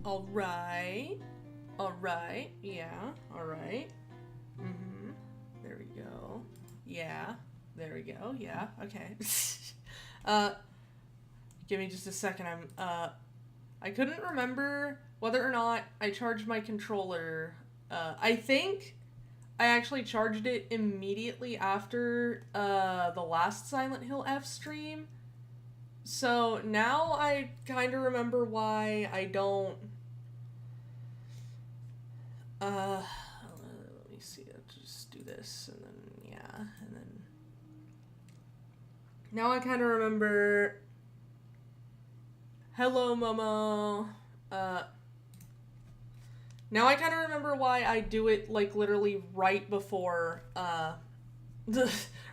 Alright. Alright. Yeah. Alright. Mm-hmm. There we go. Yeah. There we go. Yeah. Okay. Give me just a second. I couldn't remember whether or not I charged my controller. I think I actually charged it immediately after the last Silent Hill F stream. So now I kind of remember why I don't... let me see. Let's just do this, and then, yeah, and then... Now I kind of remember... Hello, Momo. Now I kind of remember why I do it, like, literally right before,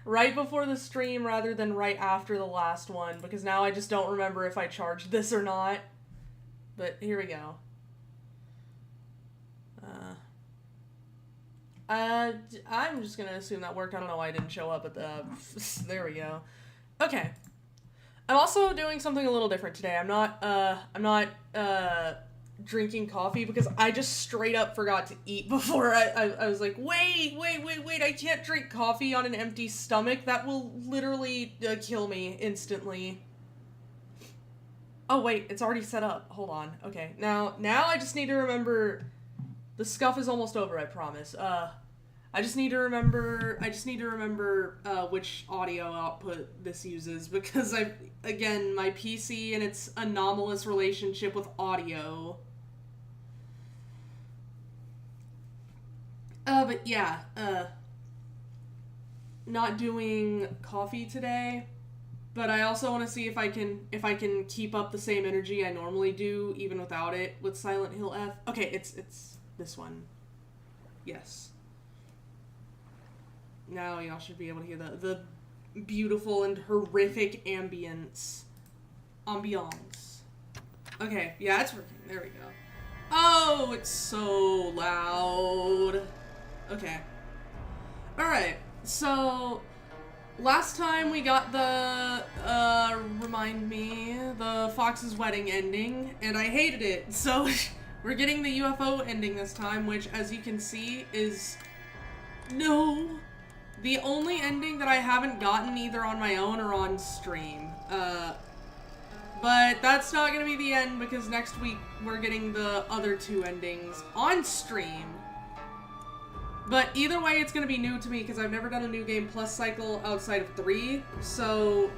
right before the stream rather than right after the last one, because now I just don't remember if I charged this or not. But here we go. I'm just gonna assume that worked. I don't know why I didn't show up at the... There we go. Okay. I'm also doing something a little different today. I'm not drinking coffee because I just straight up forgot to eat before I was like, wait, I can't drink coffee on an empty stomach. That will literally kill me instantly. Oh, wait, it's already set up. Hold on. Okay, now I just need to remember... The scuff is almost over, I promise. I just need to remember which audio output this uses, because again, my PC and its anomalous relationship with audio. But yeah, not doing coffee today, but I also want to see if I can keep up the same energy I normally do, even without it, with Silent Hill F. Okay, it's this one. Yes. Now y'all should be able to hear the beautiful and horrific ambience. Okay, yeah, it's working. There we go. Oh, it's so loud. Okay. Alright, so... Last time we got the, remind me, the Fox's Wedding ending, and I hated it, so we're getting the UFO ending this time, which, as you can see, is... No! The only ending that I haven't gotten either on my own or on stream. But that's not gonna be the end, because next week we're getting the other two endings on stream. But either way, it's gonna be new to me, because I've never done a New Game Plus cycle outside of 3, so...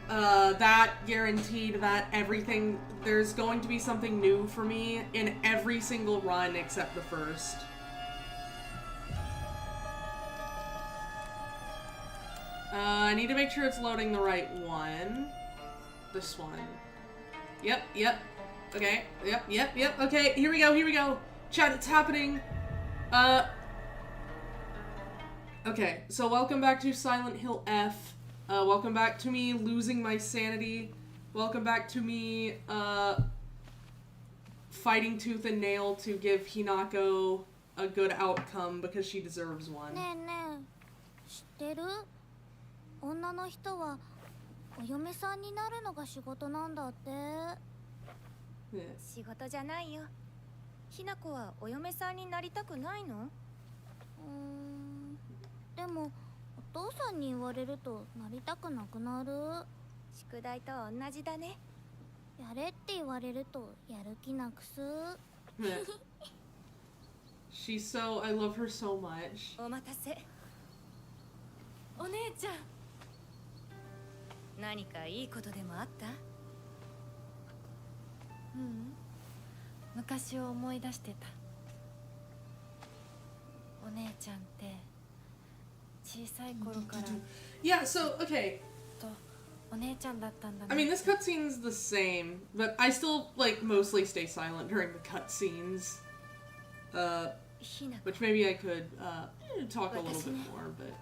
that guaranteed that everything... There's going to be something new for me in every single run except the first. I need to make sure it's loading the right one. This one. Yep. Okay. Yep. Okay, here we go. Chat, it's happening. Okay, so welcome back to Silent Hill F. Welcome back to me losing my sanity. Welcome back to me, fighting tooth and nail to give Hinako a good outcome because she deserves one. 女の人はお嫁さんになるのが仕事なんだって。仕事じゃないよ。ひな子はお嫁さんになりたくないの？でもお父さんに言われるとなりたくなくなる。宿題と同じだね。やれって言われるとやる気なくす。She's so... I love her so much. お待たせ。お姉ちゃん。何かいいことでもあった？昔を思い出してた。お姉ちゃんって小さい頃から。Yeah, so, okay. お姉ちゃんだったんだね。I mean, this cutscene's the same, but I still, like, mostly stay silent during the cutscenes. Which maybe I could, talk a little bit more, but...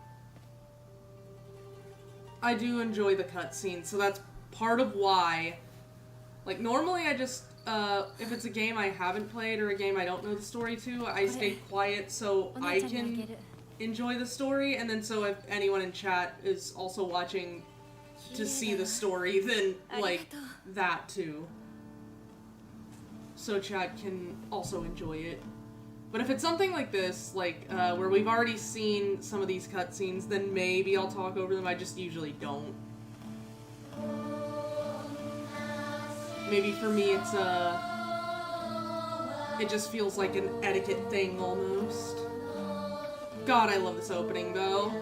I do enjoy the cutscenes, so that's part of why. Like, normally I just, if it's a game I haven't played or a game I don't know the story to, I stay quiet so I can enjoy the story, and then so if anyone in chat is also watching to see the story, then, like, that too. so chat can also enjoy it. But if it's something like this, like, where we've already seen some of these cutscenes, then maybe I'll talk over them. I just usually don't. Maybe for me it's, it just feels like an etiquette thing, almost. God, I love this opening, though.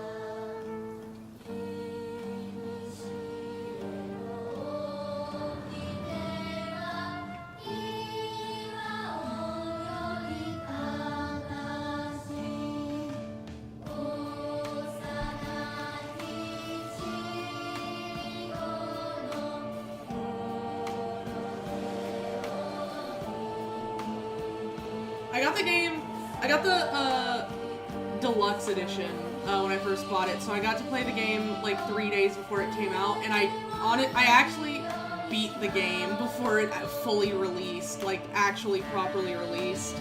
I got the deluxe edition when I first bought it, so I got to play the game like 3 days before it came out, and I actually beat the game before it fully released, like actually properly released.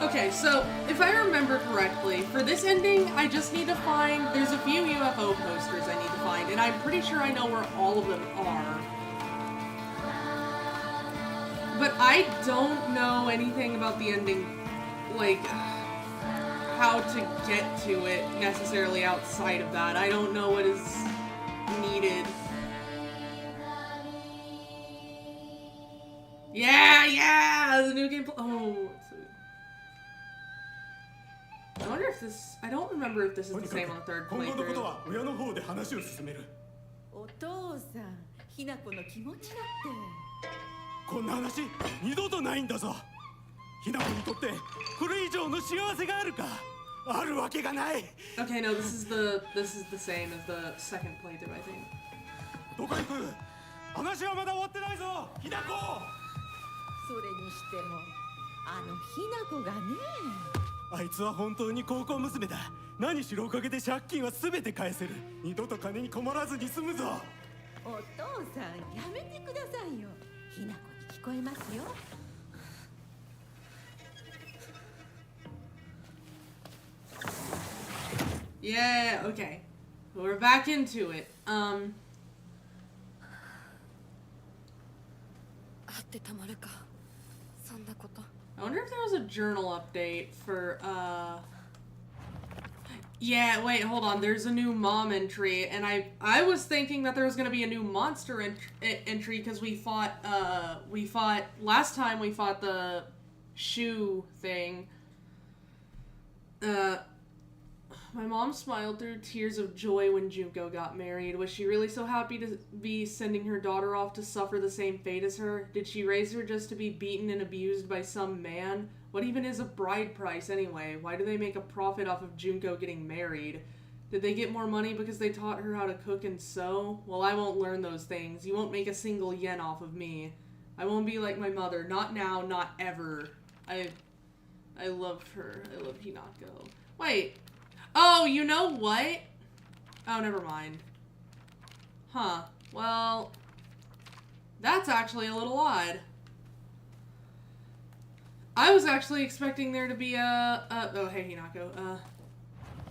Okay, so, if I remember correctly, for this ending, I just need to find, there's a few UFO posters I need to find, and I'm pretty sure I know where all of them are. But I don't know anything about the ending, like, how to get to it necessarily outside of that. I don't know what is needed. Yeah, the new game. Oh, I wonder if this. I don't remember if this is the same on the third playthrough. お父さん、ひな子の気持ちだって。こんな話二度とないんだぞ。ひな子にとってこれ以上の幸せがあるか。あるわけがない。 Okay, no, this is the same as the second playthrough, I think. どこ行く？話はまだ終わってないぞ。ひな子。それにしても、あのひな子がね。あいつは本当に高校娘だ。何しろおかげで借金は全て返せる。二度と金に困らずに済むぞ。お父さん、やめてくださいよ。ひな子に聞こえますよ。Yeah, okay. We're back into it. あってたまるか。そんなこと。 I wonder if there was a journal update for, Yeah, wait, hold on. There's a new mom entry, and I was thinking that there was gonna be a new monster entry because last time we fought the shoe thing. My mom smiled through tears of joy when Junko got married. Was she really so happy to be sending her daughter off to suffer the same fate as her? Did she raise her just to be beaten and abused by some man? What even is a bride price anyway? Why do they make a profit off of Junko getting married? Did they get more money because they taught her how to cook and sew? Well, I won't learn those things. You won't make a single yen off of me. I won't be like my mother. Not now, not ever. I love her. I love Hinako. Wait. Oh, you know what? Oh, never mind. Huh. Well, that's actually a little odd. I was actually expecting there to be oh, hey, Hinako.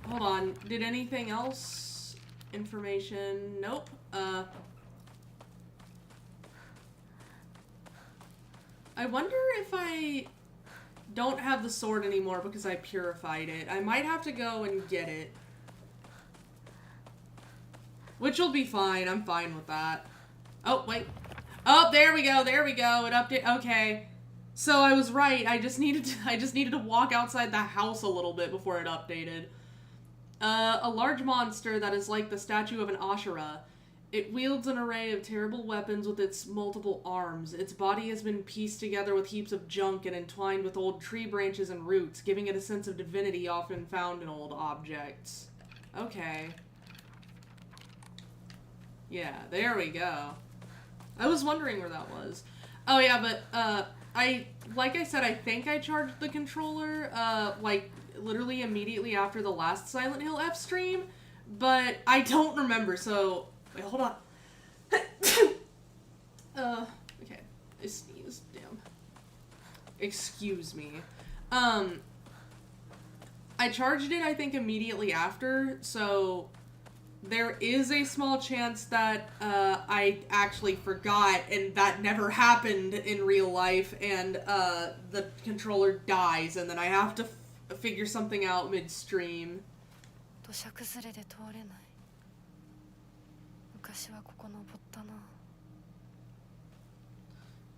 Hold on. Did anything else? Information? Nope. I wonder if I don't have the sword anymore because I purified it. I might have to go and get it. Which will be fine. I'm fine with that. Oh, wait. Oh, there we go. There we go. It updated. Okay. So I was right. I just needed to walk outside the house a little bit before it updated. A large monster that is like the statue of an Ashura. It wields an array of terrible weapons with its multiple arms. Its body has been pieced together with heaps of junk and entwined with old tree branches and roots, giving it a sense of divinity often found in old objects. Okay. Yeah, there we go. I was wondering where that was. Oh yeah, but, like I said, I think I charged the controller, like, literally immediately after the last Silent Hill F stream, but I don't remember, so... Wait, hold on. Okay. I sneezed. Damn. Excuse me. I charged it, I think, immediately after, so there is a small chance that I actually forgot, and that never happened in real life, and the controller dies, and then I have to figure something out midstream.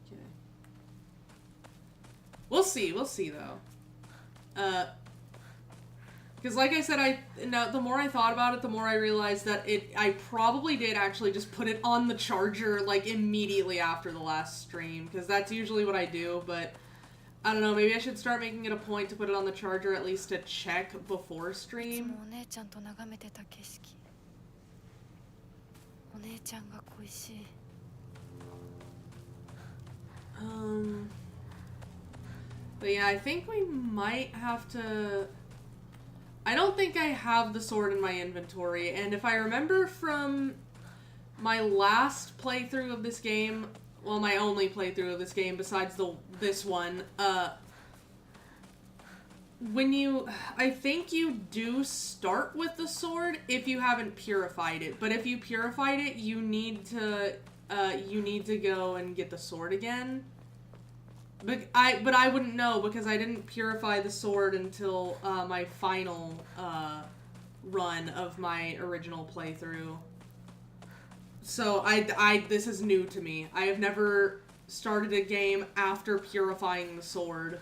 Okay. We'll see though. Because like I said, the more I thought about it, the more I realized that I probably did actually just put it on the charger, like, immediately after the last stream. Because that's usually what I do, but I don't know, maybe I should start making it a point to put it on the charger at least to check before stream. But yeah, I think we might have to... I don't think I have the sword in my inventory, and if I remember from my last playthrough of this game, well, my only playthrough of this game besides this one, I think you do start with the sword if you haven't purified it, but if you purified it, you need to go and get the sword again. But I wouldn't know because I didn't purify the sword until my final run of my original playthrough. So this is new to me. I have never started a game after purifying the sword.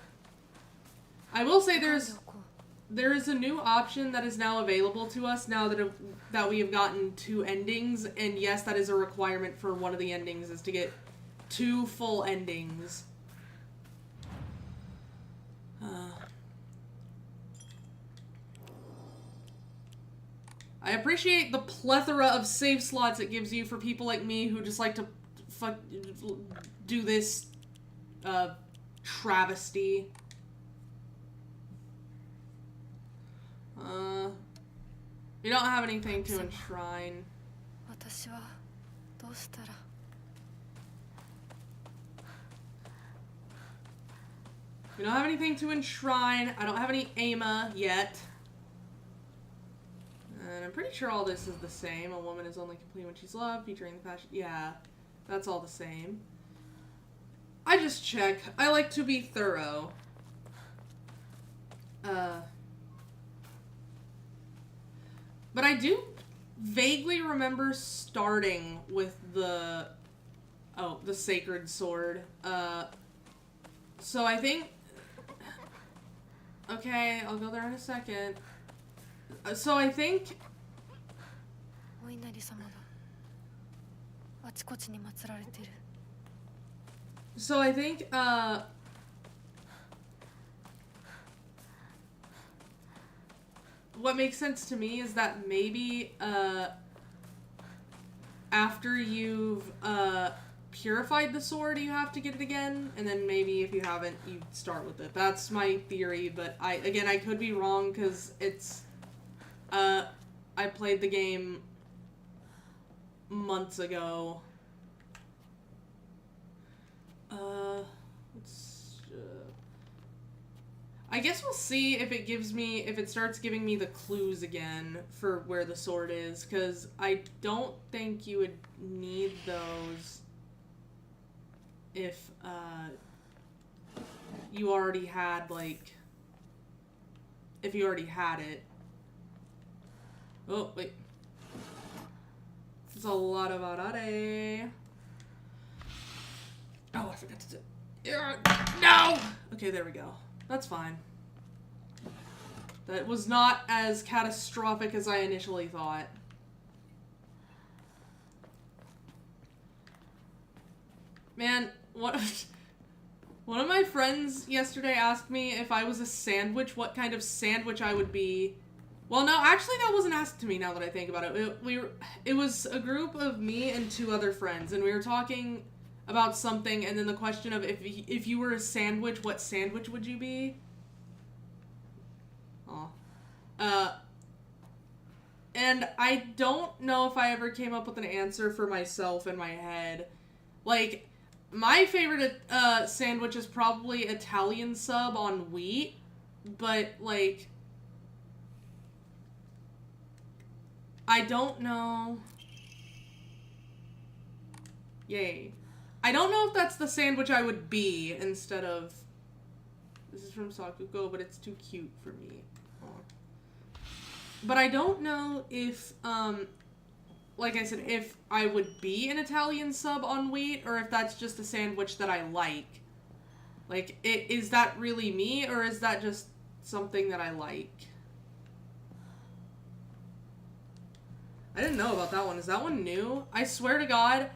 I will say there is a new option that is now available to us now that we have gotten 2 endings, and yes, that is a requirement for one of the endings is to get 2 full endings. I appreciate the plethora of save slots it gives you for people like me who just like to do this travesty. We don't have anything to enshrine. We don't have anything to enshrine. I don't have any AIMA yet. And I'm pretty sure all this is the same. A woman is only complete when she's loved, featuring the passion. Yeah, that's all the same. I just check. I like to be thorough. But I do vaguely remember starting with the sacred sword. So I think... Okay, I'll go there in a second. So I think... So I think, what makes sense to me is that maybe, after you've, purified the sword, you have to get it again, and then maybe if you haven't, you start with it. That's my theory, but I could be wrong, because it's, I played the game months ago. I guess we'll see if it starts giving me the clues again for where the sword is, because I don't think you would need those if, you already had, like, if you already had it. Oh, wait. There's a lot of arare. Oh, I forgot to do... No! Okay, there we go. That's fine. That was not as catastrophic as I initially thought. Man, one of my friends yesterday asked me if I was a sandwich, what kind of sandwich I would be. Well, no, actually that wasn't asked to me now that I think about it. It was a group of me and 2 other friends, and we were talking about something, and then the question of if you were a sandwich, what sandwich would you be? Aw. And I don't know if I ever came up with an answer for myself in my head. Like, my favorite sandwich is probably Italian sub on wheat, but, like, I don't know. Yay. I don't know if that's the sandwich I would be instead of... This is from Sakuko, but it's too cute for me. Aw. But I don't know if, like I said, if I would be an Italian sub on wheat, or if that's just a sandwich that I like. Like, is that really me, or is that just something that I like? I didn't know about that one. Is that one new? I swear to God,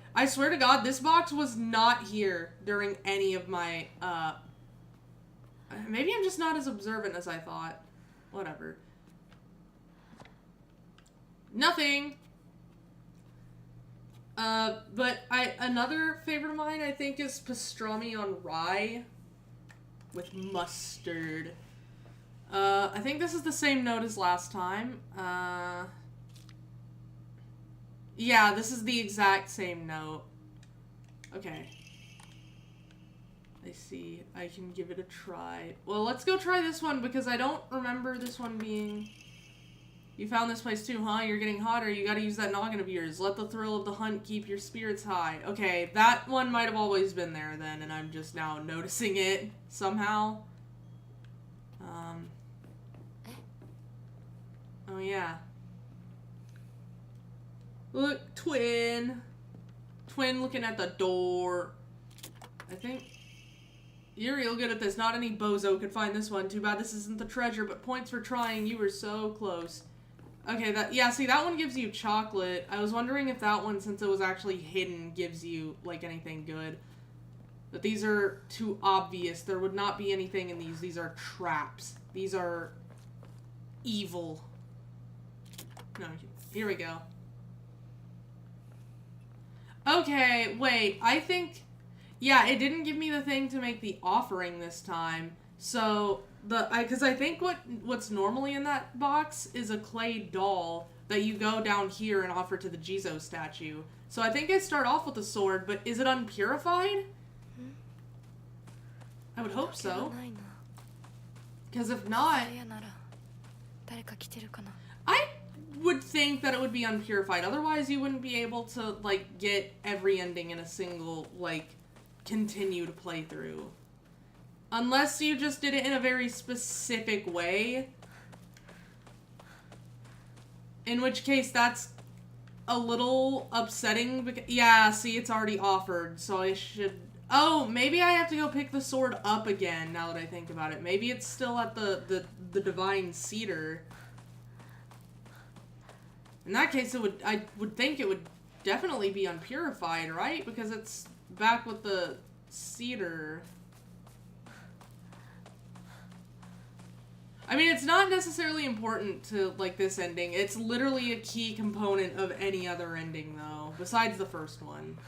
this box was not here during any of my, maybe I'm just not as observant as I thought. Whatever. Nothing! But another favorite of mine, I think, is pastrami on rye with mustard. I think this is the same note as last time. Yeah, this is the exact same note. Okay. I see. I can give it a try. Well, let's go try this one, because I don't remember this one being... You found this place too, huh? You're getting hotter. You gotta use that noggin of yours. Let the thrill of the hunt keep your spirits high. Okay, that one might have always been there then, and I'm just now noticing it somehow. Oh yeah. Look, twin. Twin looking at the door. I think you're real good at this. Not any bozo could find this one. Too bad this isn't the treasure, but points for trying. You were so close. Okay, yeah, see, that one gives you chocolate. I was wondering if that one, since it was actually hidden, gives you, like, anything good. But these are too obvious. There would not be anything in these. These are traps. These are evil. No, here we go. Okay, wait, I think... Yeah, it didn't give me the thing to make the offering this time. So, because I think what's normally in that box is a clay doll that you go down here and offer to the Jizo statue. So I think I start off with a sword, but is it unpurified? I would hope so. Because if not... I would think that it would be unpurified. Otherwise, you wouldn't be able to, like, get every ending in a single, like, continued playthrough. Unless you just did it in a very specific way. In which case, that's a little upsetting. Because, yeah, see, it's already offered, so I should... Oh, maybe I have to go pick the sword up again, now that I think about it. Maybe it's still at the Divine Cedar. In that case, I would think it would definitely be unpurified, right? Because it's back with the cedar. I mean, it's not necessarily important to, like, this ending. It's literally a key component of any other ending, though, besides the first one.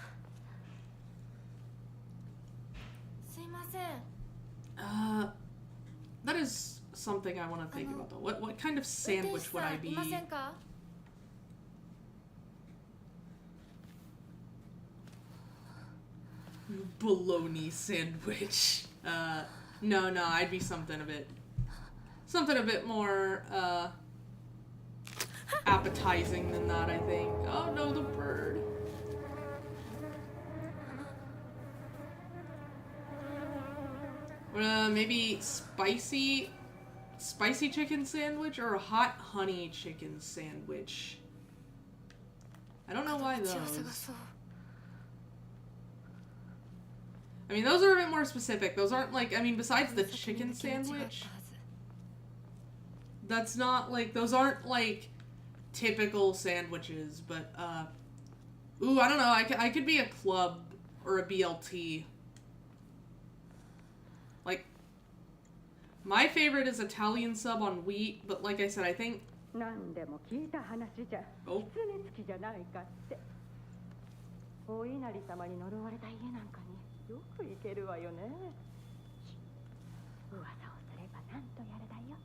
That is something I want to think about, though. What kind of sandwich would I be? Bologna sandwich. No, I'd be something a bit more, appetizing than that, I think. Oh no, the bird. Maybe spicy chicken sandwich or a hot honey chicken sandwich. I don't know why those. I mean, those are a bit more specific. Those aren't like, I mean, besides the chicken sandwich, that's not like, those aren't like typical sandwiches, but, ooh, I don't know, I could be a club or a BLT. Like, my favorite is Italian sub on wheat, but like I said, I think... Oh. よく行けるわよね。噂をすれば何とやらだよ。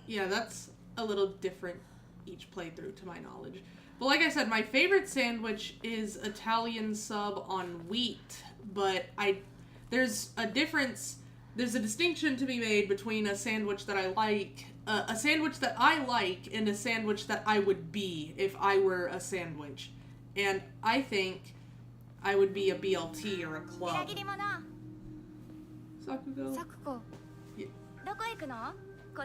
Yeah, that's a little different each playthrough to my knowledge. But like I said, my favorite sandwich is Italian sub on wheat, but there's a difference, there's a distinction to be made between a sandwich that I like, a sandwich that I like, and a sandwich that I would be if I were a sandwich. And I think I would be a BLT or a club. Sakugo? Yeah.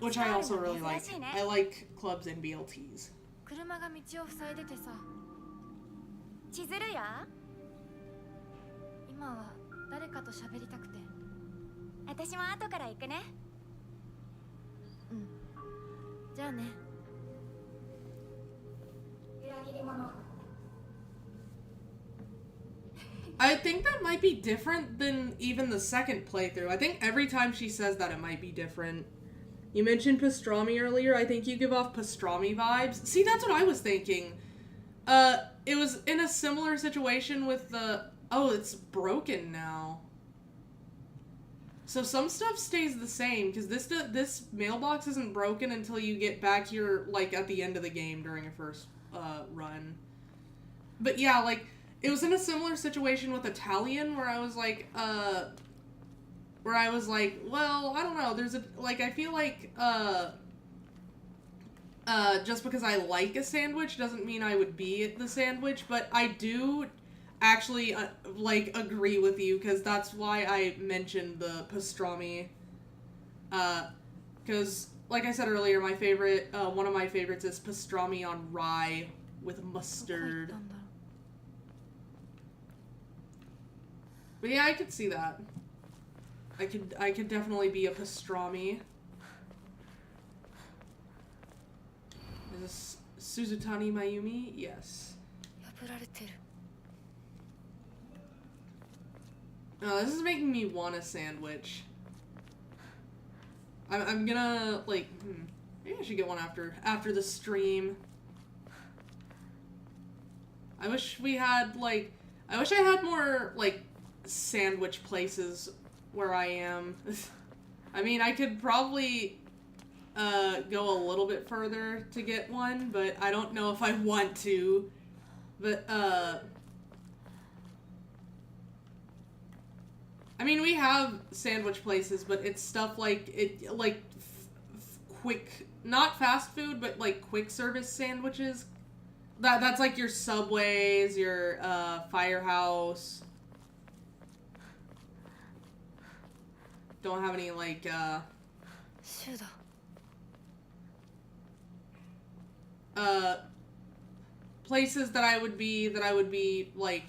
Which I also really like. I like clubs and BLTs. 車が道を塞いでてさ。千鶴や？今は誰かと喋りたくて。私も後から行くね。うん。じゃあね。裏切り者。I think that might be different than even the second playthrough. I think every time she says that, it might be different. You mentioned pastrami earlier. I think you give off pastrami vibes. See, that's what I was thinking. It was in a similar situation with the... Oh, it's broken now. So some stuff stays the same, because this mailbox isn't broken until you get back here, like, at the end of the game during a first run. But yeah, like... It was in a similar situation with Italian where I was like, well, I don't know, there's a, like, I feel like, just because I like a sandwich doesn't mean I would be the sandwich, but I do actually, like, agree with you, because that's why I mentioned the pastrami, because, like I said earlier, my favorite, one of my favorites is pastrami on rye with mustard. But yeah, I could see that. I could definitely be a pastrami. Is this Suzutani Mayumi? Yes. Oh, this is making me want a sandwich. I'm gonna, like, maybe I should get one after the stream. I wish we had, like, I wish I had more, like, sandwich places where I am. I mean, I could probably go a little bit further to get one, but I don't know if I want to. But I mean, we have sandwich places, but it's stuff like quick, not fast food, but like quick service sandwiches. That's like your Subways, your Firehouse. Don't have any, like, places that I would be, like,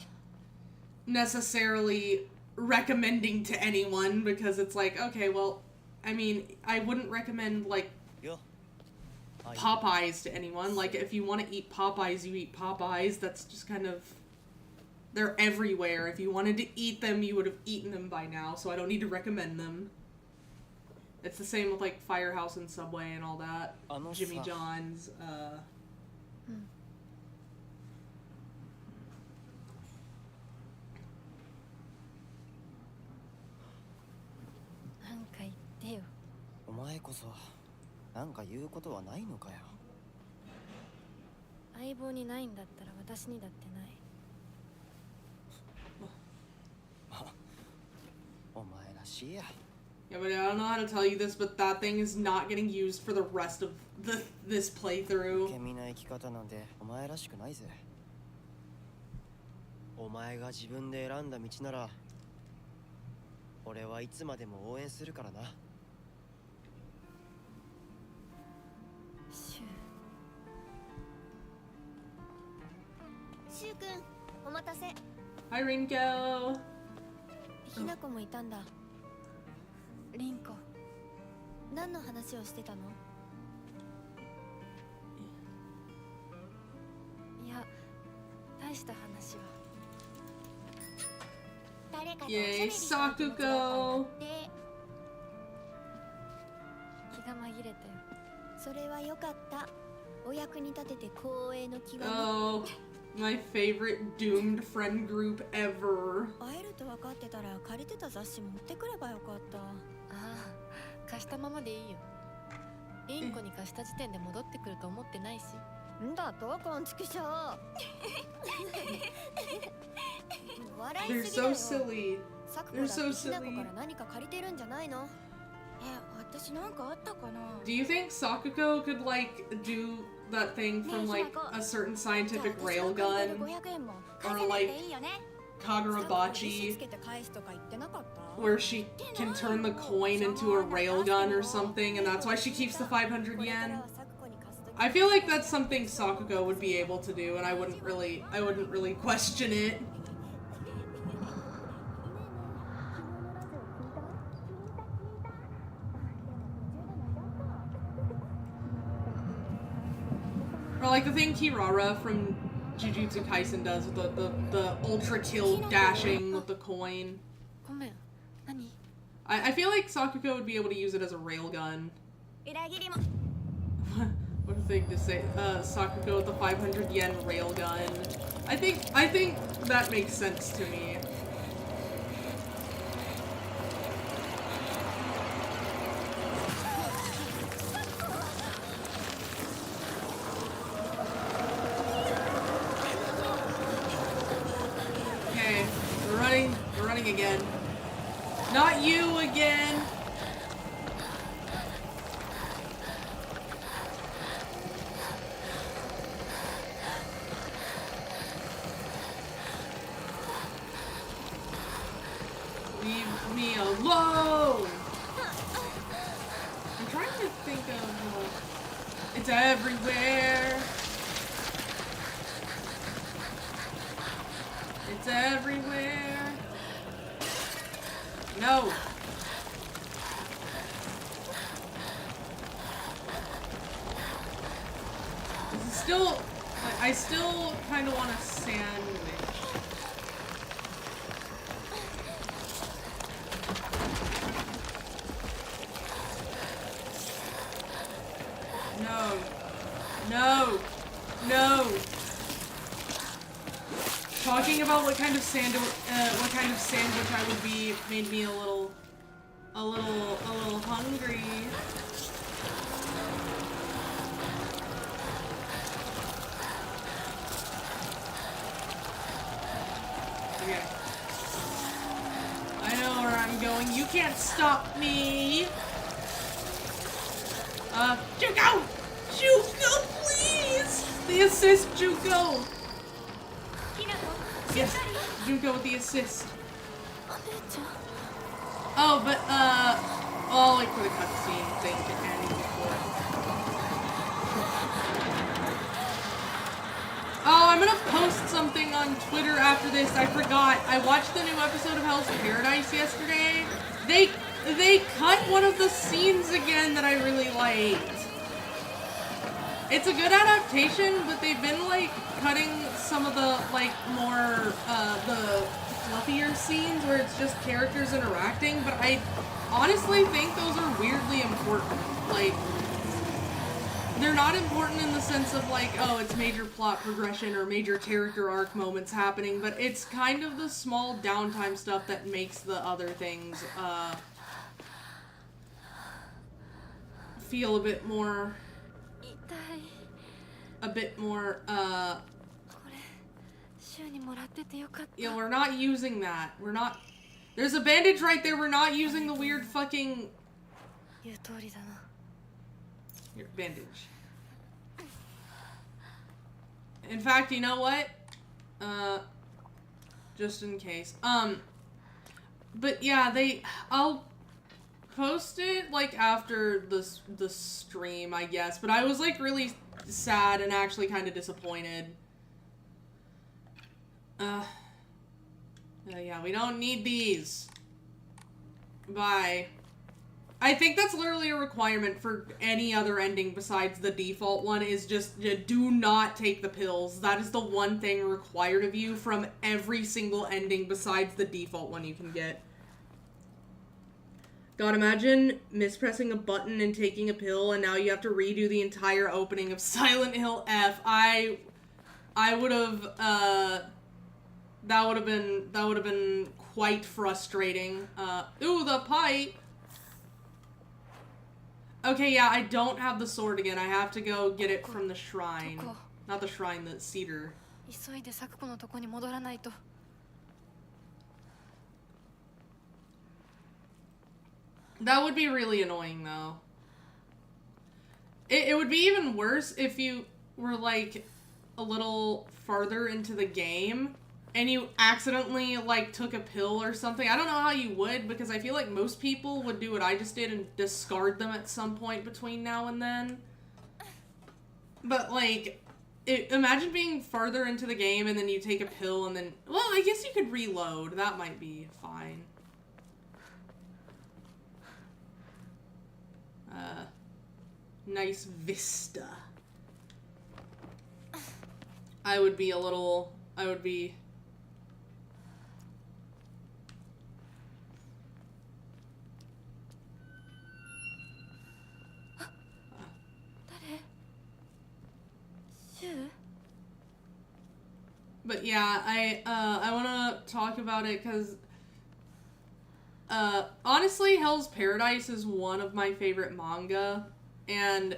necessarily recommending to anyone, because it's like, okay, well, I mean, I wouldn't recommend, like, Popeyes to anyone. Like, if you want to eat Popeyes, you eat Popeyes. That's just kind of... They're everywhere. If you wanted to eat them, you would have eaten them by now, so I don't need to recommend them. It's the same with, like, Firehouse and Subway and all that. Jimmy John's, Yeah, but I don't know how to tell you this, but that thing is not getting used for the rest of this playthrough. Hi, Rinko. ひなこもいたんだ。リンコ。何の話をしてたの？いや、大した話は。誰かとおしゃべりした気持ちだったんだって。気が紛れたよ。それは良かった。お役に立てて光栄の極み。Oh, my favorite doomed friend group ever. 会えると分かってたら借りてた雑誌持ってくればよかった。ああ、貸したままでいいよ。リンコに貸した時点で戻ってくると思ってないし。んだとこんちくしょう。笑い They're すぎだ so よ。 silly. サクコ They're だ so ってひなこ silly. から何か借りてるんじゃないの？私なんかあったかな。 Do you think Sakuko could like do that thing from like a certain scientific railgun? Or like Kagurabachi, where she can turn the coin into a railgun or something, and that's why she keeps the 500 yen? I feel like that's something Sakuko would be able to do, and I wouldn't really question it. Or like the thing Kirara from Jujutsu Kaisen does with the ultra kill dashing with the coin. ごめん。何？ I feel like Sakuko would be able to use it as a railgun. What a thing to say. Sakuko with the 500 yen railgun. I think that makes sense to me. Okay, we're running again. Not you again! Leave me alone! I'm trying to think of... it's everywhere! It's everywhere! No! This is still... I still kind of want a sandwich. No. No. No. Talking about what kind of sandwich I would be made me a little hungry. Okay. I know where I'm going. You can't stop me. Juko! Juko, please! The assist, Juko! Yes, Juko with the assist. Oh, but, I'll wait for the cutscene thing to end before. Oh, I'm gonna post something on Twitter after this. I forgot. I watched the new episode of Hell's Paradise yesterday. They cut one of the scenes again that I really liked. It's a good adaptation, but they've been, like, cutting some of the, like, more, the fluffier scenes where it's just characters interacting, but I honestly think those are weirdly important. Like, they're not important in the sense of, like, oh, it's major plot progression or major character arc moments happening, but it's kind of the small downtime stuff that makes the other things, feel a bit more, yeah, we're not using that. We're not, there's a bandage right there, we're not using the weird fucking, here, bandage. In fact, you know what? Just in case. But yeah, I'll post it, like, after the stream, I guess. But I was, like, really sad and actually kind of disappointed. Yeah, we don't need these. Bye. I think that's literally a requirement for any other ending besides the default one, is just do not take the pills. That is the one thing required of you from every single ending besides the default one you can get. God, imagine mispressing a button and taking a pill, and now you have to redo the entire opening of Silent Hill F. I would have, that would have been quite frustrating. Ooh, the pipe! Okay, yeah, I don't have the sword again. I have to go get it from the shrine. Not the shrine, the cedar. 急いで咲子のとこに戻らないと。 That would be really annoying, though. It would be even worse if you were, like, a little farther into the game and you accidentally, like, took a pill or something. I don't know how you would, because I feel like most people would do what I just did and discard them at some point between now and then. But, like, imagine being farther into the game and then you take a pill and then... Well, I guess you could reload. That might be fine. Nice vista. I would be... But yeah, I want to talk about it because, honestly, Hell's Paradise is one of my favorite manga, and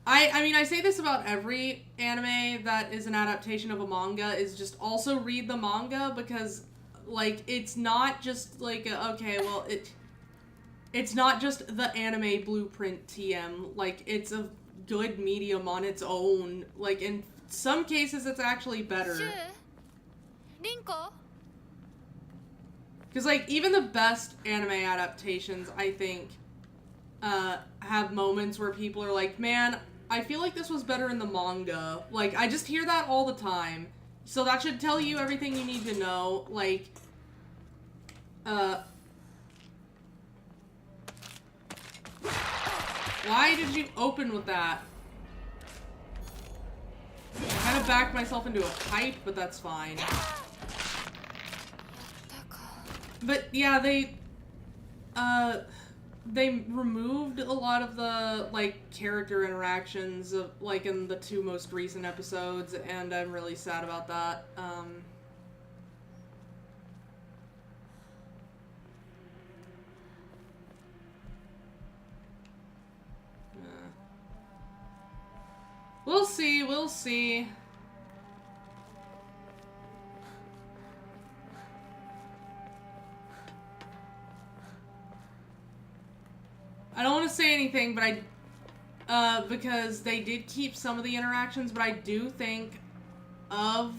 I mean, I say this about every anime that is an adaptation of a manga, is just also read the manga, because, like, it's not just, like, okay, well, it's not just the anime blueprint TM, like, it's a good medium on its own, like, in some cases it's actually better. Because, like, even the best anime adaptations, I think, have moments where people are like, man, I feel like this was better in the manga. Like, I just hear that all the time. So that should tell you everything you need to know. Like, why did you open with that? I kind of backed myself into a pipe, but that's fine. But yeah, they removed a lot of the, like, character interactions of, like, in the two most recent episodes, and I'm really sad about that. We'll see, we'll see. I don't want to say anything, but because they did keep some of the interactions, but I do think of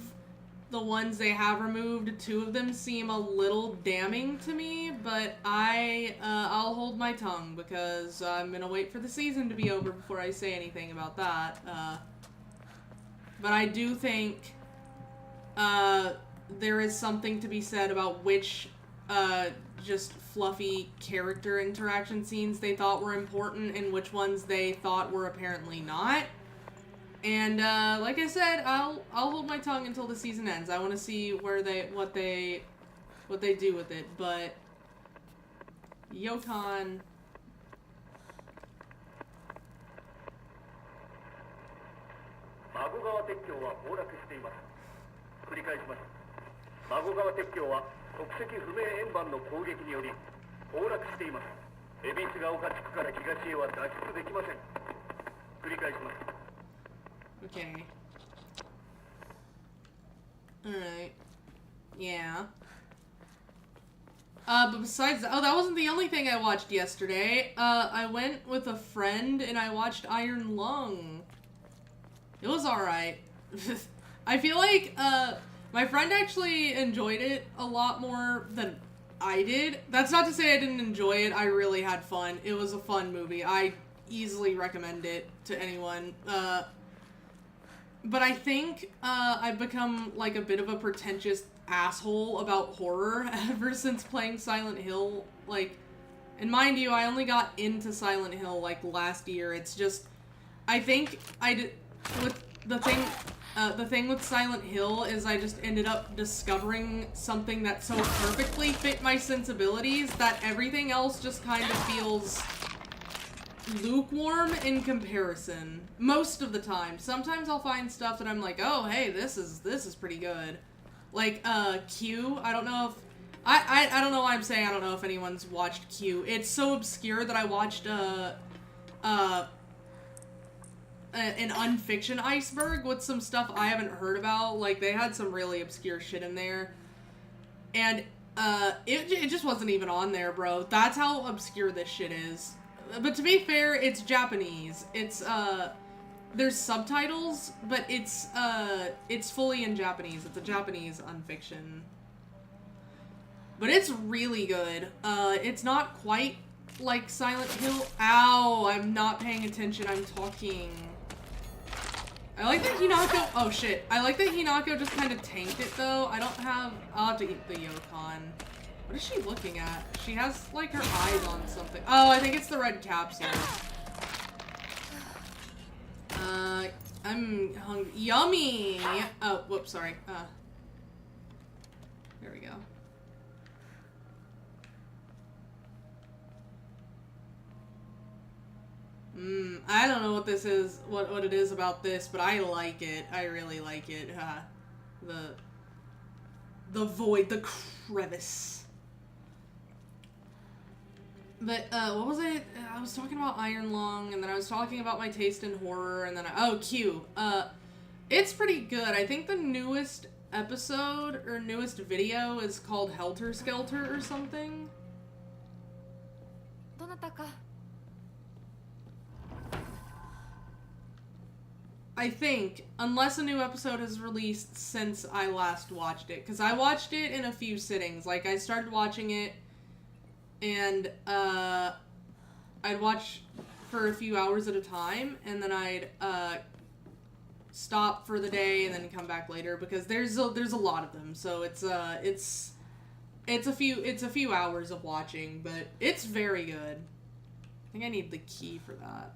the ones they have removed, two of them seem a little damning to me, but I'll hold my tongue, because I'm gonna wait for the season to be over before I say anything about that. But I do think, there is something to be said about which, just fluffy character interaction scenes they thought were important and which ones they thought were apparently not. And, like I said, I'll hold my tongue until the season ends. I want to see what they do with it, but Yokan... Okay. Alright. Yeah. But besides that, that wasn't the only thing I watched yesterday. I went with a friend and I watched Iron Lung. It was alright. I feel like, my friend actually enjoyed it a lot more than I did. That's not to say I didn't enjoy it. I really had fun. It was a fun movie. I easily recommend it to anyone. But I think, I've become, like, a bit of a pretentious asshole about horror ever since playing Silent Hill. Like, and mind you, I only got into Silent Hill, like, last year. It's just, I think I did, with the thing with Silent Hill is I just ended up discovering something that so perfectly fit my sensibilities that everything else just kind of feels lukewarm in comparison. Most of the time. Sometimes I'll find stuff that I'm like, oh, hey, this is pretty good. Like, Q, I don't know if... I don't know why I'm saying I don't know if anyone's watched Q. It's so obscure that I watched, an unfiction iceberg with some stuff I haven't heard about. Like, they had some really obscure shit in there. And, it just wasn't even on there, bro. That's how obscure this shit is. But to be fair, it's Japanese. It's, there's subtitles, but it's fully in Japanese. It's a Japanese unfiction. But it's really good. It's not quite like Silent Hill. Ow, I'm not paying attention. I'm talking. I like that Hinako. Oh shit. I like that Hinako just kind of tanked it though. I'll have to eat the Yokon. What is she looking at? She has like her eyes on something. Oh, I think it's the red capsule. I'm hungry. Yummy! Oh, whoops, sorry. There we go. I don't know what this is, what it is about this, but I like it. I really like it. The void, the crevice. But, what was it? I was talking about Iron Lung, and then I was talking about my taste in horror, and then oh, Q. It's pretty good. I think the newest episode, or newest video, is called Helter Skelter or something. I think, unless a new episode has released since I last watched it, because I watched it in a few sittings. Like, I started watching it, and, I'd watch for a few hours at a time, and then I'd, stop for the day and then come back later, because there's a lot of them, so it's a few hours of watching, but it's very good. I think I need the key for that.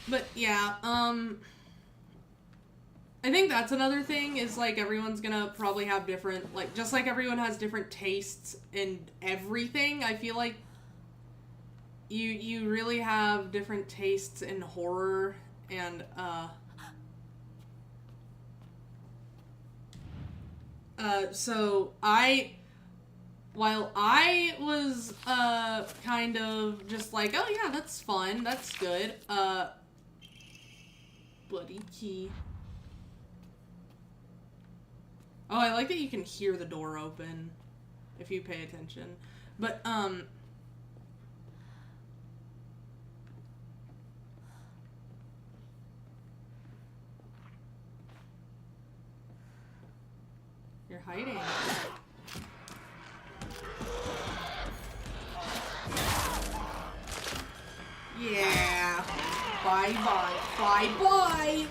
But yeah, I think that's another thing, is like everyone's gonna probably have different, like, just like everyone has different tastes in everything, I feel like you really have different tastes in horror, and so while I was kind of just like, oh yeah, that's fun, that's good, bloody key. Oh, I like that you can hear the door open if you pay attention. But, you're hiding. Yeah. Bye-bye. Bye-bye.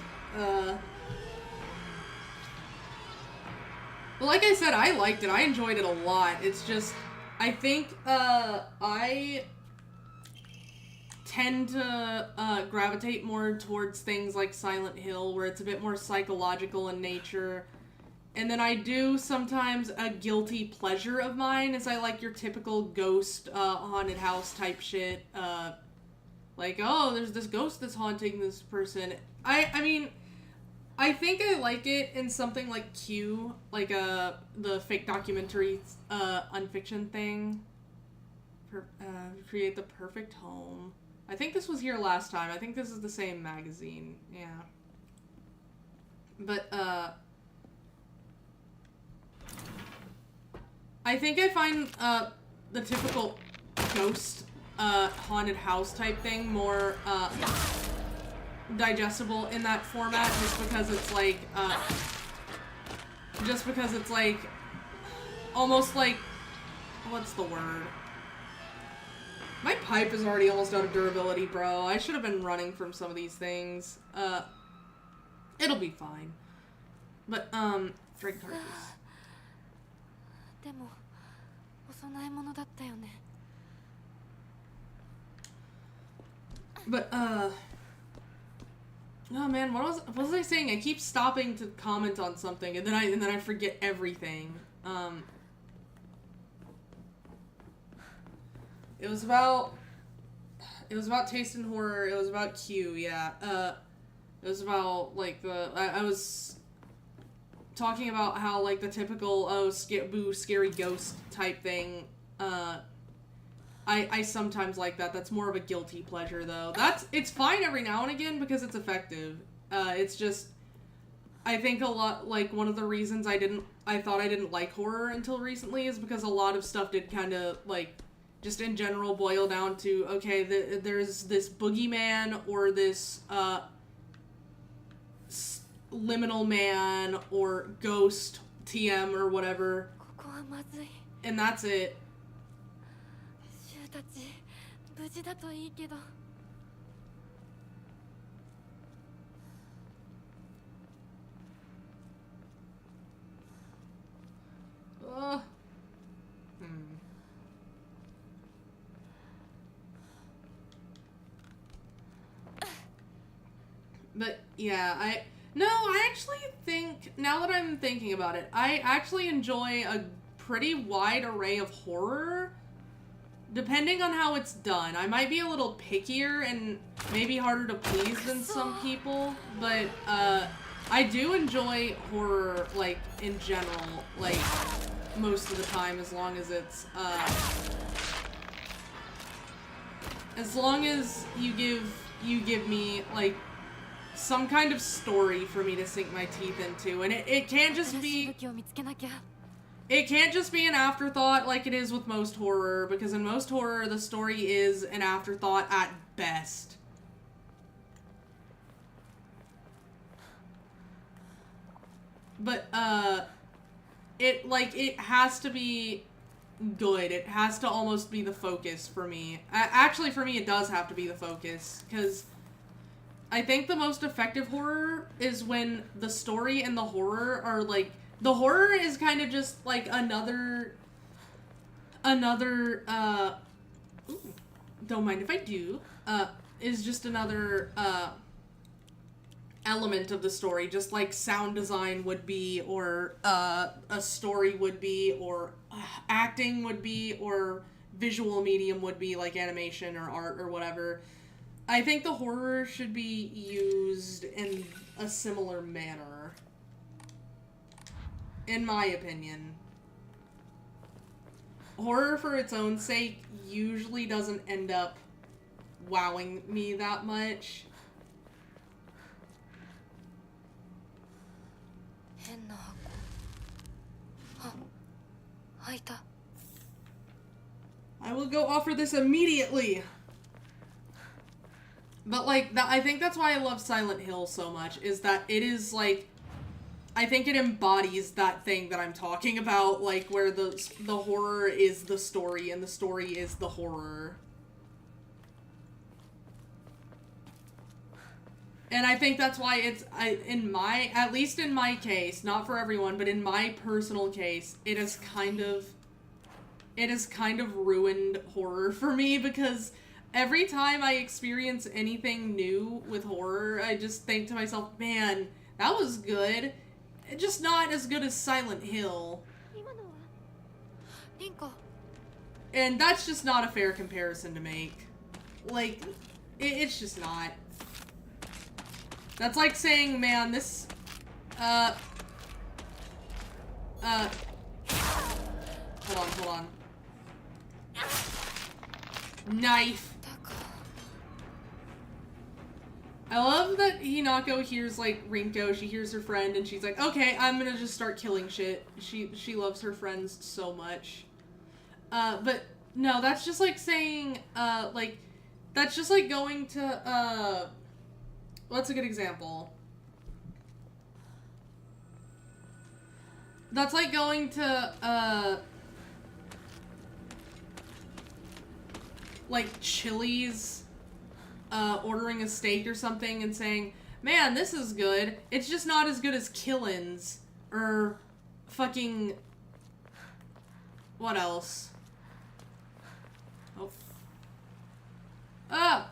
Well, like I said, I liked it. I enjoyed it a lot. It's just, I think, I tend to, gravitate more towards things like Silent Hill, where it's a bit more psychological in nature. And then I do sometimes, a guilty pleasure of mine is I like your typical ghost, haunted house type shit. Like, oh, there's this ghost that's haunting this person. I mean, I think I like it in something like Q, like, the fake documentary, unfiction thing. Create the perfect home. I think this was here last time. I think this is the same magazine. Yeah. But, I think I find, the typical ghost, haunted house type thing more, digestible in that format, just because it's like, almost like, what's the word? My pipe is already almost out of durability, bro. I should have been running from some of these things. It'll be fine. But, drink cards. But, oh man, what was I saying? I keep stopping to comment on something, and then I forget everything. It was about taste in horror. It was about Q, yeah. It was about, like, talking about how, like, the typical, oh, boo, scary ghost type thing, I sometimes like that. That's more of a guilty pleasure, though. It's fine every now and again because it's effective. It's just, I think a lot, like, one of the reasons I thought I didn't like horror until recently is because a lot of stuff did kind of, like, just in general boil down to, okay, there's this boogeyman or this, liminal man or ghost TM or whatever. ここはまずい。 And that's it. シュウたち無事だといいけど。But yeah, I actually think, now that I'm thinking about it, I actually enjoy a pretty wide array of horror, depending on how it's done. I might be a little pickier and maybe harder to please than some people, but I do enjoy horror, like, in general, like, most of the time, as long as it's, as long as you give me, like, some kind of story for me to sink my teeth into, and it can't just be, it can't just be an afterthought like it is with most horror, because in most horror, the story is an afterthought at best. But, it has to be good. It has to almost be the focus for me. Actually, for me, it does have to be the focus, because I think the most effective horror is when the story and the horror are, like, the horror is kind of just, like, another, ooh, don't mind if I do, is just another, element of the story, just like sound design would be, or, a story would be, or acting would be, or visual medium would be, like animation or art or whatever. I think the horror should be used in a similar manner, in my opinion. Horror for its own sake usually doesn't end up wowing me that much. 変な箱。あ、開いた。 I will go offer this immediately. But, like, I think that's why I love Silent Hill so much, is that it is, like, I think it embodies that thing that I'm talking about, like, where the horror is the story, and the story is the horror. And I think that's why it's, at least in my case, not for everyone, but in my personal case, it has kind of ruined horror for me, because every time I experience anything new with horror, I just think to myself, man, that was good. Just not as good as Silent Hill. And that's just not a fair comparison to make. Like, it's just not. That's like saying, man, this, hold on. Knife. I love that Hinako hears, like, Rinko, she hears her friend, and she's like, okay, I'm gonna just start killing shit. She loves her friends so much. But, no, that's just like saying, like, that's just like going to, what's a good example? That's like going to, like, Chili's, ordering a steak or something and saying, man, this is good. It's just not as good as Killin's, or fucking, what else? Oh.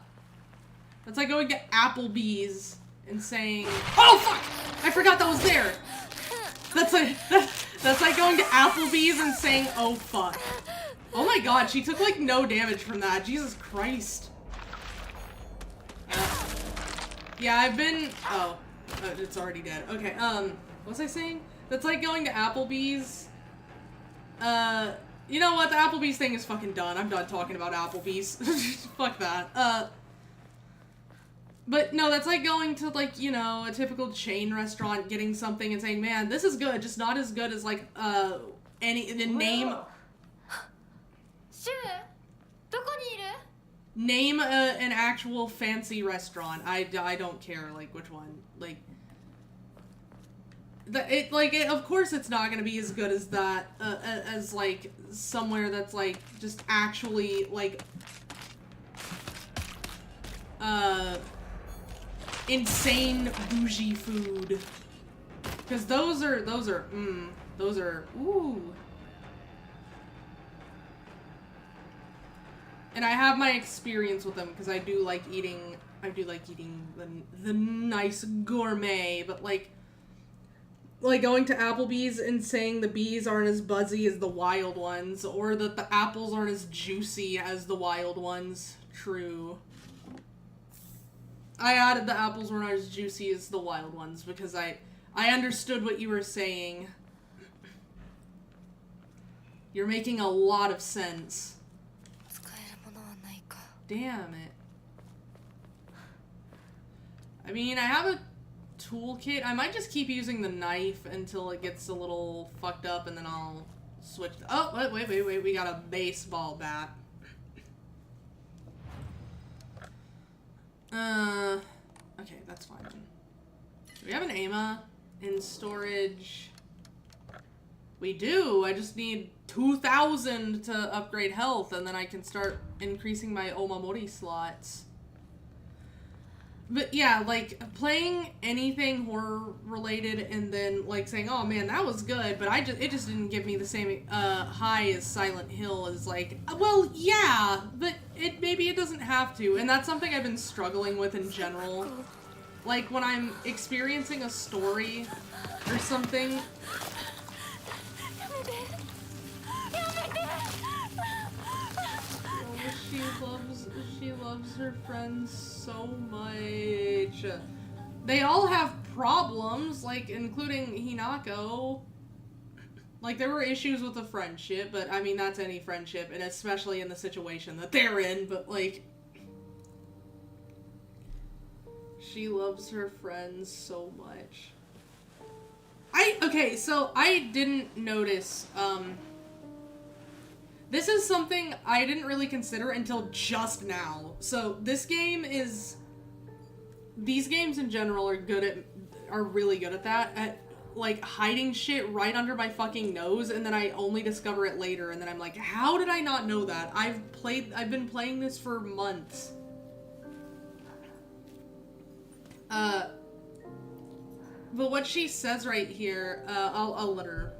That's like going to Applebee's and saying, oh fuck! I forgot that was there! That's like going to Applebee's and saying, oh fuck. Oh my god, she took like no damage from that. Jesus Christ. Yeah, I've been, oh, it's already dead. Okay, what was I saying? That's like going to Applebee's. You know what? The Applebee's thing is fucking done. I'm done talking about Applebee's. Fuck that. But no, that's like going to, like, you know, a typical chain restaurant, getting something and saying, man, this is good, just not as good as, like, the name... Name an actual fancy restaurant. I don't care, like, which one. Like... of course it's not gonna be as good as that, as, like, somewhere that's, like, just actually, like, insane bougie food. Because those are, ooh. And I have my experience with them, because I do like eating the nice gourmet, but, like going to Applebee's and saying the bees aren't as buzzy as the wild ones, or that the apples aren't as juicy as the wild ones. True. I added the apples were not as juicy as the wild ones because I understood what you were saying. You're making a lot of sense. Damn it. I mean, I have a toolkit. I might just keep using the knife until it gets a little fucked up, and then I'll switch. Oh, wait. We got a baseball bat. Okay, that's fine. Do we have an AMA in storage? We do. I just need 2,000 to upgrade health, and then I can start increasing my Omamori slots. But yeah, like, playing anything horror related and then, like, saying, oh man, that was good, but it just didn't give me the same high as Silent Hill is like, well, yeah, but maybe it doesn't have to, and that's something I've been struggling with in general. Like, when I'm experiencing a story or something... She loves her friends so much. They all have problems, like, including Hinako. Like, there were issues with the friendship, but, I mean, that's any friendship, and especially in the situation that they're in, but, like... She loves her friends so much. Okay, so I didn't notice, this is something I didn't really consider until just now. So this game is... These games in general are really good at that. At, like, hiding shit right under my fucking nose, and then I only discover it later, and then I'm like, how did I not know that? I've been playing this for months. But what she says right here, I'll let her...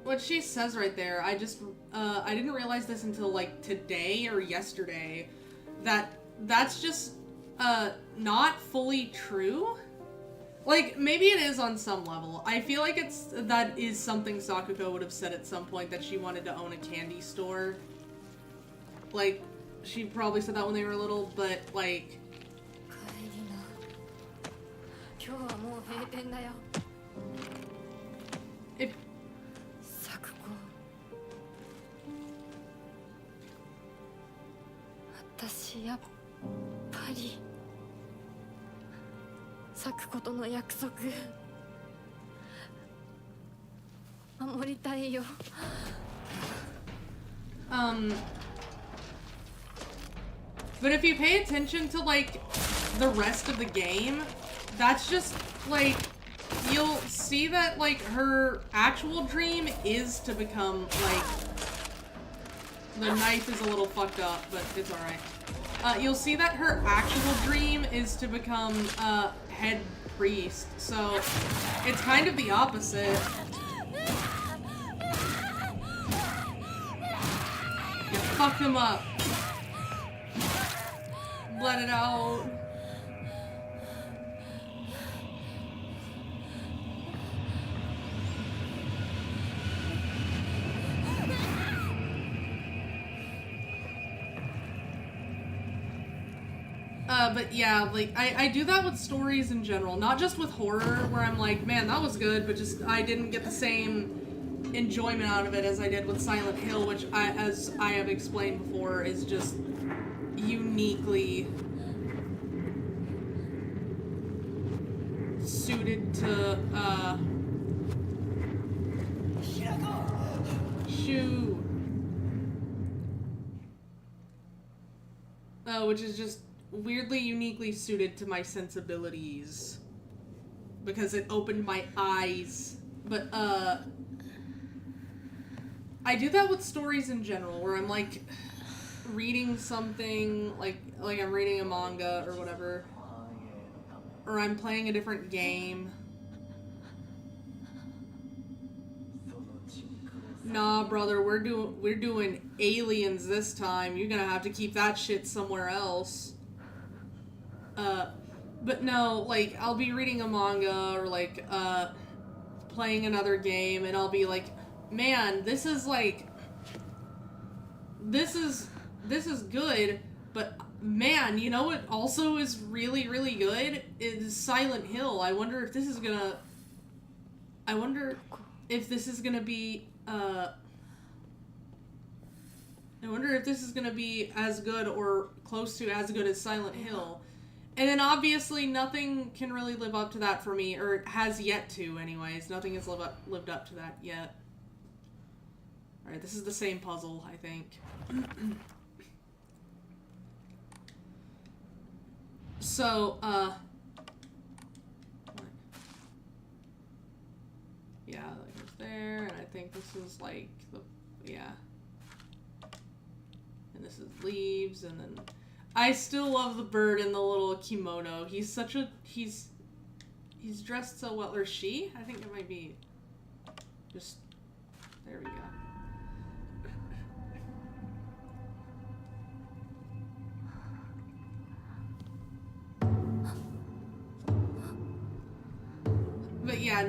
What she says right there, I didn't realize this until, like, today or yesterday, that's just, not fully true. Like, maybe it is on some level. I feel like that is something Sakuko would have said at some point, that she wanted to own a candy store. Like, she probably said that when they were little, but, like... If... But if you pay attention to, like, the rest of the game, that's just, like, you'll see that, like, her actual dream is to become, like... The knife is a little fucked up, but it's alright. You'll see that her actual dream is to become, head priest, so it's kind of the opposite. You fucked him up. Let it out. But yeah, like, I do that with stories in general, not just with horror, where I'm like, man, that was good, but just, I didn't get the same enjoyment out of it as I did with Silent Hill, which, as I have explained before, is just uniquely suited to, shoot. Which is just weirdly uniquely suited to my sensibilities because it opened my eyes. But I do that with stories in general, where I'm like reading something, like I'm reading a manga or whatever, or I'm playing a different game. Nah, brother, we're doing aliens this time. You're gonna have to keep that shit somewhere else. But no, like, I'll be reading a manga or, like, playing another game, and I'll be like, man, this is good, but man, you know what also is really, really good? Is Silent Hill. I wonder if this is gonna be as good or close to as good as Silent Hill. And then obviously nothing can really live up to that for me, or has yet to anyways. Nothing has lived up to that yet. Alright, this is the same puzzle, I think. So, yeah, that goes there, and I think this is like yeah. And this is leaves, and then I still love the bird in the little kimono. He's dressed so well. Or she? I think it might be just, there we go. But yeah,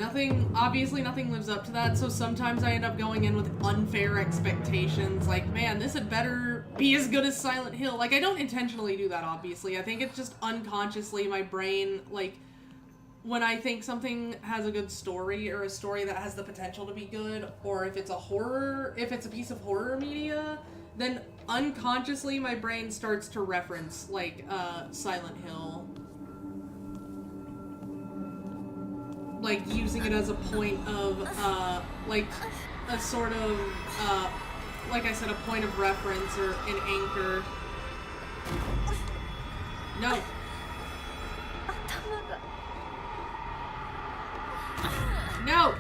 obviously nothing lives up to that, so sometimes I end up going in with unfair expectations, like, man, this had better be as good as Silent Hill. Like, I don't intentionally do that, obviously. I think it's just unconsciously my brain, like, when I think something has a good story, or a story that has the potential to be good, or if it's a piece of horror media, then unconsciously my brain starts to reference, like, Silent Hill. Like, using it as a point of, like, a sort of, like I said, a point of reference or an anchor. No. No!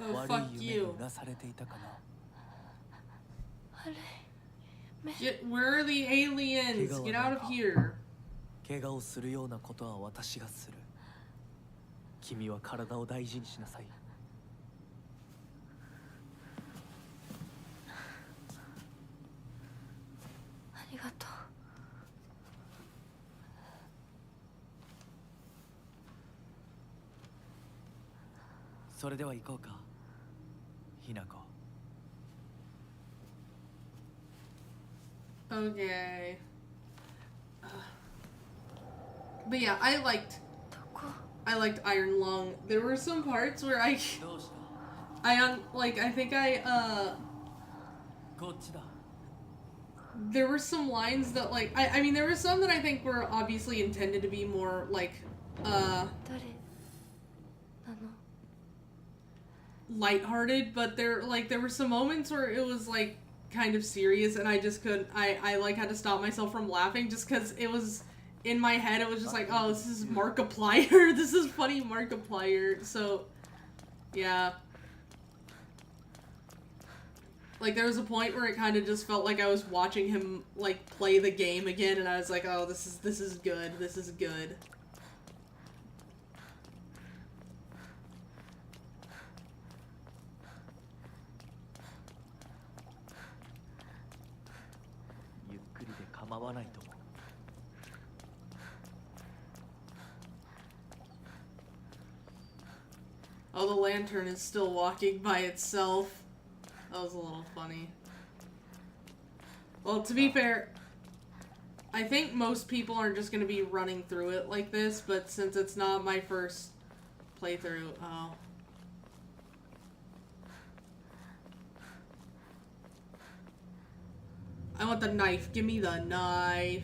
Oh, fuck you. Where are the aliens? Get out of here. 怪我をするようなことは私がする。君は体を大事にしなさい。ありがとう。それでは行こうか、ひなこ。Okay. But yeah, I liked I liked Iron Lung. There were some parts where I think there were some lines that like I mean there were some that I think were obviously intended to be more like lighthearted, but there were some moments where it was like kind of serious and I just couldn't I like had to stop myself from laughing just because it was in my head. It was just like, oh, this is Markiplier. This is funny Markiplier. So yeah, like there was a point where it kind of just felt like I was watching him like play the game again, and I was like, oh, this is good. This is good. Oh, the lantern is still walking by itself. That was a little funny. Well, to be fair, I think most people aren't just gonna be running through it like this, but since it's not my first playthrough, oh. I want the knife. Give me the knife.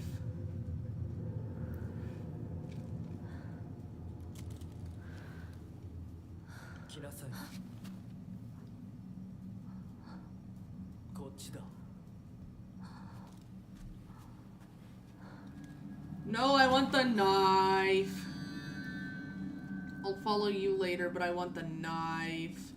No, I want the knife. I'll follow you later, but I want the knife.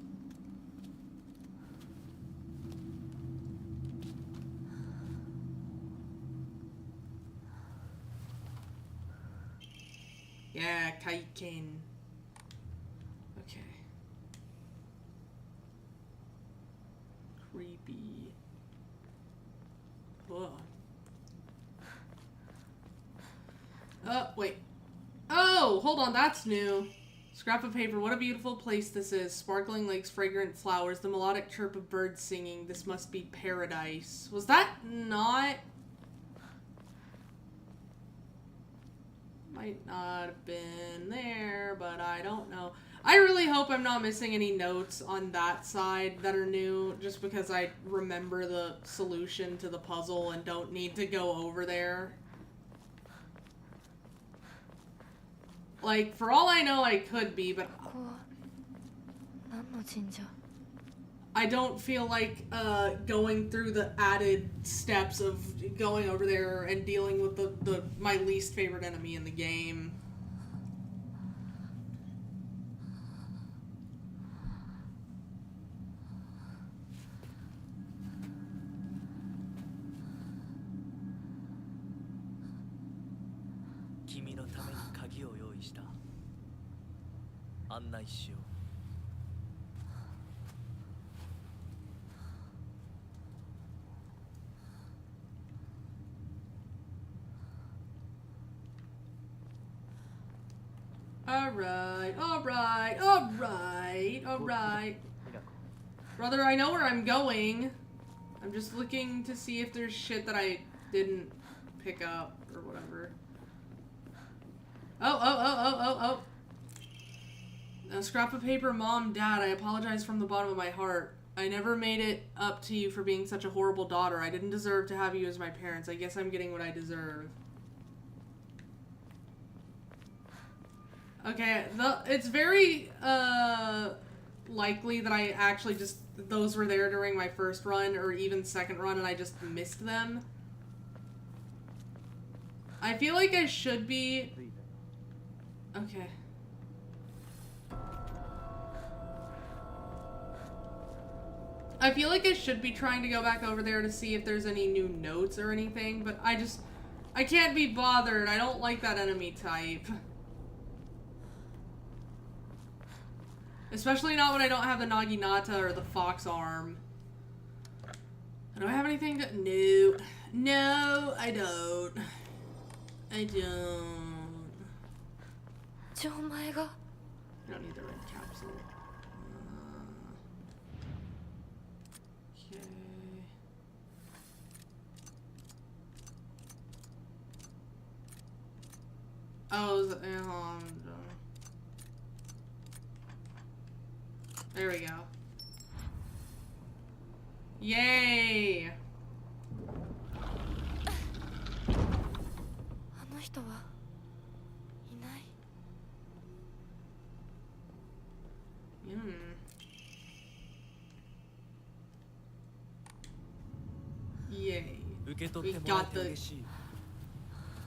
Yeah, Kaiken. Okay. Creepy. Whoa. Wait. Oh, hold on, that's new. Scrap of paper, what a beautiful place this is. Sparkling lakes, fragrant flowers, the melodic chirp of birds singing. This must be paradise. Was that not... Might not have been there, but I don't know. I really hope I'm not missing any notes on that side that are new, just because I remember the solution to the puzzle and don't need to go over there. Like, for all I know, I could be, but I don't feel like going through the added steps of going over there and dealing with my least favorite enemy in the game. Alright. Brother, I know where I'm going. I'm just looking to see if there's shit that I didn't pick up or whatever. Oh. A scrap of paper, Mom, Dad, I apologize from the bottom of my heart. I never made it up to you for being such a horrible daughter. I didn't deserve to have you as my parents. I guess I'm getting what I deserve. Okay, it's very, likely that I actually just, those were there during my first run, or even second run, and I just missed them. I feel like I should be... Okay. I feel like I should be trying to go back over there to see if there's any new notes or anything, but I can't be bothered. I don't like that enemy type. Especially not when I don't have the Naginata or the fox arm. Do I have anything to... No. No, I don't. I don't. I don't need the red capsule. Okay. Oh, is it... There we go. Yay! あの人はいない。 Yay. 受け取ってもらえて嬉しい。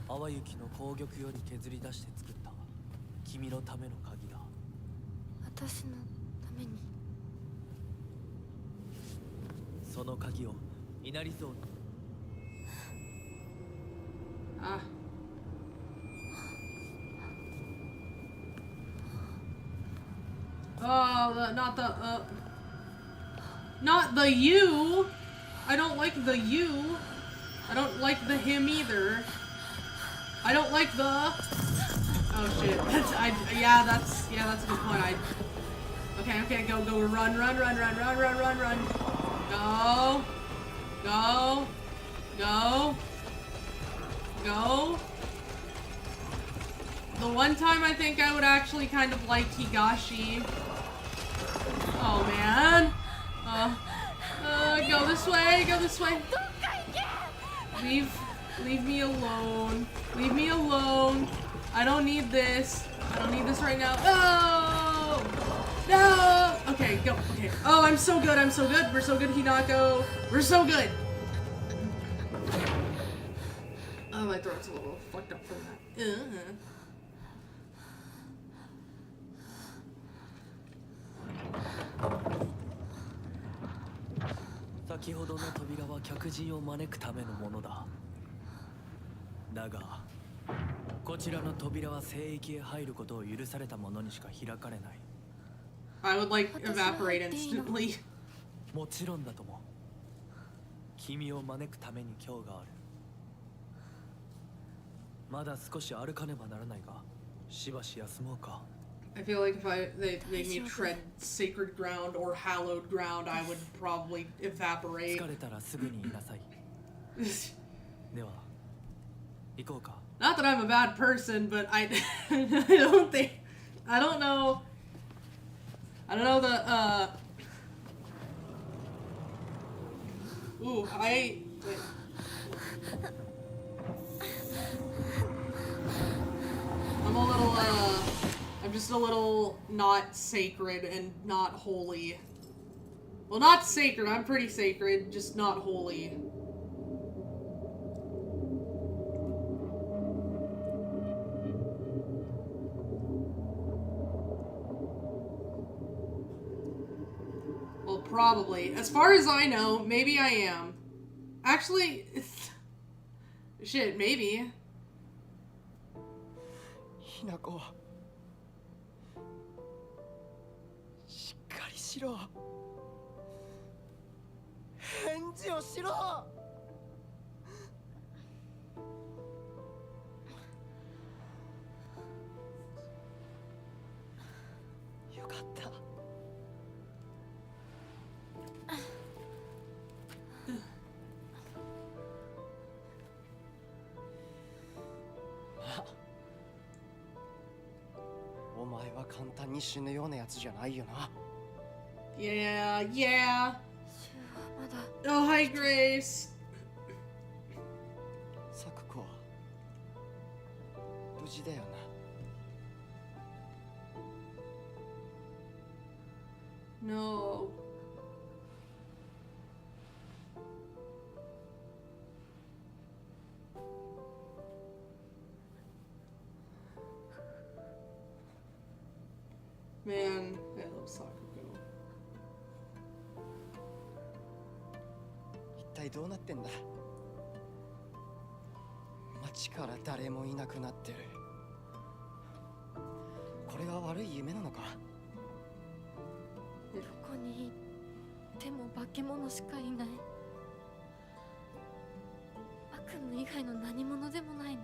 淡雪の紅玉より削り出して作った君のための鍵だ。私のために。その鍵を稲荷像に。Ah. Oh, not the you. I don't like the you. I don't like the him either. I don't like the. Oh shit. Yeah, that's a good point. Okay, go, run. Go. The one time I think I would actually kind of like Higashi. Oh man. Go this way. Leave me alone. Leave me alone. I don't need this. I don't need this right now. Oh! No! Okay, go. Okay. Oh, I'm so good. We're so good, Hinako. We're so good. Oh, my throat's a little fucked up from that. 先ほどの扉は客人を招くためのものだ。だが、こちらの扉は聖域へ入ることを許された者にしか開かれない。I would like evaporate instantly. もちろんだとも。君を招くために今日がある。まだ少し歩かねばならないが、しばし休もうか。I feel like if they made me tread sacred ground or hallowed ground, I would probably evaporate. 疲れたらすぐに言いなさい。では、行こうか。Not that I'm a bad person, but I don't think, I don't know the, ooh, wait. I'm just a little not sacred and not holy. Well, not sacred, I'm pretty sacred, just not holy. Well, probably. As far as I know, maybe I am. Actually, shit, maybe. ひなこ、しっかりしろ。返事をしろ。よかった。お前は簡単に死ぬようなやつじゃないよな。Yeah. シュウはまだ。 Oh, hi, Grace. サクコは無事だよな。No. Man, I love Sakugo. 一体どうなってんだ。街から誰もいなくなってる。これは悪い夢なのか。どこに行っても化け物しかいない。悪夢以外の何者でもないな。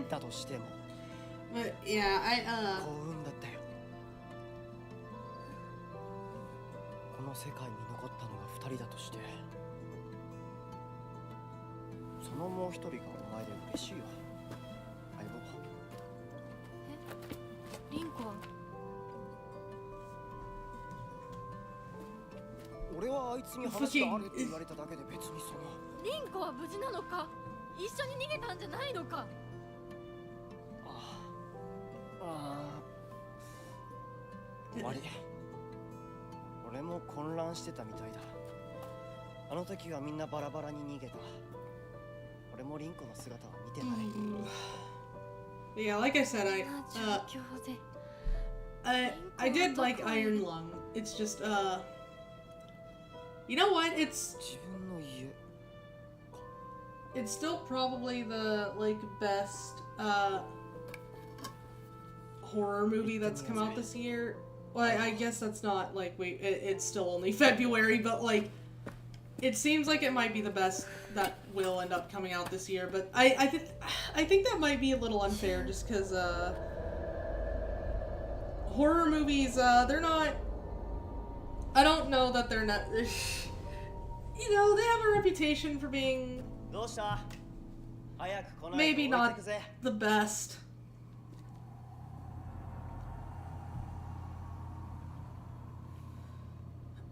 だとしても But yeah, 幸運だったよ。この世界に残ったのが2人だとして、そのもう一人がお前で嬉しいよ、相棒。リンコは俺はあいつに話があるって言われただけで別にそのリンコは無事なのか、一緒に逃げたんじゃないのか。終わり。俺も混乱してたみたいだ。あの時はみんなバラバラに逃げた。俺もリンコの姿は見てない。Yeah, like I said, I did like Iron Lung. It's just, you know what? It's still probably the, like, best, horror movie that's come out this year. Well, I guess that's not, like, it's still only February, but, like, it seems like it might be the best that will end up coming out this year, but I think that might be a little unfair just because, horror movies, they're not, I don't know that they're not, you know, they have a reputation for being maybe not the best.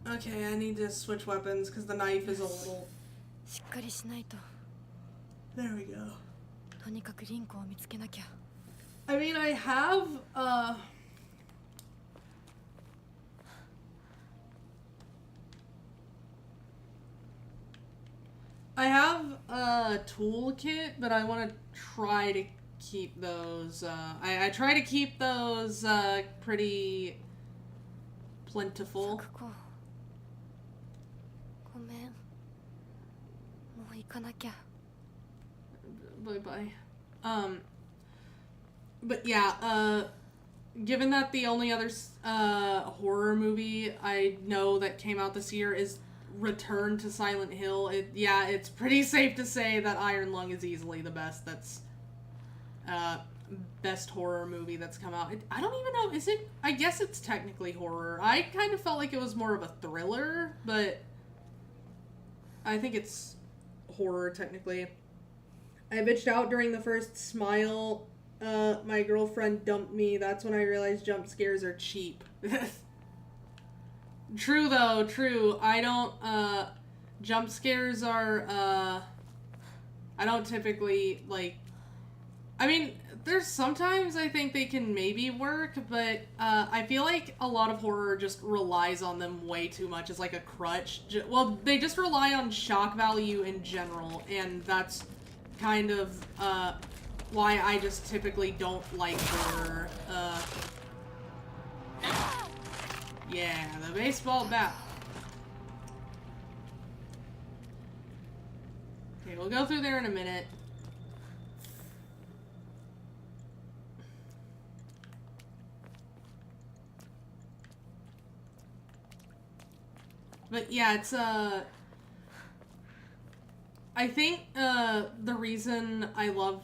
Okay, I need to switch weapons because the knife is a little... There we go. I mean, I have, a toolkit, but I want to try to keep those, I try to keep those, pretty plentiful. Bye-bye. But yeah, given that the only other, horror movie I know that came out this year is Return to Silent Hill, it's pretty safe to say that Iron Lung is easily the best best horror movie that's come out. I don't even know, is it? I guess it's technically horror. I kind of felt like it was more of a thriller, but I think it's horror technically. I bitched out during the first Smile. My girlfriend dumped me. That's when I realized jump scares are cheap. True though, true. I don't, jump scares are, I don't typically, like, I mean, there's sometimes I think they can maybe work, but, I feel like a lot of horror just relies on them way too much as like a crutch. Well, they just rely on shock value in general, and that's kind of, why I just typically don't like horror, yeah, the baseball bat. Okay, we'll go through there in a minute. But yeah, it's, I think, the reason I love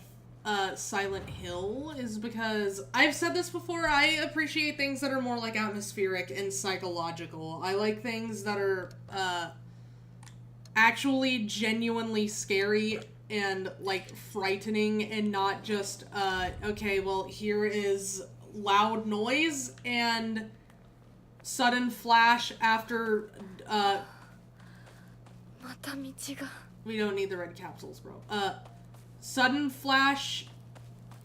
Silent Hill is because I've said this before, I appreciate things that are more like atmospheric and psychological. I like things that are actually genuinely scary and like frightening and not just okay, well, here is loud noise and sudden flash after we don't need the red capsules, bro. Sudden flash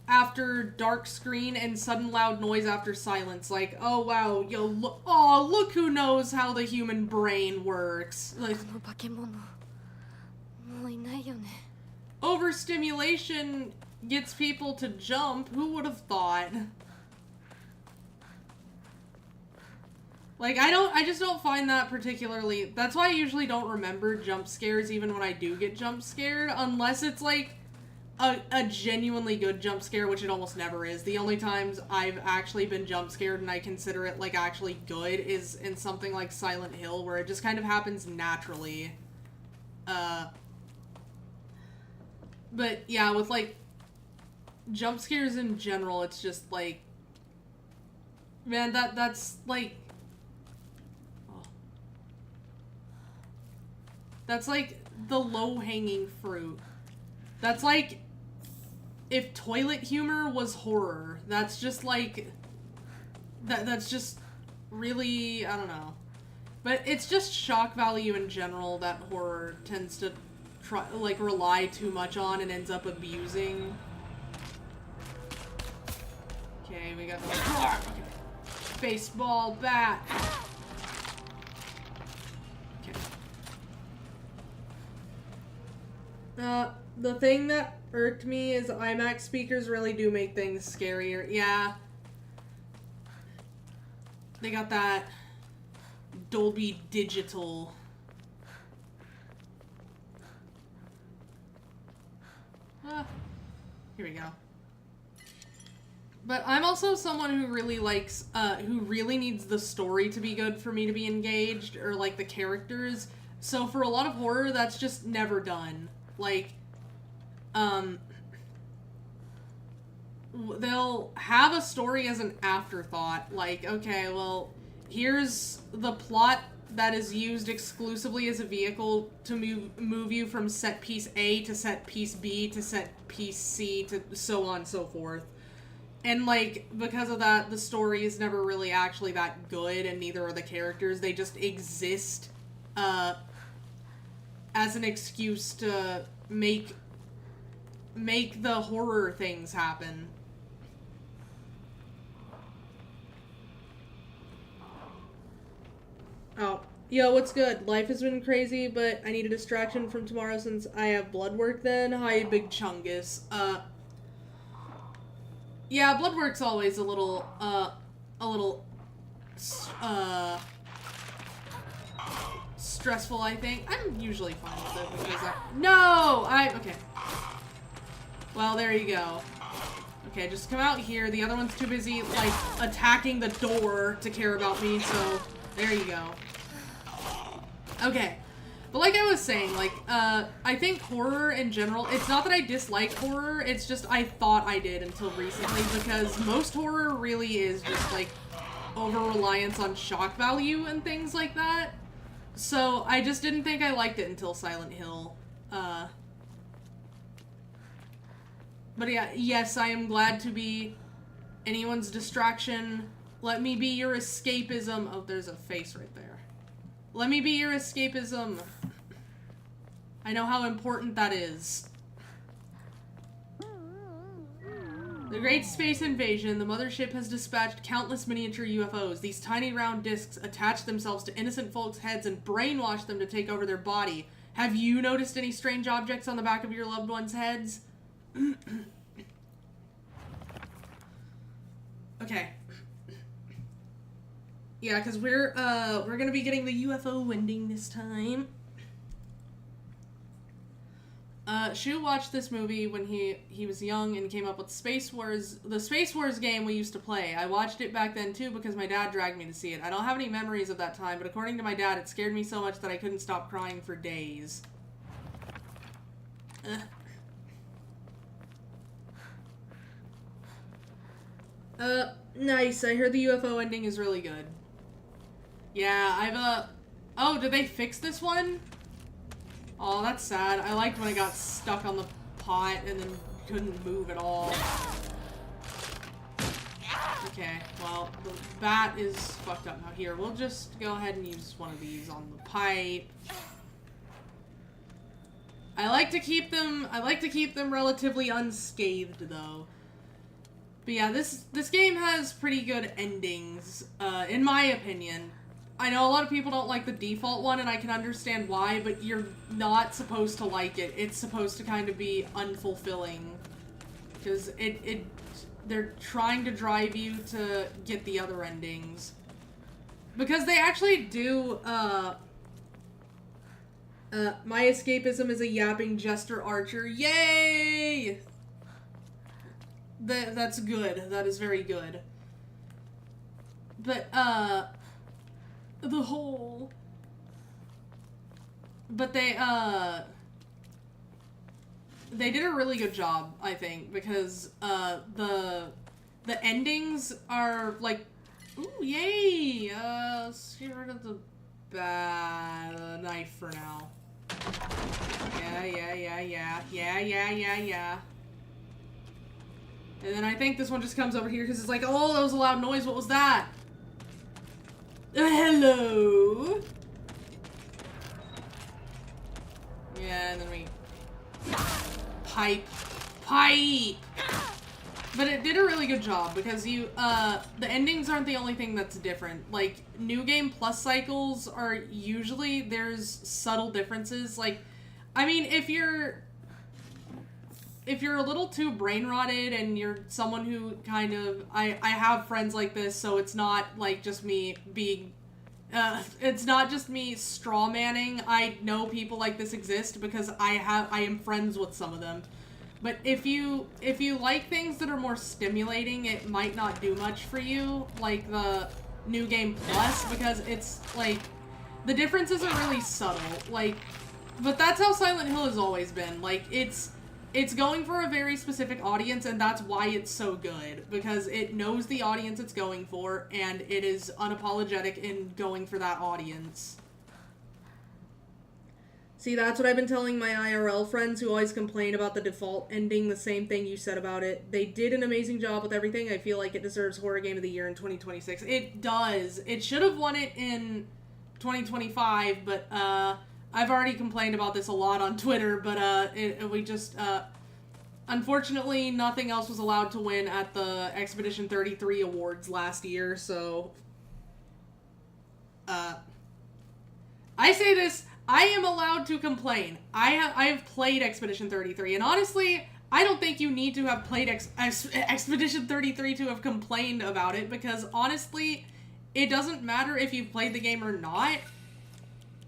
after dark screen and sudden loud noise after silence. Like, oh wow, yo, look who knows how the human brain works. Like, overstimulation gets people to jump. Who would have thought? Like, I just don't find that particularly... That's why I usually don't remember jump scares even when I do get jump scared, unless it's like a genuinely good jump scare, which it almost never is. The only times I've actually been jump scared and I consider it like actually good is in something like Silent Hill, where it just kind of happens naturally. But yeah, with like jump scares in general, it's just like, man, that's like, that's like the low-hanging fruit. That's like if toilet humor was horror. That's just like, that's just really, I don't know. But it's just shock value in general that horror tends to try, like, rely too much on and ends up abusing. Okay, we got the baseball bat. Okay. The thing that irked me is IMAX speakers really do make things scarier. Yeah. They got that Dolby Digital. Here we go. But I'm also someone who really likes, who really needs the story to be good for me to be engaged, or like the characters. So for a lot of horror, that's just never done. Like, they'll have a story as an afterthought. Like, okay, well, here's the plot that is used exclusively as a vehicle to move you from set piece A to set piece B to set piece C to so on and so forth. And, like, because of that, the story is never really actually that good, and neither are the characters. They just exist, as an excuse to make the horror things happen. Oh, yo, what's good? Life has been crazy, but I need a distraction from tomorrow since I have blood work then. Hi, Big Chungus. Yeah, blood work's always a little stressful, I think. I'm usually fine with it because okay. Well, there you go. Okay, just come out here. The other one's too busy, like, attacking the door to care about me, so there you go. Okay. But like I was saying, like, I think horror in general, it's not that I dislike horror, it's just I thought I did until recently, because most horror really is just, like, over-reliance on shock value and things like that. So I just didn't think I liked it until Silent Hill. But yeah, yes, I am glad to be anyone's distraction. Let me be your escapism. Oh, there's a face right there. Let me be your escapism. I know how important that is. The Great Space Invasion, the mothership has dispatched countless miniature UFOs. These tiny round discs attach themselves to innocent folks' heads and brainwash them to take over their body. Have you noticed any strange objects on the back of your loved ones' heads? Okay. Yeah, because we're gonna be getting the UFO ending this time. Shu watched this movie when he was young and came up with Space Wars, the Space Wars game we used to play. I watched it back then too because my dad dragged me to see it. I don't have any memories of that time, but according to my dad, it scared me so much that I couldn't stop crying for days. Nice. I heard the UFO ending is really good. Yeah, oh, did they fix this one? Oh, that's sad. I liked when I got stuck on the pot and then couldn't move at all. Okay, well, the bat is fucked up now. Here, we'll just go ahead and use one of these on the pipe. I like to keep them relatively unscathed, though. But yeah, this game has pretty good endings, in my opinion. I know a lot of people don't like the default one, and I can understand why, but you're not supposed to like it. It's supposed to kind of be unfulfilling. Because they're trying to drive you to get the other endings. Because they actually do, my escapism is a yapping jester archer. Yay! That's good. That is very good. But, the whole... But they did a really good job, I think, because, the endings are, like, ooh, yay! Let's get rid of the knife for now. Yeah. And then I think this one just comes over here because it's like, oh, that was a loud noise. What was that? Hello. Yeah, and then we pipe. But it did a really good job because the endings aren't the only thing that's different. Like, New Game Plus cycles are usually, there's subtle differences. Like, I mean, if you're a little too brain rotted and you're someone who kind of, I have friends like this, so it's not like just me being, it's not just me straw manning. I know people like this exist because I am friends with some of them. But if you like things that are more stimulating, it might not do much for you, like the New Game Plus, because it's, like, the differences are really subtle, like, but that's how Silent Hill has always been. Like, it's going for a very specific audience, and that's why it's so good, because it knows the audience it's going for, and it is unapologetic in going for that audience. See, that's what I've been telling my IRL friends who always complain about the default ending, the same thing you said about it. They did an amazing job with everything. I feel like it deserves Horror Game of the Year in 2026. It does. It should have won it in 2025, but I've already complained about this a lot on Twitter, but unfortunately, nothing else was allowed to win at the Expedition 33 Awards last year, so I say this, I am allowed to complain. I have played Expedition 33, and honestly, I don't think you need to have played Expedition 33 to have complained about it, because honestly, it doesn't matter if you've played the game or not.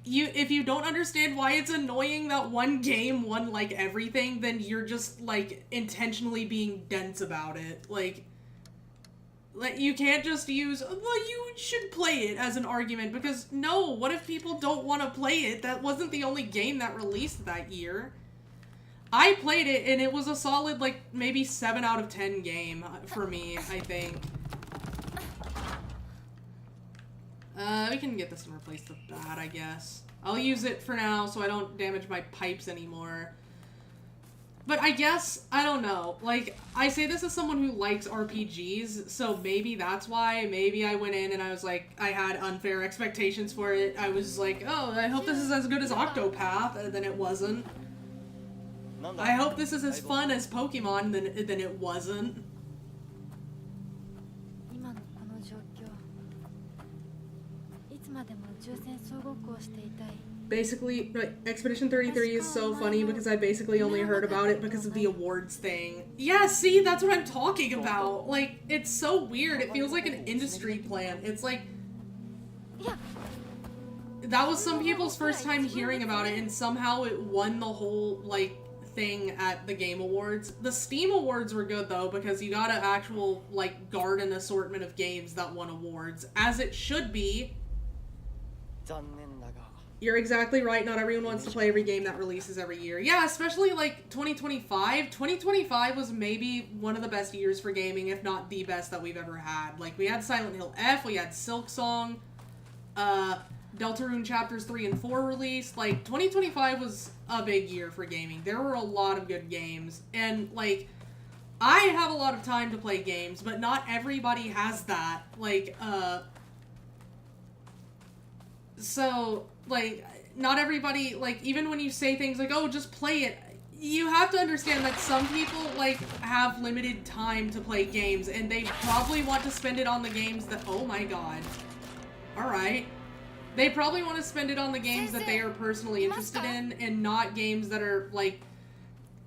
If you don't understand why it's annoying that one game won, like, everything, then you're just, like, intentionally being dense about it. Like, you can't just use, well, you should play it as an argument, because no, what if people don't want to play it? That wasn't the only game that released that year. I played it, and it was a solid, like, maybe 7 out of 10 game for me, I think. We can get this and replace the bat, I guess. I'll use it for now so I don't damage my pipes anymore. But I guess, I don't know, like, I say this as someone who likes RPGs, so maybe that's why. Maybe I went in and I was like, I had unfair expectations for it. I was like, oh, I hope this is as good as Octopath, and then it wasn't. I hope this is as fun as Pokemon, then it wasn't. Basically, right, Expedition 33 is so funny because I basically only heard about it because of the awards thing. Yeah, see, that's what I'm talking about. Like, it's so weird. It feels like an industry plan. It's like, that was some people's first time hearing about it, and somehow it won the whole, like, thing at the Game Awards. The Steam Awards were good, though, because you got an actual, like, garden assortment of games that won awards, as it should be. You're exactly right, not everyone wants to play every game that releases every year. Yeah, especially, like, 2025. 2025 was maybe one of the best years for gaming, if not the best that we've ever had. Like, we had Silent Hill F, we had Silk Song, Deltarune Chapters 3 and 4 released. Like, 2025 was a big year for gaming. There were a lot of good games, and, like, I have a lot of time to play games, but not everybody has that. Like, so, like, not everybody, like, even when you say things like, oh, just play it, you have to understand that some people, like, have limited time to play games, and they probably want to spend it on the games that, oh my god. Alright. They probably want to spend it on the games that they are personally interested in, and not games that are, like,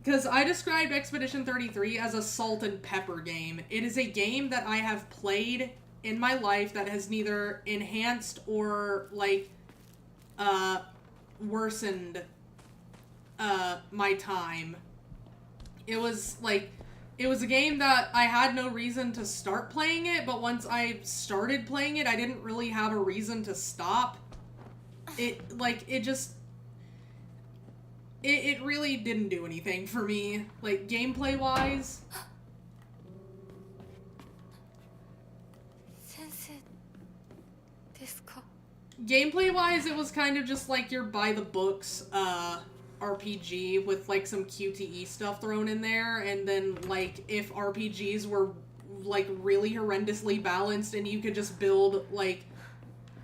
because I described Expedition 33 as a salt and pepper game. It is a game that I have played in my life that has neither enhanced or, like, worsened, my time. It was, like, it was a game that I had no reason to start playing it, but once I started playing it, I didn't really have a reason to stop. It, like, it just, it really didn't do anything for me, like, gameplay-wise. Gameplay-wise, it was kind of just like your by-the-books, RPG with, like, some QTE stuff thrown in there, and then, like, if RPGs were, like, really horrendously balanced and you could just build, like,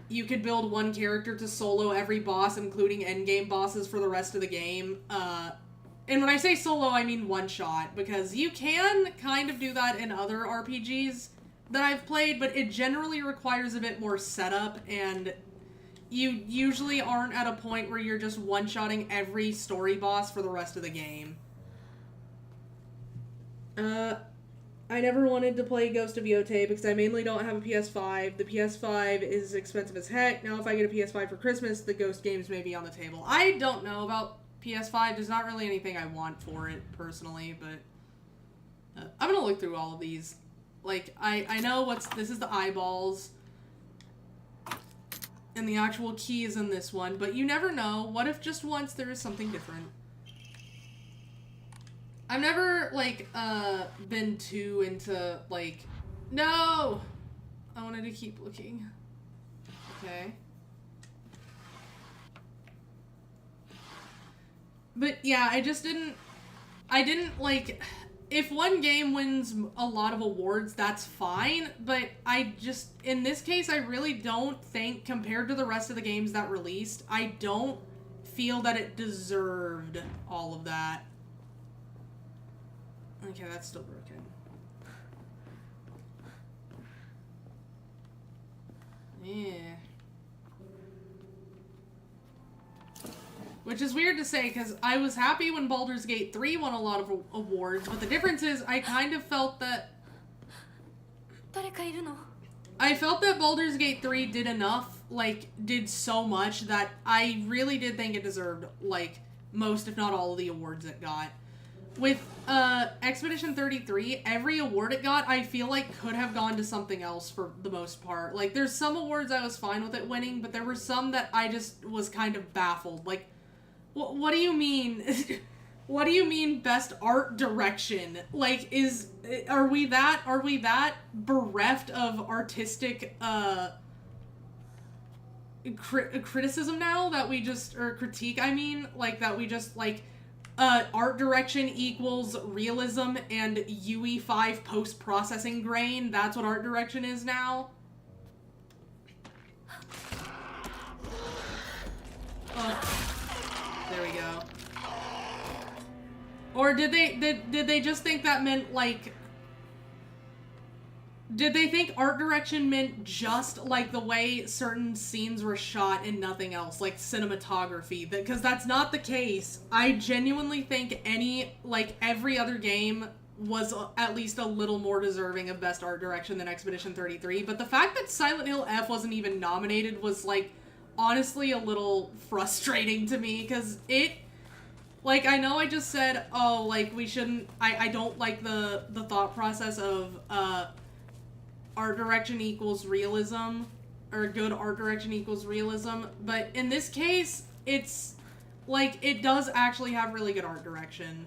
you could build one character to solo every boss, including endgame bosses for the rest of the game. And when I say solo, I mean one shot, because you can kind of do that in other RPGs that I've played, but it generally requires a bit more setup, and you usually aren't at a point where you're just one-shotting every story boss for the rest of the game. I never wanted to play Ghost of Yotei because I mainly don't have a PS5. The PS5 is expensive as heck. Now if I get a PS5 for Christmas, the Ghost games may be on the table. I don't know about PS5. There's not really anything I want for it, personally, but I'm gonna look through all of these. Like, I know this is the eyeballs, and the actual key is in this one, but you never know. What if just once there is something different? I've never, like, been too into, like... No! I wanted to keep looking. Okay. But, yeah, I didn't, like... If one game wins a lot of awards, that's fine, but in this case, I really don't think, compared to the rest of the games that released, I don't feel that it deserved all of that. Okay, that's still broken. Yeah. Which is weird to say, because I was happy when Baldur's Gate 3 won a lot of awards, but the difference is I kind of felt that... I felt that Baldur's Gate 3 did enough, like, did so much that I really did think it deserved, like, most, if not all of the awards it got. With Expedition 33, every award it got, I feel like could have gone to something else for the most part. Like, there's some awards I was fine with it winning, but there were some that I just was kind of baffled. Like, what do you mean? What do you mean best art direction? Like, are we that bereft of artistic, criticism now that we just, or critique, I mean, like, that we just, like, art direction equals realism and UE5 post-processing grain. That's what art direction is now. There we go. Or did they just think that meant, like... Did they think art direction meant just, like, the way certain scenes were shot and nothing else, like cinematography? Because that's not the case. I genuinely think every other game was at least a little more deserving of best art direction than Expedition 33, but the fact that Silent Hill F wasn't even nominated was, like, honestly a little frustrating to me, because like, I know I just said, oh, like, we shouldn't, I don't like the thought process of, art direction equals realism, or good art direction equals realism, but in this case, it's, like, it does actually have really good art direction.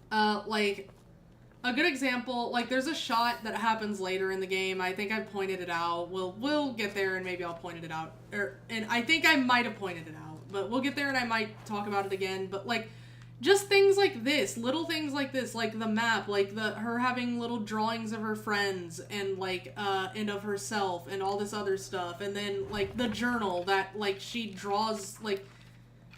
Like, a good example, like, there's a shot that happens later in the game, I think I've pointed it out, we'll get there and maybe I'll point it out, and I think I might have pointed it out, but we'll get there and I might talk about it again, but, like, just things like this, little things like this, like the map, like her having little drawings of her friends and, like, and of herself and all this other stuff, and then, like, the journal that, like, she draws, like,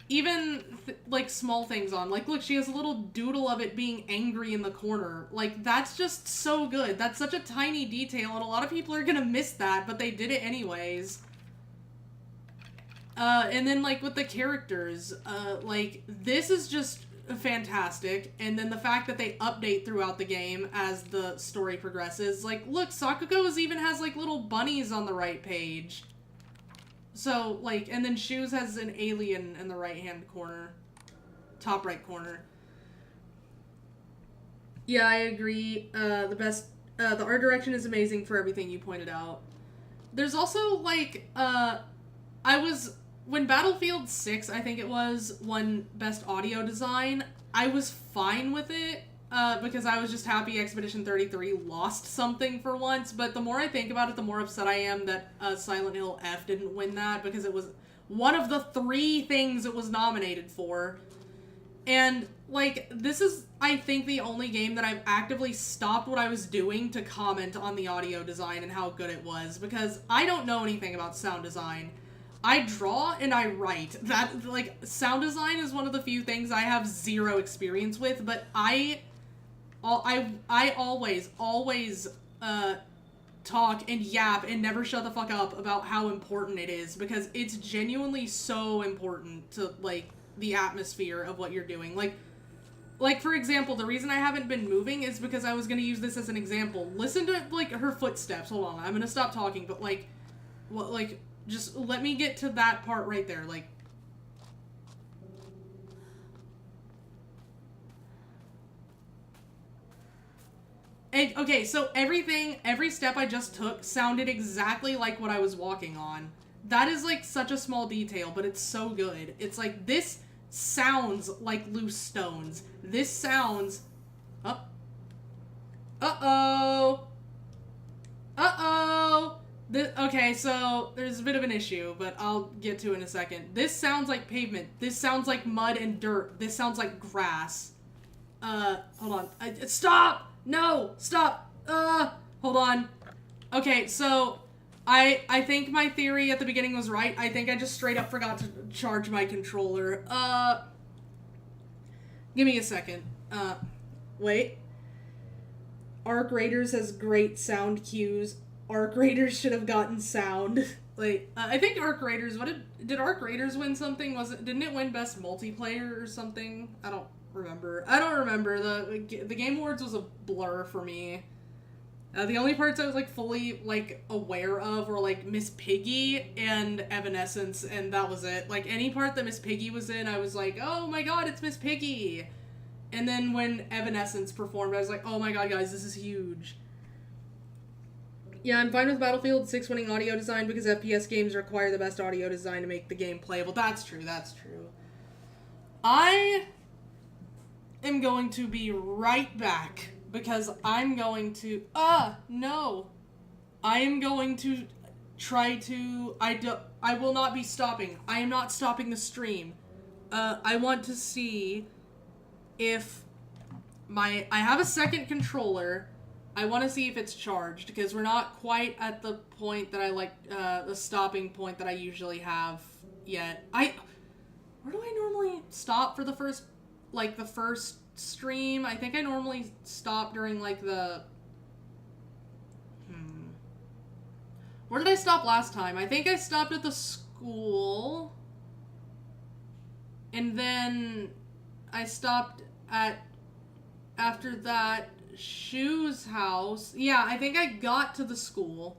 even, like, small things on. Like, look, she has a little doodle of it being angry in the corner. Like, that's just so good. That's such a tiny detail, and a lot of people are gonna miss that, but they did it anyways. And then, like, with the characters, like, this is just fantastic, and then the fact that they update throughout the game as the story progresses. Like, look, Sakuko's even has, like, little bunnies on the right page. So, like, and then Shoes has an alien in the right-hand corner. Top right corner. Yeah, I agree. The art direction is amazing for everything you pointed out. There's also, like, when Battlefield 6, I think it was, won Best Audio Design, I was fine with it, because I was just happy Expedition 33 lost something for once, but the more I think about it, the more upset I am that Silent Hill F didn't win that, because it was one of the 3 things it was nominated for. And like, this is, I think, the only game that I've actively stopped what I was doing to comment on the audio design and how good it was, because I don't know anything about sound design. I draw and I write. That, like, sound design is one of the few things I have zero experience with, but I always, talk and yap and never shut the fuck up about how important it is, because it's genuinely so important to, like, the atmosphere of what you're doing. Like, for example, the reason I haven't been moving is because I was gonna use this as an example. Listen to, like, her footsteps. Hold on, I'm gonna stop talking, but, like, what, like, just let me get to that part right there, like. And, okay, so every step I just took sounded exactly like what I was walking on. That is, like, such a small detail, but it's so good. It's like, this sounds like loose stones. This sounds... Uh-oh. Okay, so there's a bit of an issue, but I'll get to it in a second. This sounds like pavement. This sounds like mud and dirt. This sounds like grass. Hold on. Stop! No! Stop! Hold on. Okay, so... I think my theory at the beginning was right. I think I just straight up forgot to charge my controller. Give me a second. Wait. Arc Raiders has great sound cues. Arc Raiders should have gotten sound. Like, I think Arc Raiders, did Arc Raiders win something? Didn't it win Best Multiplayer or something? I don't remember. The Game Awards was a blur for me. The only parts I was, like, fully, like, aware of were, like, Miss Piggy and Evanescence, and that was it. Like, any part that Miss Piggy was in, I was like, oh my god, it's Miss Piggy! And then when Evanescence performed, I was like, oh my god, guys, this is huge. Yeah, I'm fine with Battlefield 6 winning audio design because FPS games require the best audio design to make the game playable. That's true, that's true. I am going to be right back. Because I'm going to... no. I am going to try to... I will not be stopping. I am not stopping the stream. I want to see if I have a second controller. I want to see if it's charged. Because we're not quite at the point that I like... the stopping point that I usually have yet. Where do I normally stop for the first... Like, the first... stream? I think I normally stop during, like, the... Where did I stop last time? I think I stopped at the school. And then I stopped at, after that, Shu's house. Yeah, I think I got to the school.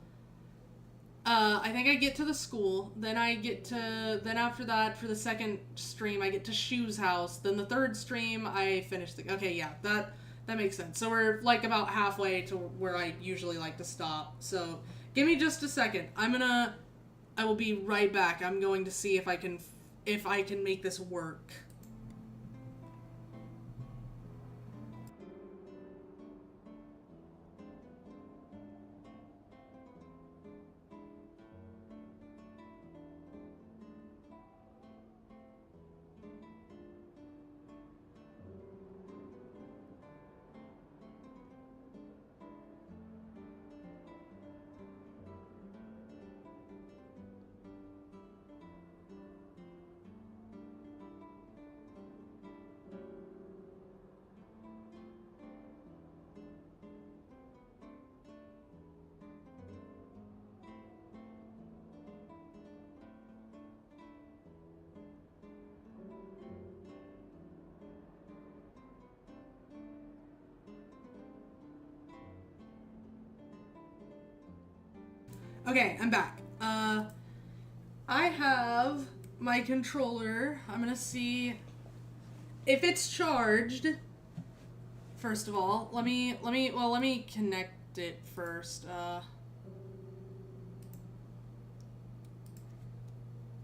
I think I get to the school, then then after that, for the second stream, I get to Shu's house, then the third stream, I finish okay, yeah, that makes sense. So we're, like, about halfway to where I usually like to stop, so give me just a second. I will be right back. I'm going to see if I can make this work. Okay, I'm back. I have my controller. I'm gonna see if it's charged. First of all, let me connect it first.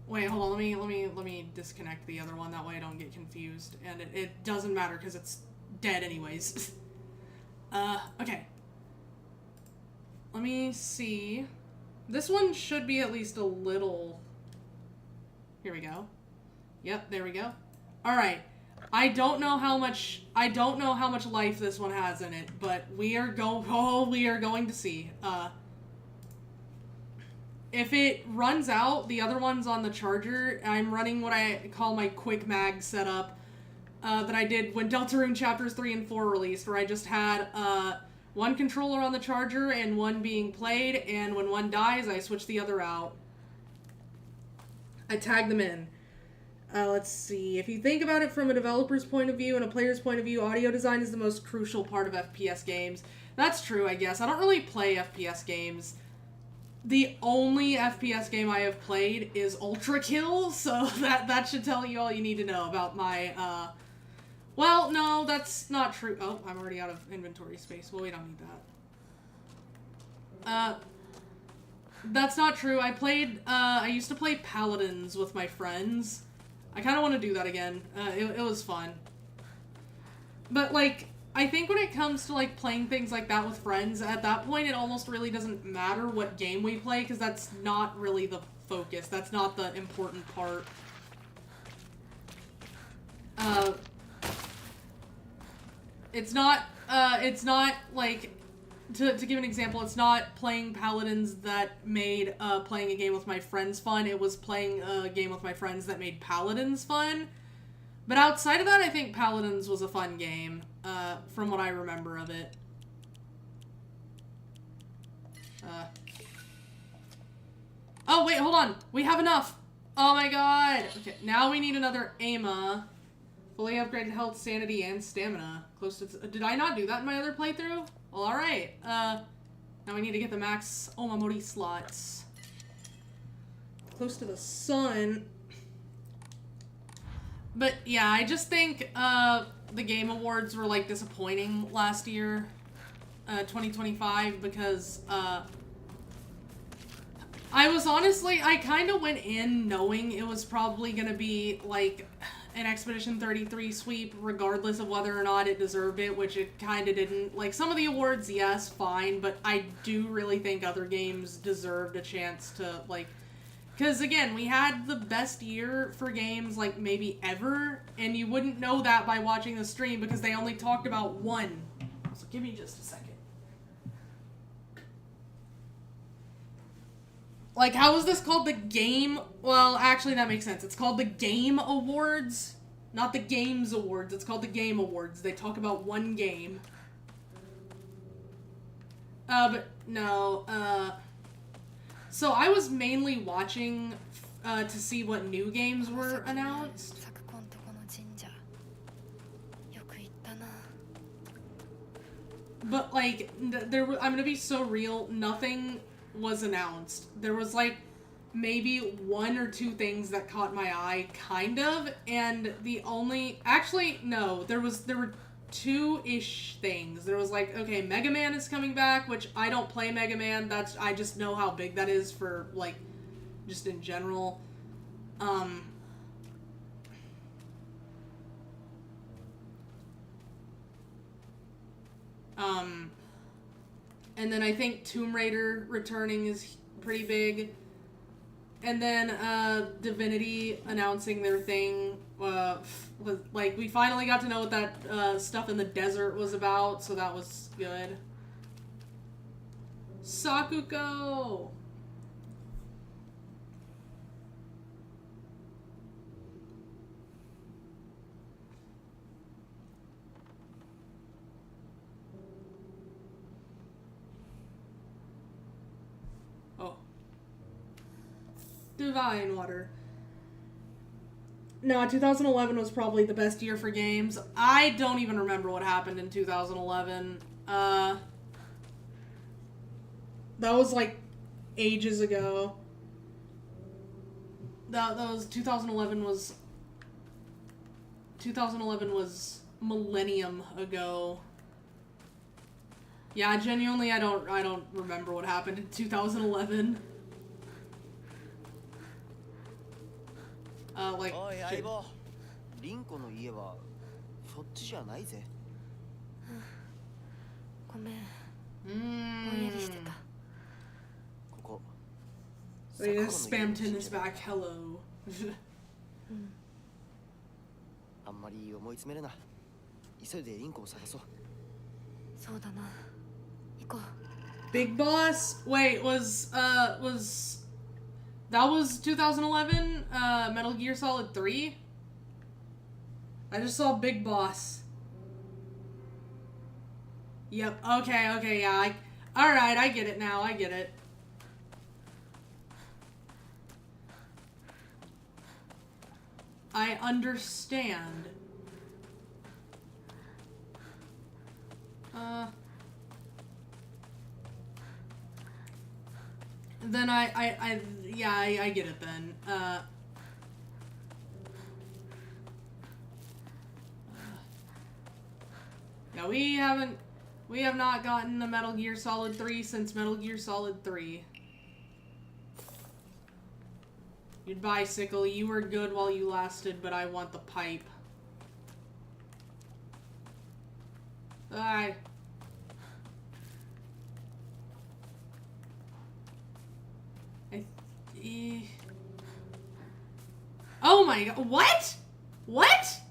Wait, hold on. Let me disconnect the other one. That way I don't get confused. And it doesn't matter because it's dead anyways. Okay. Let me see. This one should be at least a little... Here we go. Yep, there we go. Alright. I don't know how much life this one has in it, but we are going to see. If it runs out, the other one's on the charger. I'm running what I call my quick mag setup that I did when Deltarune Chapters 3 and 4 released, where I just had one controller on the charger and one being played, and when one dies, I switch the other out. I tag them in. Let's see. If you think about it from a developer's point of view and a player's point of view, audio design is the most crucial part of FPS games. That's true, I guess. I don't really play FPS games. The only FPS game I have played is Ultra Kill, so that should tell you all you need to know about my, well, no, that's not true. Oh, I'm already out of inventory space. Well, we don't need that. That's not true. I used to play Paladins with my friends. I kind of want to do that again. It was fun. But, like, I think when it comes to, like, playing things like that with friends, at that point it almost really doesn't matter what game we play, because that's not really the focus. That's not the important part. It's not, like, to give an example, it's not playing Paladins that made playing a game with my friends fun. It was playing a game with my friends that made Paladins fun. But outside of that, I think Paladins was a fun game, from what I remember of it. Oh, wait, hold on. We have enough. Oh my god. Okay, now we need another AMA. Fully upgraded health, sanity, and stamina. Close to... Did I not do that in my other playthrough? Well, alright. Now we need to get the max Omamori slots. Close to the sun. But, yeah, I just think, the Game Awards were, like, disappointing last year. 2025, because, I kind of went in knowing it was probably gonna be, like, an Expedition 33 sweep, regardless of whether or not it deserved it, which it kind of didn't. Like, some of the awards, yes, fine, but I do really think other games deserved a chance to, like... Because, again, we had the best year for games, like, maybe ever, and you wouldn't know that by watching the stream because they only talked about one. So give me just a second. Like, how is this called the Game... Well, actually, that makes sense. It's called the Game Awards, not the Games Awards. It's called the Game Awards. They talk about one game. But, no, So I was mainly watching to see what new games were announced. But, like, I'm gonna be so real, nothing was announced. There was, like, maybe one or two things that caught my eye, kind of, and the only... Actually, no, there were two-ish things. There was, like, okay, Mega Man is coming back, which I don't play Mega Man. I just know how big that is for, like, just in general. And then I think Tomb Raider returning is pretty big. And then, Divinity announcing their thing, like, we finally got to know what that, stuff in the desert was about, so that was good. Sakuko! Divine Water. No, 2011 was probably the best year for games. I don't even remember what happened in 2011. That was, like, ages ago. That was... 2011 was millennium ago. Yeah, genuinely, I don't remember what happened in 2011. Like... おい相棒、リンコの家はそっちじゃないぜ。ごめん。ぼんやりしてた。ここ。 Spamton is back. Hello. あんまり思い詰めるな。急いでリンコを探そう。そうだな。行こう。 Big Boss? Wait, that was 2011 Metal Gear Solid 3? I just saw Big Boss. Yep, okay, yeah. Alright, I get it now, I get it. I understand. Then I get it then. Yeah, we have not gotten a Metal Gear Solid 3 since Metal Gear Solid 3. Goodbye, Sickle. You were good while you lasted, but I want the pipe. Bye. Oh my god. What? What?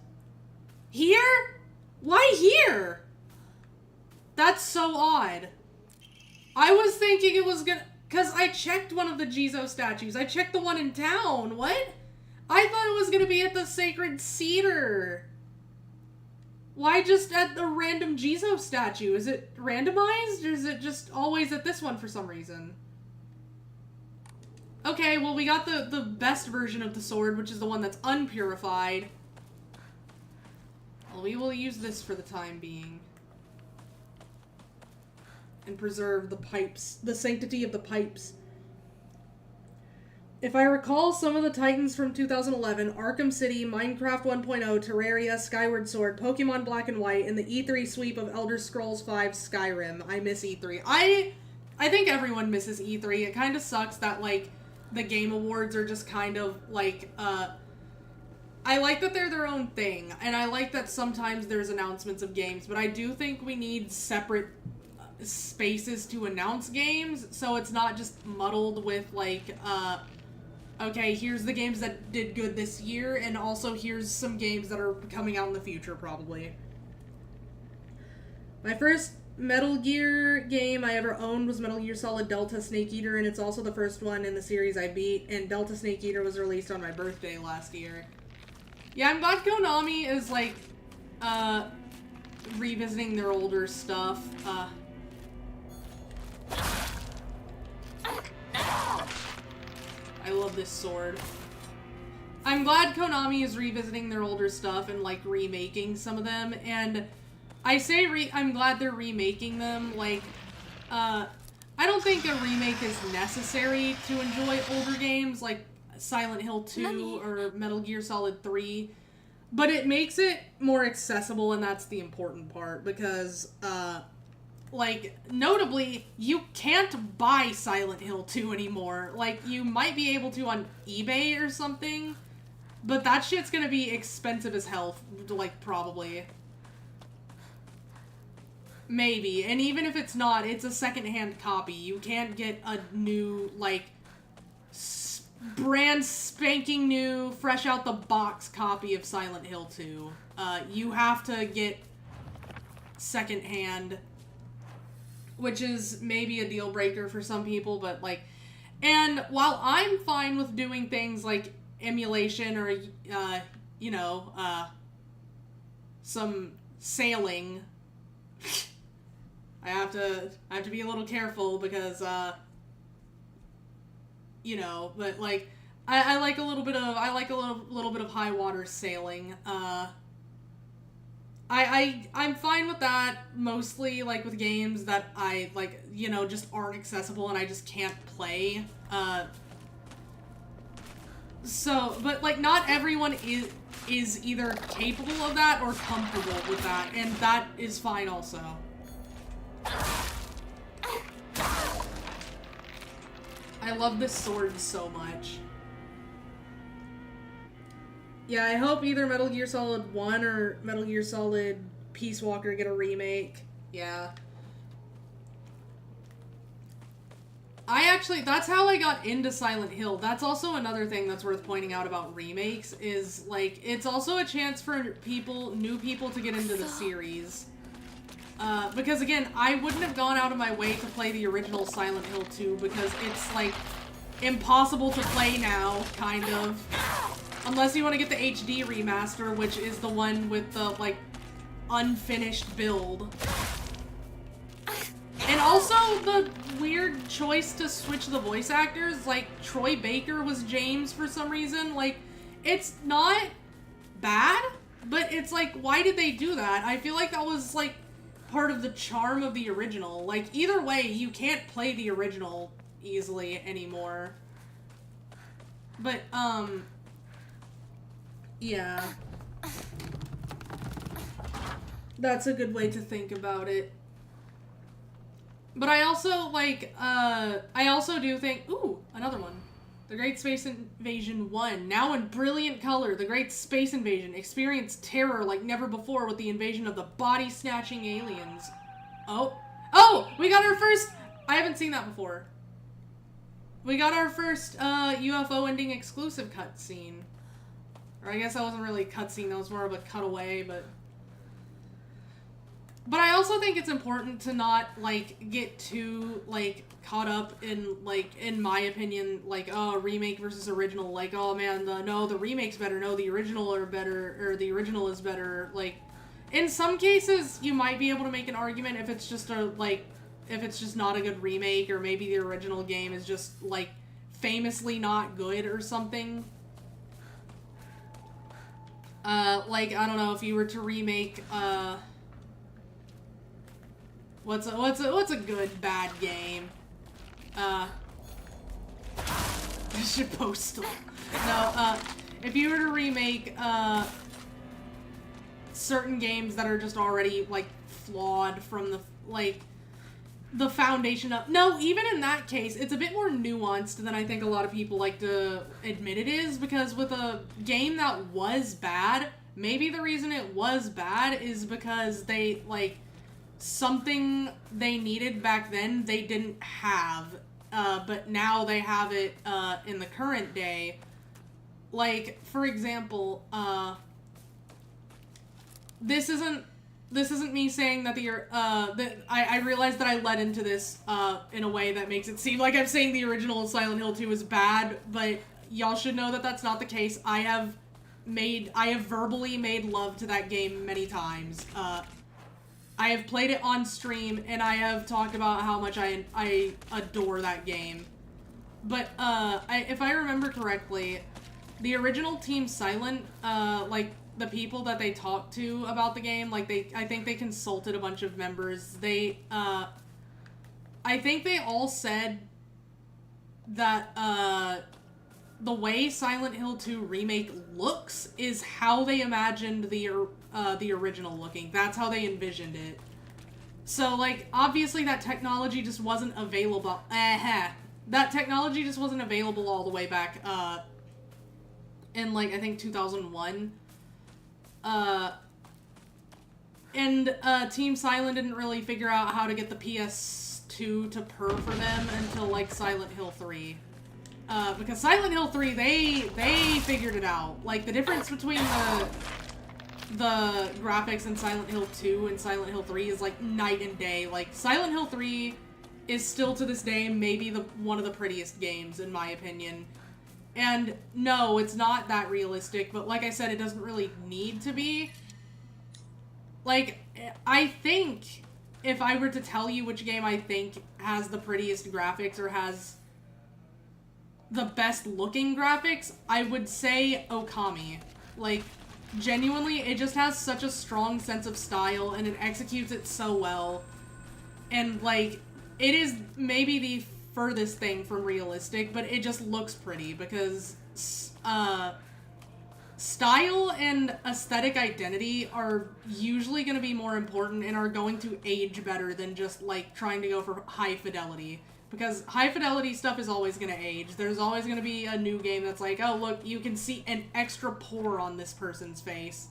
Here? Why here? That's so odd. I was thinking it was gonna... Because I checked one of the Jizo statues. I checked the one in town. What? I thought it was gonna be at the Sacred Cedar. Why just at the random Jizo statue? Is it randomized? Or is it just always at this one for some reason? Okay, well we got the best version of the sword, which is the one that's unpurified. Well, we will use this for the time being. And preserve the pipes. The sanctity of the pipes. If I recall some of the titans from 2011, Arkham City, Minecraft 1.0, Terraria, Skyward Sword, Pokemon Black and White, and the E3 sweep of Elder Scrolls V Skyrim. I miss E3. I think everyone misses E3. It kind of sucks that, like, the Game Awards are just kind of, like, I like that they're their own thing, and I like that sometimes there's announcements of games, but I do think we need separate spaces to announce games, so it's not just muddled with, like, okay, here's the games that did good this year, and also here's some games that are coming out in the future, probably. My first Metal Gear game I ever owned was Metal Gear Solid Delta Snake Eater, and it's also the first one in the series I beat, and Delta Snake Eater was released on my birthday last year. Yeah, I'm glad Konami is, like, revisiting their older stuff. I love this sword. I'm glad Konami is revisiting their older stuff and, like, remaking some of them, and I say I'm glad they're remaking them, like, I don't think a remake is necessary to enjoy older games, like Silent Hill 2 or Metal Gear Solid 3, but it makes it more accessible, and that's the important part, because, like, notably, you can't buy Silent Hill 2 anymore. Like, you might be able to on eBay or something, but that shit's gonna be expensive as hell, like, probably. Maybe, and even if it's not, it's a secondhand copy. You can't get a new, like, brand spanking new, fresh out the box copy of Silent Hill 2. You have to get secondhand, which is maybe a deal breaker for some people, but, like, and while I'm fine with doing things like emulation or, you know, some sailing, I have to be a little careful because, you know, but, like, I like a little bit of, little bit of high water sailing. I'm fine with that, mostly, like, with games that I, like, you know, just aren't accessible and I just can't play. So, but, like, not everyone is either capable of that or comfortable with that, and that is fine also. I love this sword so much. Yeah, I hope either Metal Gear Solid 1 or Metal Gear Solid Peace Walker get a remake. Yeah. that's how I got into Silent Hill. That's also another thing that's worth pointing out about remakes is, like, it's also a chance for new people to get into the series. Because again, I wouldn't have gone out of my way to play the original Silent Hill 2 because it's, like, impossible to play now, kind of. Unless you want to get the HD remaster, which is the one with the, like, unfinished build. And also the weird choice to switch the voice actors, like Troy Baker was James for some reason. Like, it's not bad, but it's like, why did they do that? I feel like that was like part of the charm of the original. Like, either way, you can't play the original easily anymore. But, yeah. That's a good way to think about it. But I also, like, I also do think, ooh, another one. The Great Space Invasion 1. Now in brilliant color, The Great Space Invasion. Experience terror like never before with the invasion of the body-snatching aliens. Oh. Oh! We got our first... I haven't seen that before. We got our first, UFO ending exclusive cutscene. Or I guess that wasn't really a cutscene, that was more of a cutaway, but... But I also think it's important to not, like, get too, like, caught up in, like, in my opinion, like, oh, remake versus original. Like, oh, man, no, the remake's better. No, the original are better, or the original is better. Like, in some cases, you might be able to make an argument if it's just a, like, if it's just not a good remake, or maybe the original game is just, like, famously not good or something. Like, I don't know, if you were to remake, what's a good bad game? Postal. No, if you were to remake, certain games that are just already, like, flawed from the, like, the foundation up. No, even in that case, it's a bit more nuanced than I think a lot of people like to admit it is, because with a game that was bad, maybe the reason it was bad is because they, like, something they needed back then they didn't have, but now they have it, in the current day. Like, for example, this isn't me saying that that I realize that I led into this, in a way that makes it seem like I'm saying the original Silent Hill 2 is bad, but y'all should know that that's not the case. I have verbally made love to that game many times. I have played it on stream, and I have talked about how much I adore that game. But, if I remember correctly, the original Team Silent, like, the people that they talked to about the game, like, I think they consulted a bunch of members. They, I think they all said that, the way Silent Hill 2 Remake looks is how they imagined the original looking. That's how they envisioned it. So, like, obviously that technology just wasn't available. That technology just wasn't available all the way back, in, like, I think 2001. And Team Silent didn't really figure out how to get the PS2 to purr for them until, like, Silent Hill 3. Because Silent Hill 3, they figured it out. Like, the difference between the graphics in Silent Hill 2 and Silent Hill 3 is, like, night and day. Like, Silent Hill 3 is still, to this day, maybe one of the prettiest games, in my opinion. And, no, it's not that realistic, but like I said, it doesn't really need to be. Like, I think, if I were to tell you which game I think has the prettiest graphics, or has the best looking graphics, I would say Okami. Like, genuinely, it just has such a strong sense of style, and it executes it so well. And, like, it is maybe the furthest thing from realistic, but it just looks pretty, because, style and aesthetic identity are usually going to be more important and are going to age better than just, like, trying to go for high fidelity. Because high fidelity stuff is always going to age. There's always going to be a new game that's like, oh, look, you can see an extra pore on this person's face.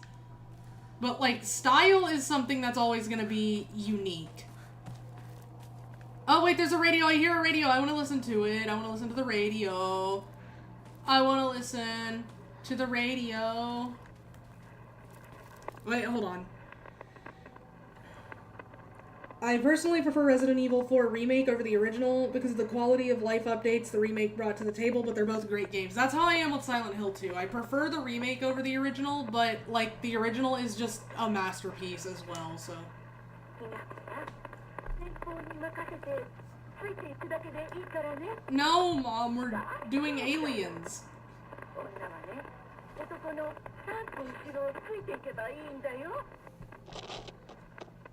But, like, style is something that's always going to be unique. Oh, wait, there's a radio. I hear a radio. I want to listen to it. I want to listen to the radio. I want to listen to the radio. Wait, hold on. I personally prefer Resident Evil 4 Remake over the original because of the quality of life updates the remake brought to the table, but they're both great games. That's how I am with Silent Hill 2. I prefer the remake over the original, but, like, the original is just a masterpiece as well, so... No, Mom, we're doing aliens.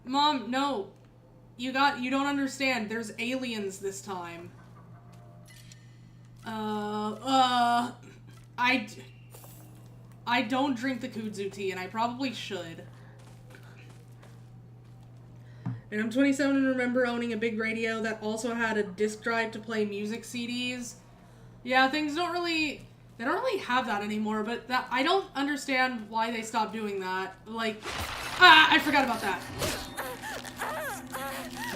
Mom, no. You don't understand. There's aliens this time. I don't drink the kudzu tea, and I probably should. And I'm 27 and remember owning a big radio that also had a disc drive to play music CDs. Yeah, things don't really have that anymore, but that I don't understand why they stopped doing that. Like, I forgot about that.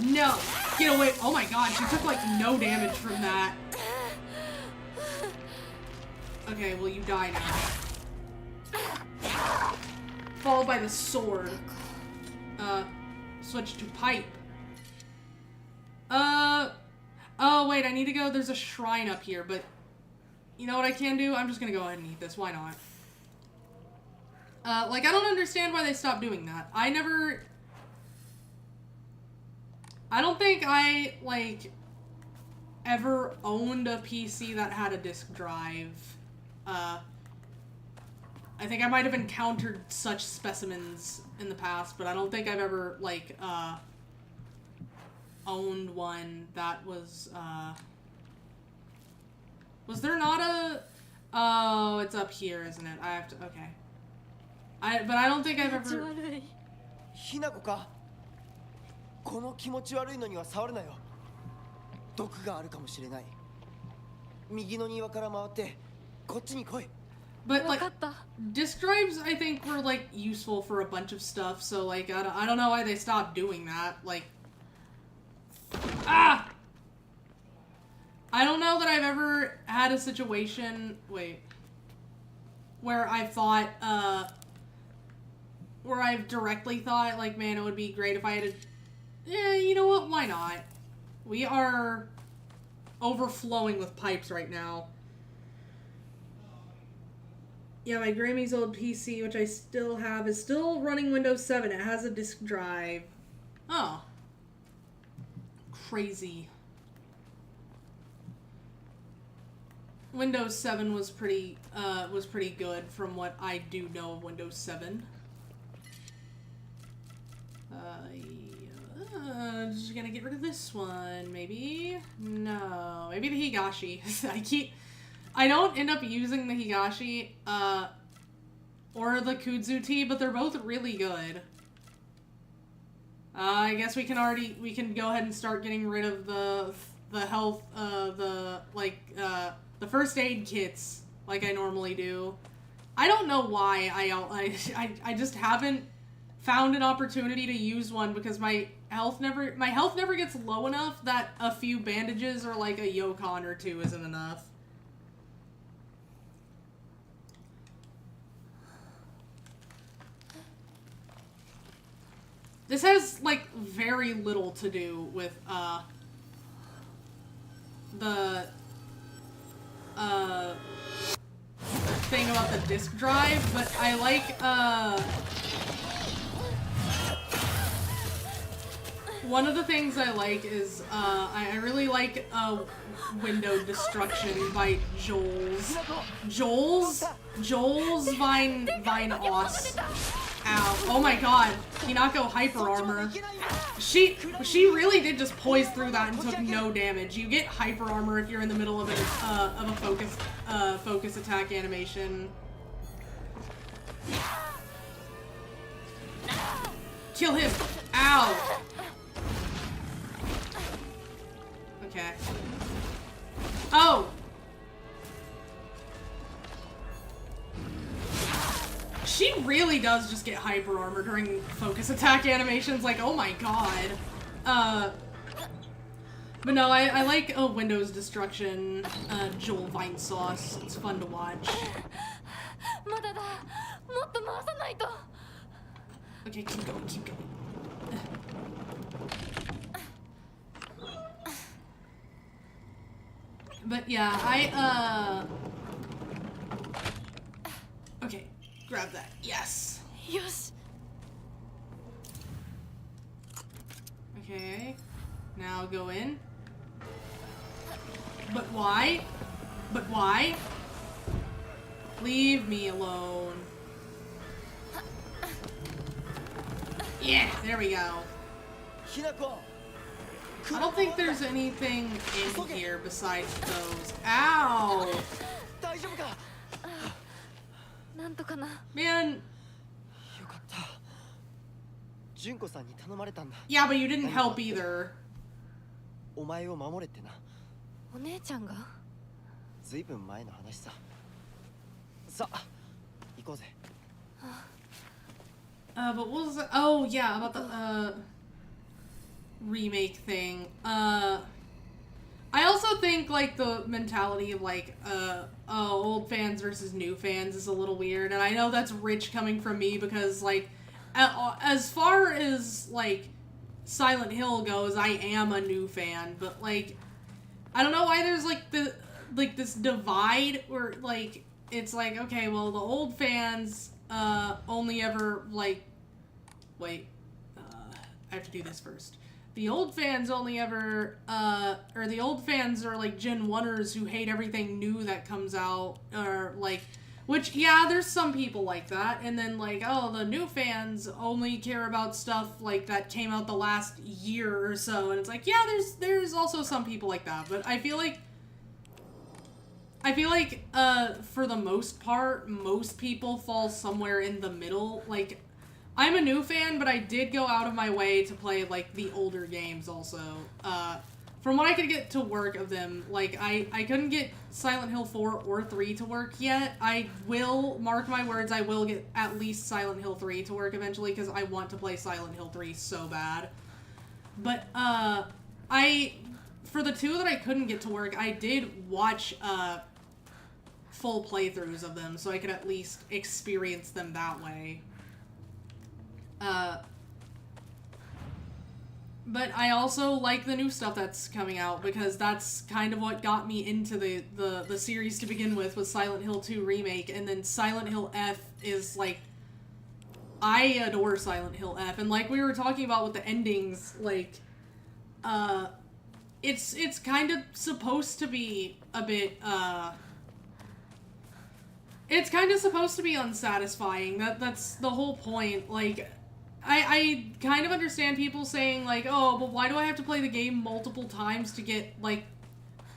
No, get away. Oh my god, she took like no damage from that. Okay, well you die now. Followed by the sword. Switch to pipe. Oh wait, I need to go, there's a shrine up here, but you know what I can do? I'm just gonna go ahead and eat this, why not? Like, I don't understand why they stopped doing that. I don't think I, like, ever owned a PC that had a disk drive. I think I might have encountered such specimens in the past, but I don't think I've ever, like, owned one that was there not a... Oh, it's up here, isn't it? I have to... Okay. But I don't think I've ever... ひなこかこの気持ち悪いのには触るなよ毒があるかもしれない右の庭から回ってこっちに来い But, like, disk drives, I think, were, like, useful for a bunch of stuff, so, like, I don't know why they stopped doing that, like... Ah! I don't know that I've ever had a situation... Wait. Where I've thought, where I've directly thought, like, man, it would be great if I had a... Yeah, you know what? Why not? We are overflowing with pipes right now. Yeah, my Grammy's old PC, which I still have, is still running Windows 7. It has a disk drive. Oh. Crazy. Windows 7 was pretty good from what I do know of Windows 7. Just gonna get rid of this one, maybe? No. Maybe the Higashi. I don't end up using the Higashi, or the Kudzu tea, but they're both really good. I guess we can go ahead and start getting rid of the health, the first aid kits, like I normally do. I don't know why I just haven't found an opportunity to use one because my health never gets low enough that a few bandages or like a Yokon or two isn't enough. This has, like, very little to do with, the, thing about the disk drive, but I like, one of the things I like is, I really like, window destruction by Joel's Vine Os. Ow. Oh my god. Hinako hyper armor. She really did just poise through that and took no damage. You get hyper armor if you're in the middle of a focus attack animation. Kill him. Ow. Okay. Oh. She really does just get hyper armor during focus attack animations, like, oh my god. But no, I like Windows Destruction, Joel Vine Sauce. It's fun to watch. Okay, keep going, keep going. But yeah, okay, grab that. Yes. Yes. Okay, now go in. But why? But why? Leave me alone. Yeah, there we go. I don't think there's anything in here besides those. Ow! Man. Yeah, but you didn't help either. お前を守れってな。お姉ちゃんが？ずいぶん前の話さ。さあ、行こうぜ。But what was it? Oh, yeah, about the, remake thing. I also think, like, the mentality of, like, old fans versus new fans is a little weird, and I know that's rich coming from me because, like, as far as, like, Silent Hill goes, I am a new fan, but, like, I don't know why there's, like, this divide where, like, it's like, okay, well, the old fans, only ever, like, wait, I have to do this first. The old fans only ever, or the old fans are, like, Gen 1ers who hate everything new that comes out, or, like, which, yeah, there's some people like that, and then, like, oh, the new fans only care about stuff, like, that came out the last year or so, and it's like, yeah, there's also some people like that, but I feel like, for the most part, most people fall somewhere in the middle. Like, I'm a new fan, but I did go out of my way to play, like, the older games also. From what I could get to work of them, like, I couldn't get Silent Hill 4 or 3 to work yet. I will, mark my words, I will get at least Silent Hill 3 to work eventually, because I want to play Silent Hill 3 so bad. But, for the two that I couldn't get to work, I did watch, full playthroughs of them, so I could at least experience them that way. But I also like the new stuff that's coming out, because that's kind of what got me into the series to begin with Silent Hill 2 Remake, and then Silent Hill F is, like, I adore Silent Hill F, and like we were talking about with the endings, like, it's kind of supposed to be a bit, it's kind of supposed to be unsatisfying. That's the whole point. Like, I kind of understand people saying, like, oh, but why do I have to play the game multiple times to get, like,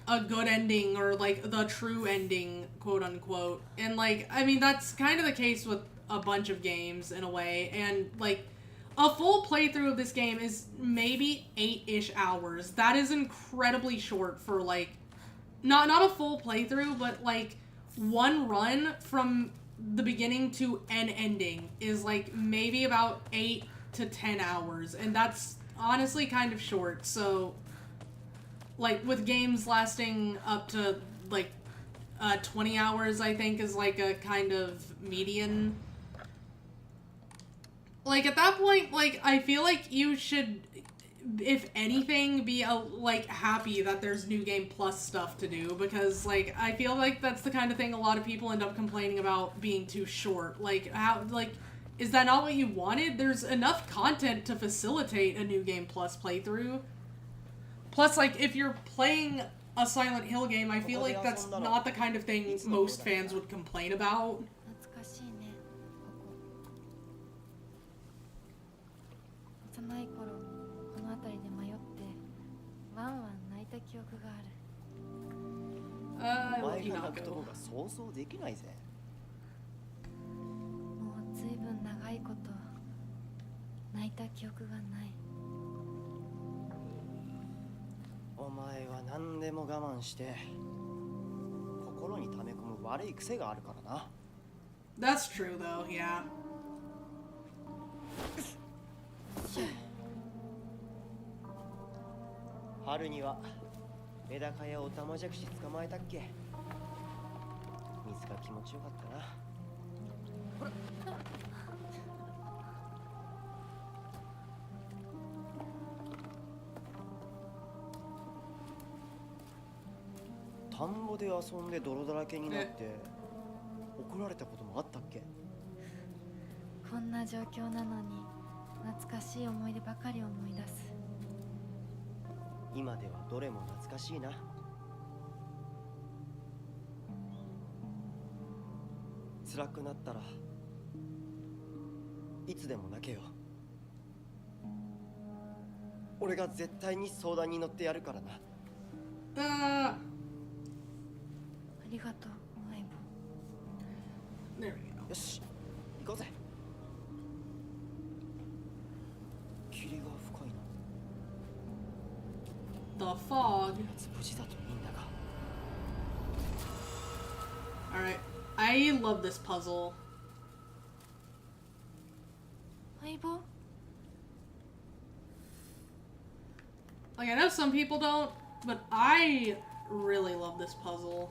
a good ending or, like, the true ending, quote unquote. And, like, I mean, that's kind of the case with a bunch of games in a way. And, like, a full playthrough of this game is maybe 8-ish hours. That is incredibly short for, like, not a full playthrough, but, like, one run from the beginning to an ending is, like, maybe about 8 to 10 hours, and that's honestly kind of short. So, like, with games lasting up to, like, 20 hours, I think, is, like, a kind of median. Like, at that point, like, I feel like you should, if anything, be, like, happy that there's New Game Plus stuff to do, because, like, I feel like that's the kind of thing a lot of people end up complaining about being too short. Like, how, like, is that not what you wanted? There's enough content to facilitate a New Game Plus playthrough. Plus, like, if you're playing a Silent Hill game, I feel like that's not the kind of thing most fans would complain about. 懐かしいね、ここ。幼い頃この辺りで迷ってワンワン泣いた記憶がある。お前が泣くとこが想像できないぜ。もうずいぶん長いこと泣いた記憶がない。お前は何でも我慢して心に溜め込む悪い癖があるからな。That's true though, yeah. 春にはメダカやオタマジャクシ捕まえたっけ。水が気持ちよかったな。田んぼで遊んで泥だらけになって怒られたこともあったっけ。こんな状況なのに懐かしい思い出ばかり思い出す。今ではどれも懐かしいな。辛くなったらいつでも泣けよ。俺が絶対に相談に乗ってやるからな。ありがとう相棒。 There we go. よし行こうぜ。霧が深いな。 The fog. 無事だといいんだが。 Alright. I love this puzzle. 相棒 Like, I know some people don't, but I really love this puzzle.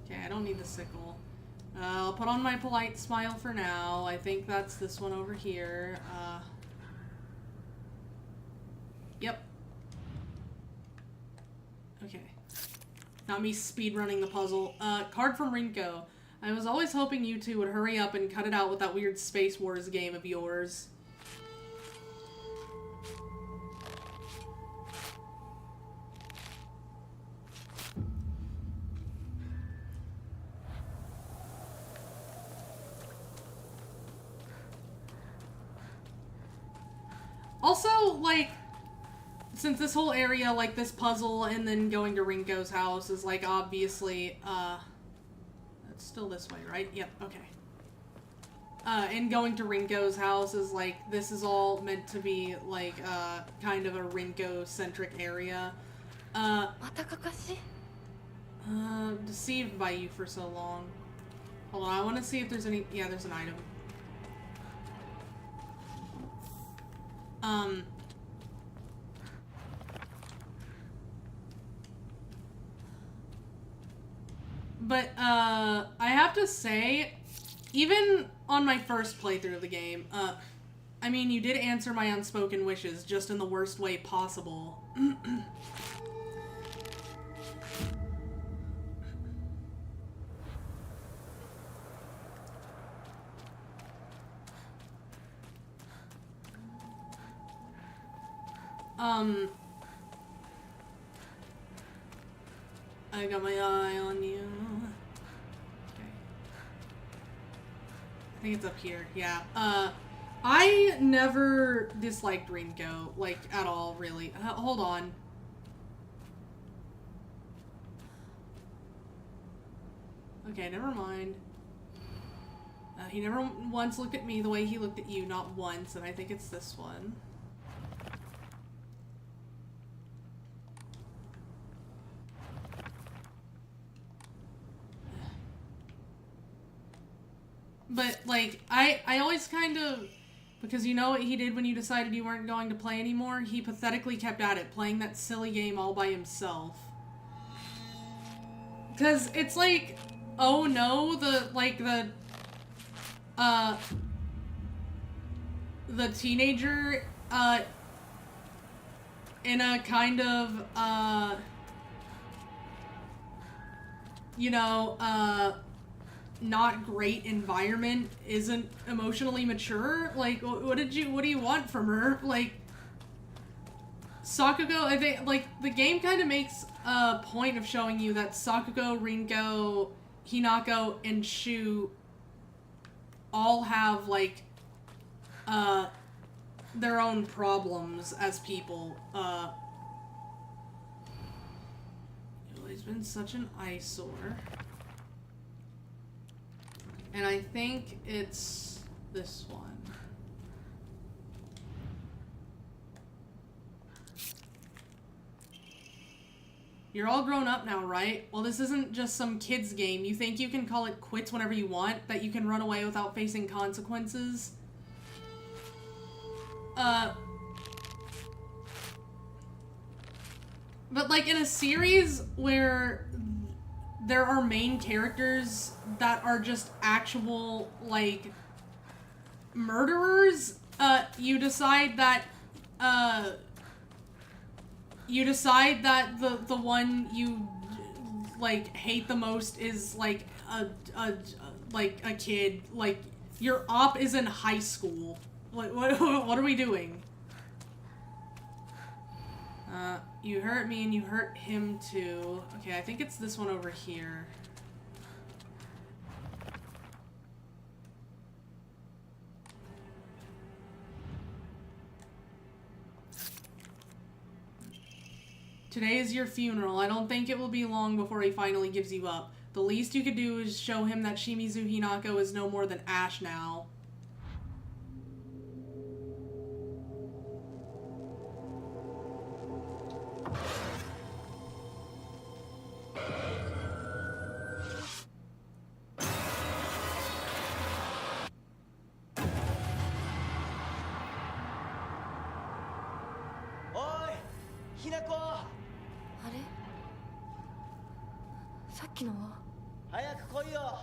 Okay, I don't need the sickle. I'll put on my polite smile for now. I think that's this one over here. Yep. Okay. Not me speedrunning the puzzle. Card from Rinko. I was always hoping you two would hurry up and cut it out with that weird Space Wars game of yours. Also, like, since this whole area, like this puzzle and then going to Rinko's house is like obviously, it's still this way, right? Yep, okay. And going to Rinko's house is like, this is all meant to be like, kind of a Rinko-centric area. Deceived by you for so long. Hold on, I want to see if there's any, yeah, there's an item. But, I have to say, even on my first playthrough of the game, I mean, you did answer my unspoken wishes, just in the worst way possible. I got my eye on you. Okay. I think it's up here. Yeah. I never disliked Rinko, like, at all, really. Hold on. Okay, never mind. He never once looked at me the way he looked at you, not once, and I think it's this one. But, like, I always kind of, because you know what he did when you decided you weren't going to play anymore? He pathetically kept at it, playing that silly game all by himself. Because it's like, oh no, the teenager, in a kind of, you know, not great environment isn't emotionally mature. Like, what do you want from her? Like, Sakugo, I think, like, the game kind of makes a point of showing you that Sakugo, Rinko, Hinako, and Shu all have, like, their own problems as people. He's been such an eyesore. And I think it's this one. You're all grown up now, right? Well, this isn't just some kid's game. You think you can call it quits whenever you want? That you can run away without facing consequences? But, like, in a series where there are main characters that are just actual, like, murderers, you decide that the one you, like, hate the most is, like, a kid. Like, your op is in high school. What are we doing? You hurt me and you hurt him too. Okay, I think it's this one over here. Today is your funeral. I don't think it will be long before he finally gives you up. The least you could do is show him that Shimizu Hinako is no more than ash now. Oi, Hinako! あれさっきのは早く来いよ。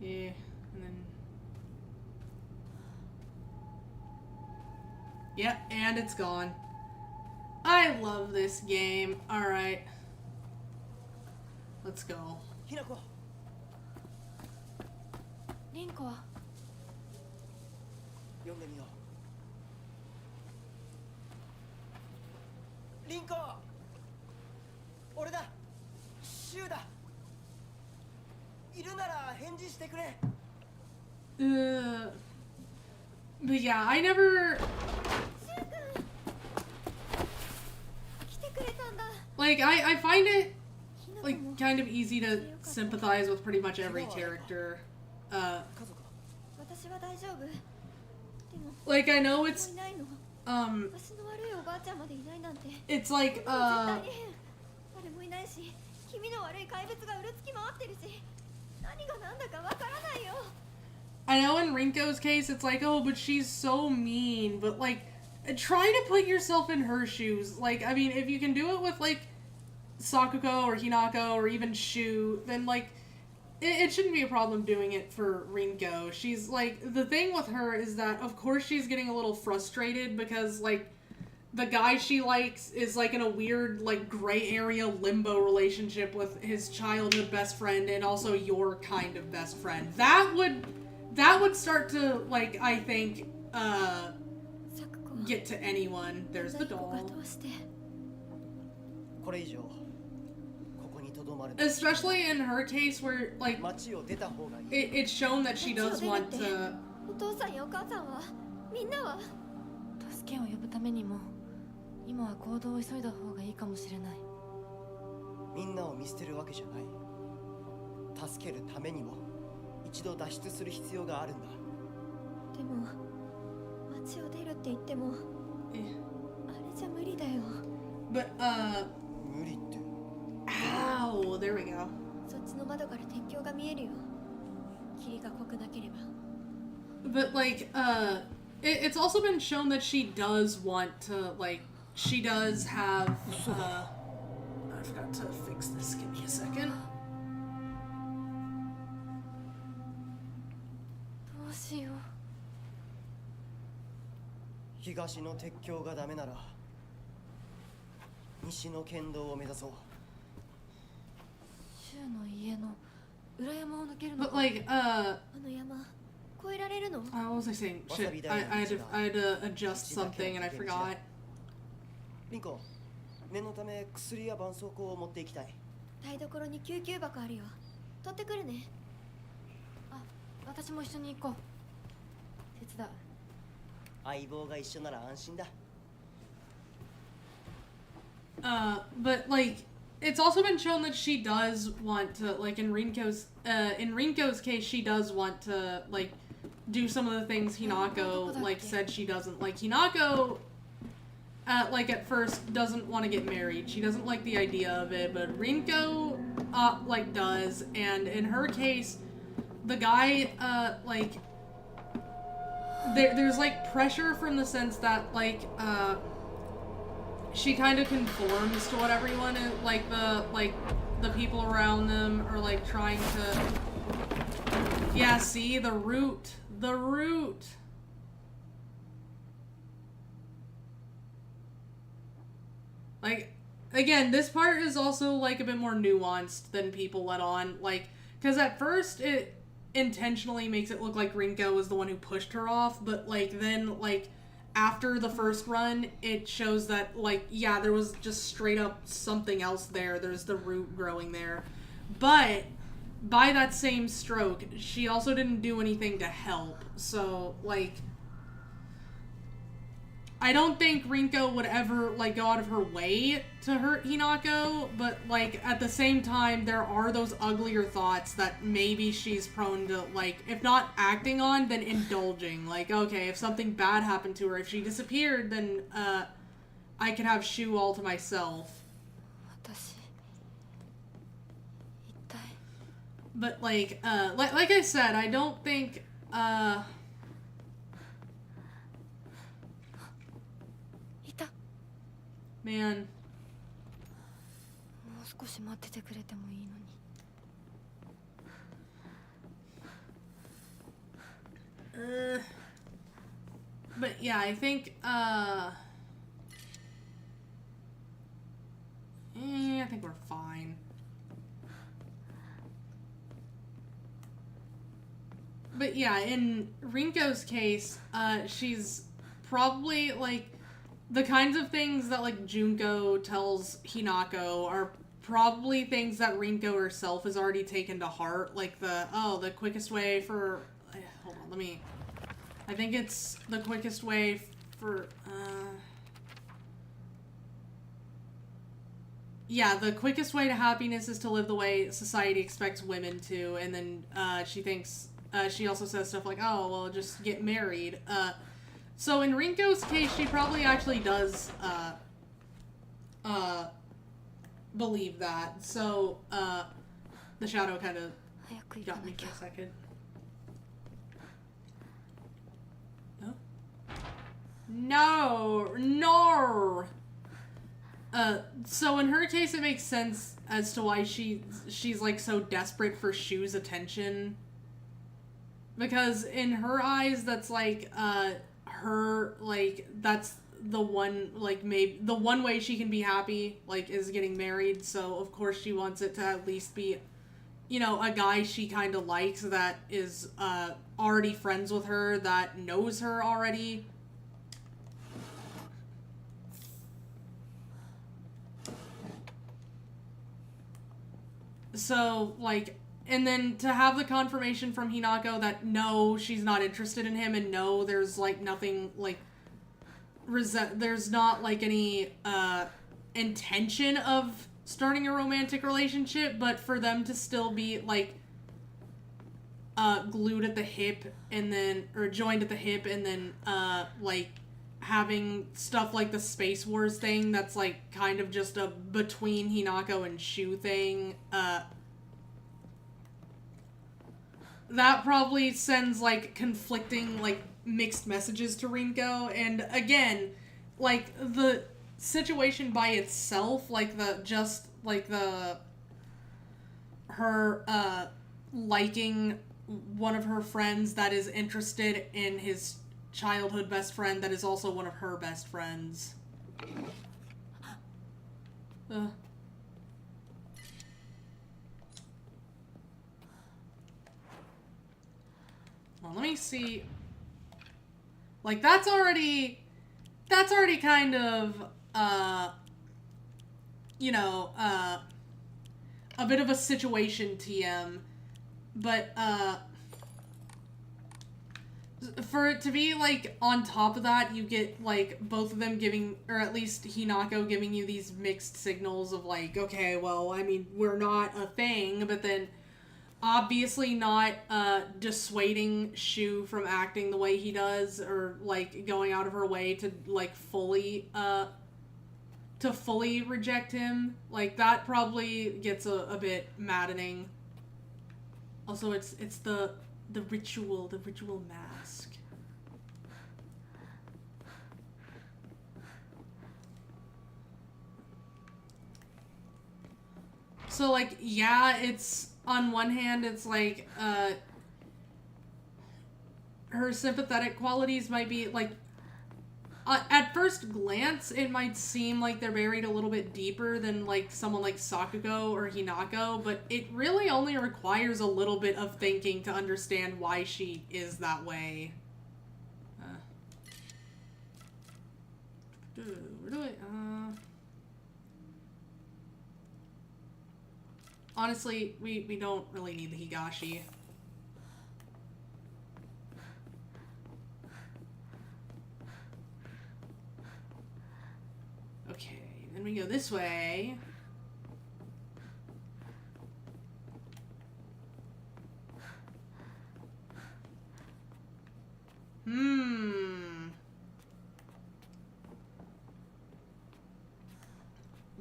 Yeah, and then... Yep, and it's gone. I love this game. Alright. Let's go. ひなこ、凛子は読んでみよう。凛子、俺だ。シュウだ。いるなら返事してくれ。But yeah, I never... 来てくれたんだ。 Like, I find it, like, kind of easy to sympathize with pretty much every character. 家族。私は大丈夫。でも Like, I know it's, いないの。 um, 私の悪いおばあちゃんまでいないなんて。 it's like, 絶対に変。誰もいないし、気味の悪い怪物がうるつき回ってるし、何が何だかわからないよ。 I know in Rinko's case, it's like, oh, but she's so mean, but, like, try to put yourself in her shoes. Like, I mean, if you can do it with, like, Sakuko or Hinako or even Shu, then, like, it shouldn't be a problem doing it for Rinko. She's, like, the thing with her is that, of course, she's getting a little frustrated because, like, the guy she likes is, like, in a weird, like, gray area limbo relationship with his childhood best friend and also your kind of best friend. That would start to, like, I think, get to anyone. There's the doll. これ以上ここにとどまる。 Especially in her case where, like, 街を出た方がいい。 it's shown that she does want to... お父さんやお母さんは、みんなは。助けを呼ぶためにも今は行動を急いだ方がいいかもしれない。みんなを見捨てるわけじゃない。助けるためにも一度脱出する必要があるんだ。でも、街を出るって言っても、あれじゃ無理だよ。 But, 無理って。 ow, there we go. そっちの窓から鉄橋が見えるよ。霧が濃くなければ。 But, like, it's also been shown that she does want to, like, she does have, I forgot to fix this, give me a second. どうしよう。東の鉄橋がダメなら西の県道を目指そう。シュウの家の裏山を抜けるの But, か。 like, あの山、越えられるの？ what was I saying? Shit, I had to adjust something and I forgot. リンコ、念のため薬や絆創膏を持っていきたい。台所に救急箱あるよ。取ってくるね。あ、私も一緒に行こう。手伝う。相棒が一緒なら安心だ。 But, like, it's also been shown that she does want to, like, in Rinko's case, she does want to, like, do some of the things Hinako, like, said she doesn't. Like, Hinako, like, at first doesn't want to get married. She doesn't like the idea of it, but Rinko, like, does. And in her case, the guy, like, there's like pressure from the sense that like she kind of conforms to what everyone is, like the people around them are like trying to. Yeah, see the root. Like, again, this part is also like a bit more nuanced than people let on. Like, because at first it intentionally makes it look like Rinko was the one who pushed her off, but like then like after the first run it shows that like yeah, there was just straight up something else there. There's the root growing there. But by that same stroke, she also didn't do anything to help. So like I don't think Rinko would ever, like, go out of her way to hurt Hinako, but, like, at the same time, there are those uglier thoughts that maybe she's prone to, like, if not acting on, then indulging. Like, okay, if something bad happened to her, if she disappeared, then, I could have Shu all to myself. But, like I said, I don't think, man. But yeah, I think, I think we're fine. But yeah, in Rinko's case, she's probably, like, the kinds of things that, like, Junko tells Hinako are probably things that Rinko herself has already taken to heart. Like the quickest way for... Hold on, I think it's the quickest way for... Yeah, the quickest way to happiness is to live the way society expects women to. And then she thinks... she also says stuff like, oh, well, just get married. So in Rinko's case, she probably actually does, believe that. So, the shadow kind of got me for a second. No! So in her case, it makes sense as to why she's like so desperate for Shu's attention. Because in her eyes, that's like, her, like, that's the one, like, maybe the one way she can be happy, like, is getting married. So of course she wants it to at least be, you know, a guy she kind of likes that is already friends with her, that knows her already. So like, and then to have the confirmation from Hinako that no, she's not interested in him, and no, there's like nothing like there's not like any intention of starting a romantic relationship, but for them to still be like glued at the hip and then, or joined at the hip, and then like having stuff like the Space Wars thing that's like kind of just a between Hinako and Shu thing, that probably sends, like, conflicting, like, mixed messages to Rinko. And, again, like, the situation by itself, like, her, liking one of her friends that is interested in his childhood best friend that is also one of her best friends. Well, let me see. Like, that's already kind of, you know, a bit of a situation TM. But, for it to be, like, on top of that, you get, like, both of them giving, or at least Hinako giving you these mixed signals of, like, okay, well, I mean, we're not a thing, but then obviously not dissuading Shu from acting the way he does, or like going out of her way to like fully reject him. Like that probably gets a bit maddening. Also, it's the ritual mask. So, like, yeah, it's, on one hand, it's like, her sympathetic qualities might be, like, at first glance, it might seem like they're buried a little bit deeper than, like, someone like Sakugo or Hinako, but it really only requires a little bit of thinking to understand why she is that way. Where do I, honestly, we don't really need the Higashi. Okay, then we go this way.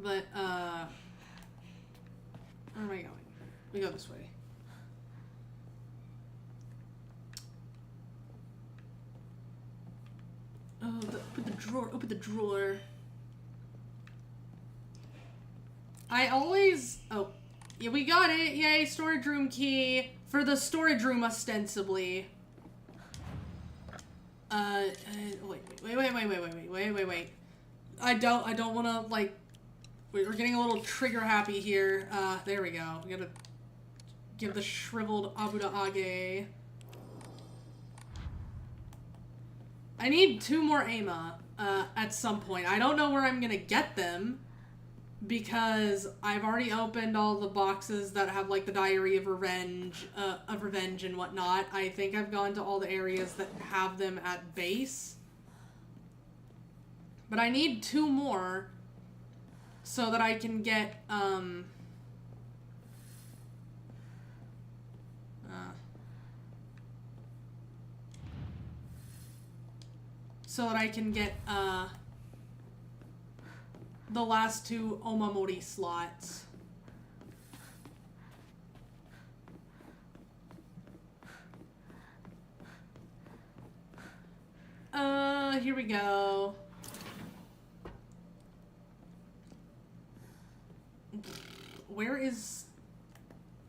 But, where am I going? We go this way. Oh, open the drawer, open the drawer. I always, oh, yeah, we got it. Yay, storage room key for the storage room, ostensibly. Wait. I don't want to, like, we're getting a little trigger happy here. There we go. We gotta give the shriveled Abuda Age. I need 2 more Ama, at some point. I don't know where I'm gonna get them, because I've already opened all the boxes that have, like, the Diary of Revenge and whatnot. I think I've gone to all the areas that have them at base. But I need 2 more so that I can get, the last 2 Omamori slots. Here we go. Where is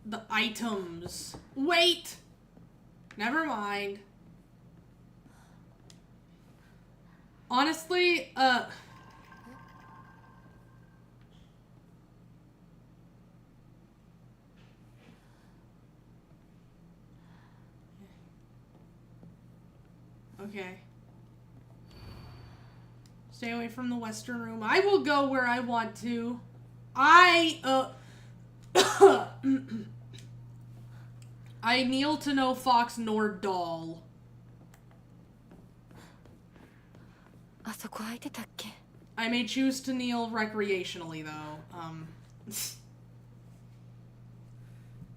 the items? Wait! Never mind. Honestly, okay. Stay away from the Western room. I will go where I want to. I kneel to no fox nor doll. I may choose to kneel recreationally, though.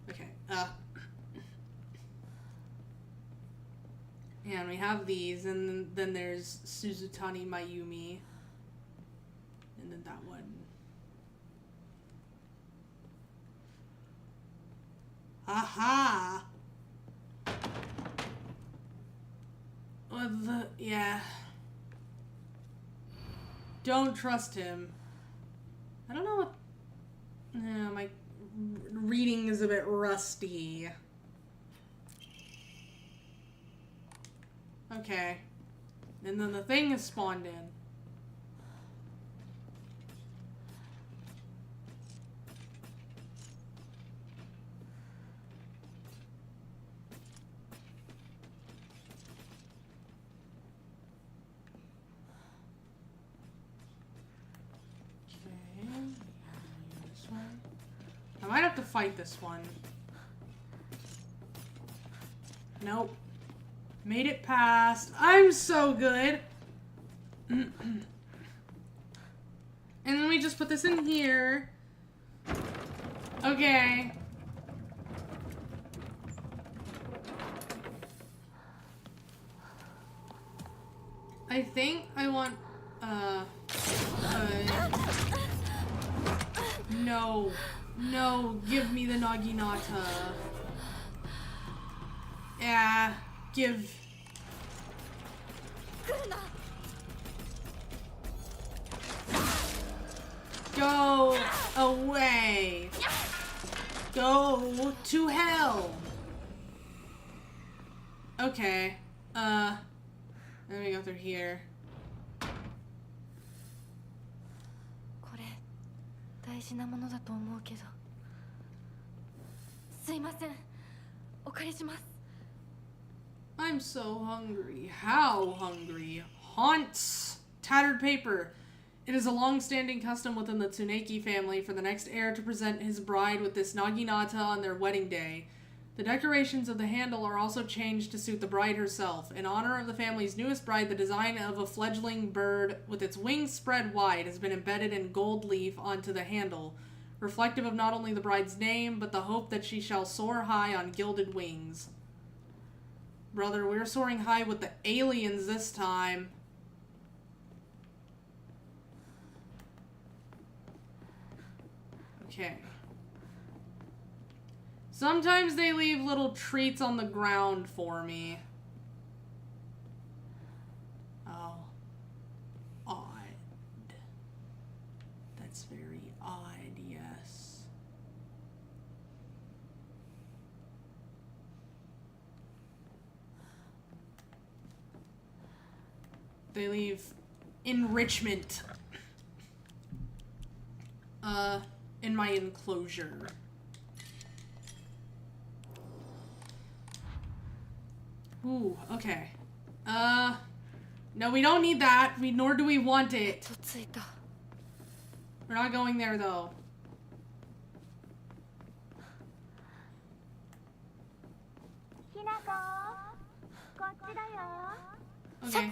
Okay, and we have these, and then there's Suzutani Mayumi. And then that one. Aha! Yeah. Don't trust him. I don't know what... my reading is a bit rusty. Okay. And then the thing is spawned in. I might have to fight this one. Nope. Made it past. I'm so good. And then we just put this in here. Okay. I think I want, no. No, give me the Naginata. Yeah, give. Go away. Go to hell. Okay. Let me go through here. これ大事なものだと思うけど。すいません。お借りします。 I'm so hungry. How hungry? Haunts. Tattered paper. It is a long-standing custom within the Tsuneki family for the next heir to present his bride with this naginata on their wedding day. The decorations of the handle are also changed to suit the bride herself. In honor of the family's newest bride, the design of a fledgling bird with its wings spread wide has been embedded in gold leaf onto the handle, reflective of not only the bride's name, but the hope that she shall soar high on gilded wings. Brother, we're soaring high with the aliens this time. Okay. Sometimes they leave little treats on the ground for me. Oh. Odd. That's very odd, yes. They leave enrichment. In my enclosure. Ooh, okay. No, we don't need that. Nor do we want it. We're not going there, though. Okay.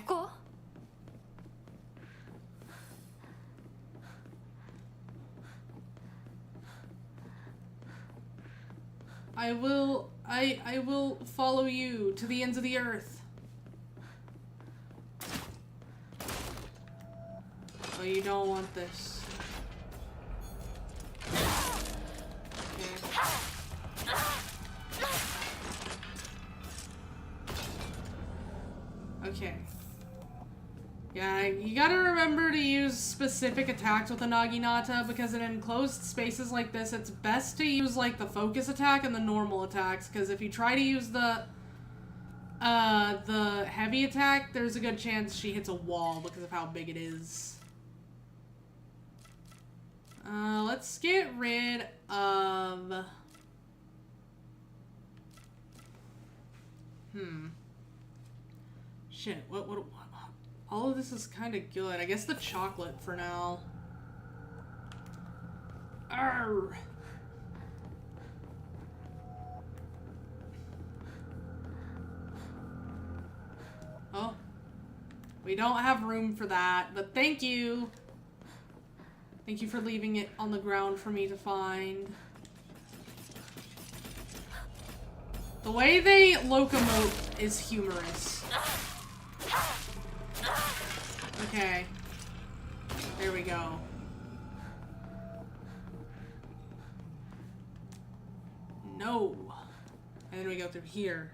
I will follow you to the ends of the earth. Oh, you don't want this. Okay. Okay. Yeah, you gotta remember to use specific attacks with a Naginata, because in enclosed spaces like this, it's best to use, like, the focus attack and the normal attacks, because if you try to use the heavy attack, there's a good chance she hits a wall because of how big it is. Let's get rid of... Shit, what all of this is kind of good. I guess the chocolate for now. Arr. Oh. We don't have room for that, but thank you. Thank you for leaving it on the ground for me to find. The way they locomote is humorous. Okay. There we go. No. And then we go through here.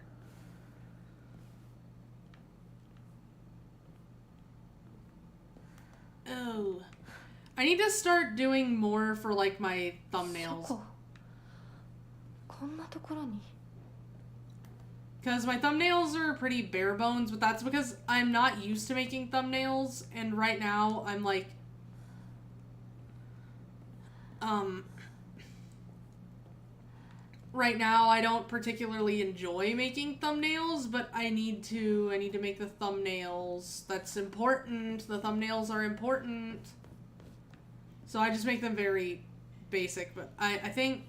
Oh. I need to start doing more for, like, my thumbnails. Because my thumbnails are pretty bare bones, but that's because I'm not used to making thumbnails, and right now I'm like, right now I don't particularly enjoy making thumbnails, but I need to make the thumbnails. That's important. The thumbnails are important. So I just make them very basic, but I think...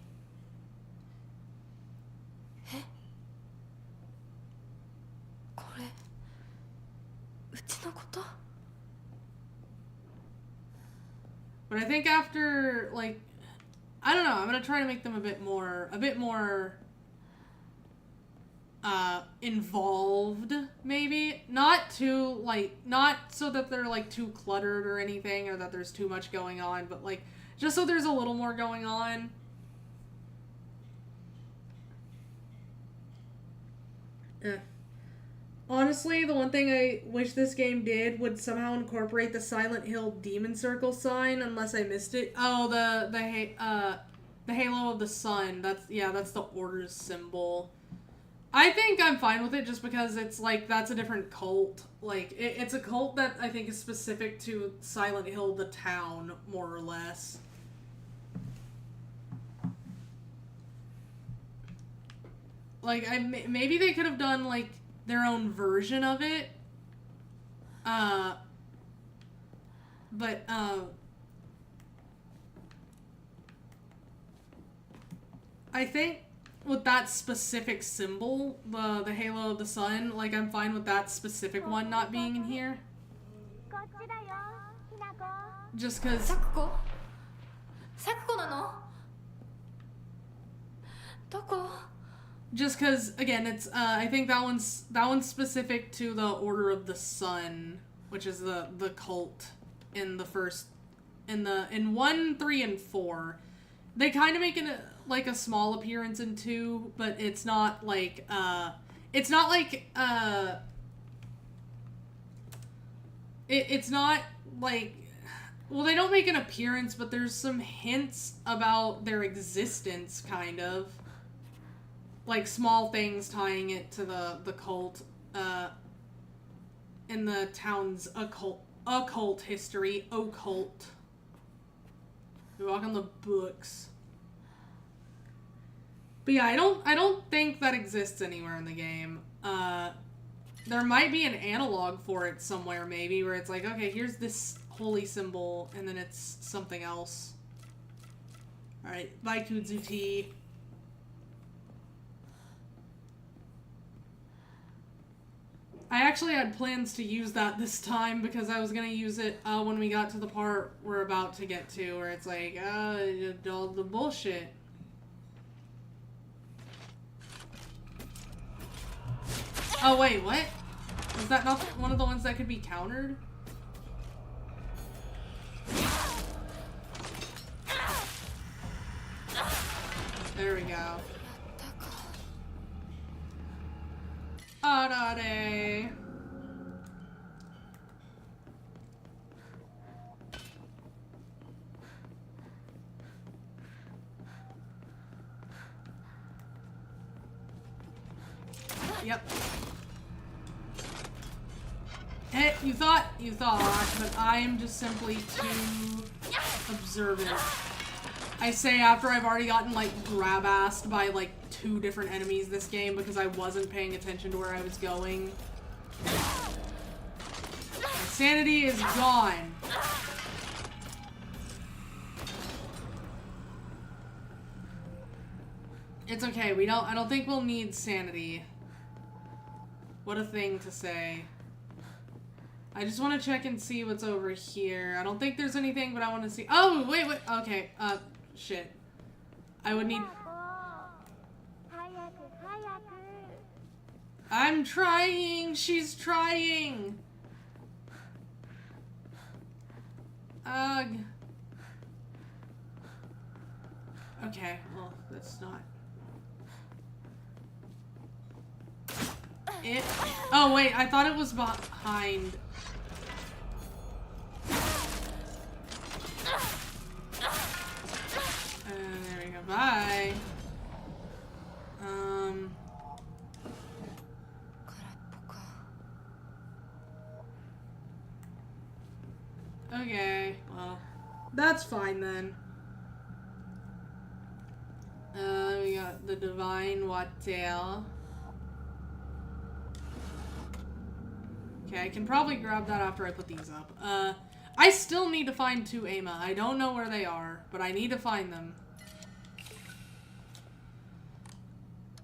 But I think after, like, I don't know, I'm gonna try to make them a bit more involved, maybe. Not too, like, not so that they're, like, too cluttered or anything, or that there's too much going on, but, like, just so there's a little more going on. Honestly, the one thing I wish this game did would somehow incorporate the Silent Hill Demon Circle sign, unless I missed it. Oh, The halo of the sun. That's the order's symbol. I think I'm fine with it just because it's like, that's a different cult. Like, it's a cult that I think is specific to Silent Hill, the town, more or less. Like, maybe they could have done, like, their own version of it. But, I think with that specific symbol, the halo of the sun, like, I'm fine with that specific one not being in here. Just because... Sakuko? Sakuko nano? Doko? Just because, again, it's, I think that one's specific to the Order of the Sun, which is the cult in the first, in 1, 3, and 4. They kind of make it, like, a small appearance in 2, but it's not, like, it's not, like, it's not, like, well, they don't make an appearance, but there's some hints about their existence, kind of. Like, small things tying it to the cult, in the town's occult history. Occult. We walk on the books. But yeah, I don't think that exists anywhere in the game. There might be an analog for it somewhere, maybe, where it's like, okay, here's this holy symbol, and then it's something else. Alright, bye Kudzuti. I actually had plans to use that this time because I was gonna use it when we got to the part we're about to get to, where it's like, all the bullshit. Oh wait, what? Was that not one of the ones that could be countered? There we go. Arare. Yep. Hey, you thought, but I am just simply too observant. I say after I've already gotten, like, grab-assed by, like, 2 different enemies this game because I wasn't paying attention to where I was going. My sanity is gone. It's okay, I don't think we'll need sanity. What a thing to say. I just want to check and see what's over here. I don't think there's anything, but I want to see. Oh, wait, okay, shit. I would need... I'm trying! She's trying! Ugh. Okay, well, that's not... it. Oh, wait, I thought it was behind... there we go, bye! Okay, well, that's fine then. We got the Divine Wattail. Okay, I can probably grab that after I put these up. I still need to find 2 Ama. I don't know where they are, but I need to find them.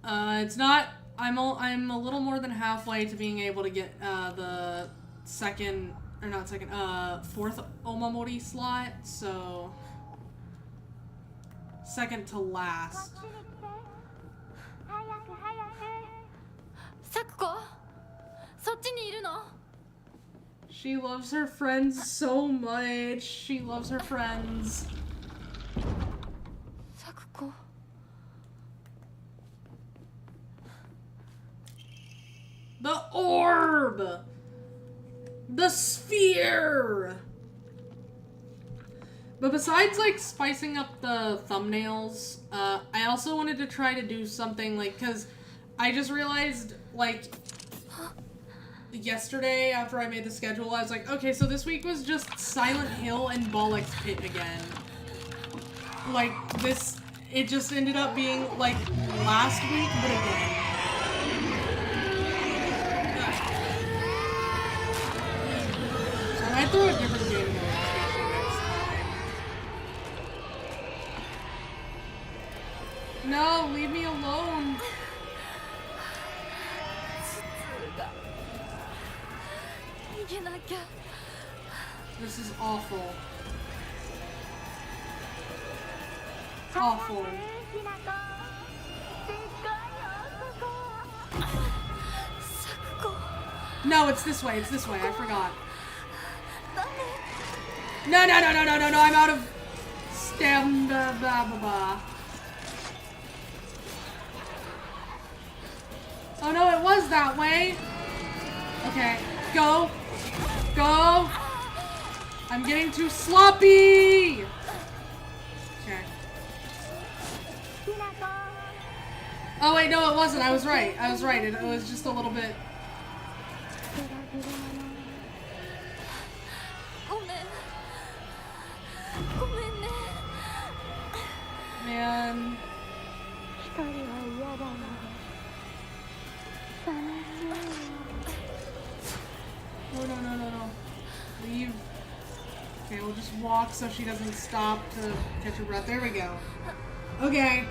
It's not... I'm a little more than halfway to being able to get, the second... Or not second, 4th Omamori slot, so... Second to last. Sakuko? そっちにいるの? She loves her friends so much. She loves her friends. Sakuko? The orb! The sphere! But besides, like, spicing up the thumbnails, I also wanted to try to do something, like, because I just realized, like, yesterday after I made the schedule, I was like, okay, so this week was just Silent Hill and Bollock's Pit again. Like, this, it just ended up being, like, last week, but again. So I might throw a different game in the rotation next time. No, leave me alone. This is awful. Awful. No, it's this way, I forgot. No, I'm out of stamina, blah, blah, blah. Oh no, it was that way. Okay, go. Go. I'm getting too sloppy. Okay. Oh wait, no, it wasn't. I was right. It was just a little bit. Man. No. Leave. Okay, we'll just walk so she doesn't stop to catch her breath. There we go. Okay.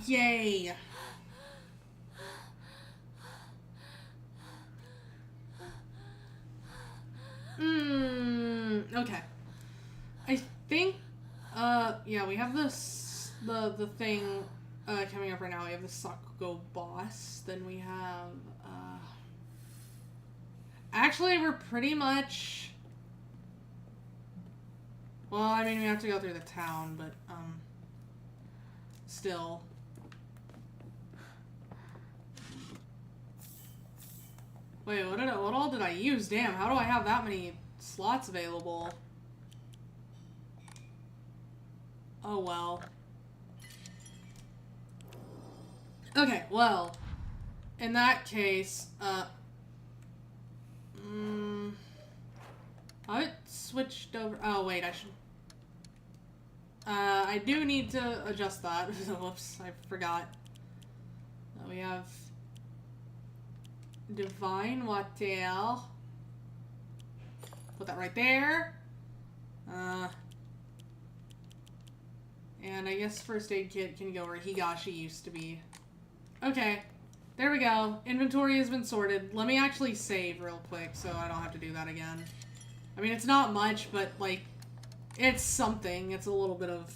Yay. Okay. I think, yeah, we have this, the thing, coming up right now. We have the Sakugo boss. Then we have, actually, we're pretty much, well, I mean, we have to go through the town, but, still. Wait, what all did I use? Damn, how do I have that many slots available? Oh well. Okay, well, in that case, I switched over. Oh wait, I should. I do need to adjust that. Whoops, I forgot. We have Divine Water. Put that right there. And I guess first aid kit can go where Higashi used to be. Okay. There we go. Inventory has been sorted. Let me actually save real quick so I don't have to do that again. I mean, it's not much, but, like, it's something. It's a little bit of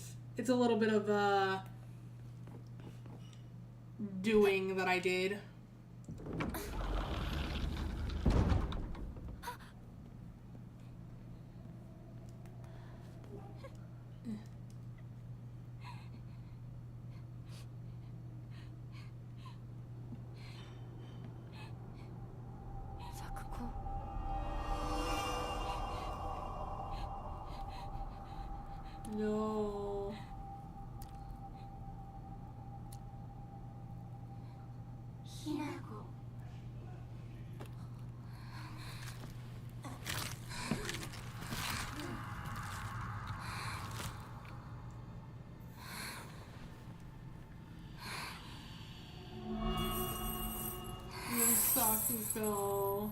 doing that I did. No. Sakugo.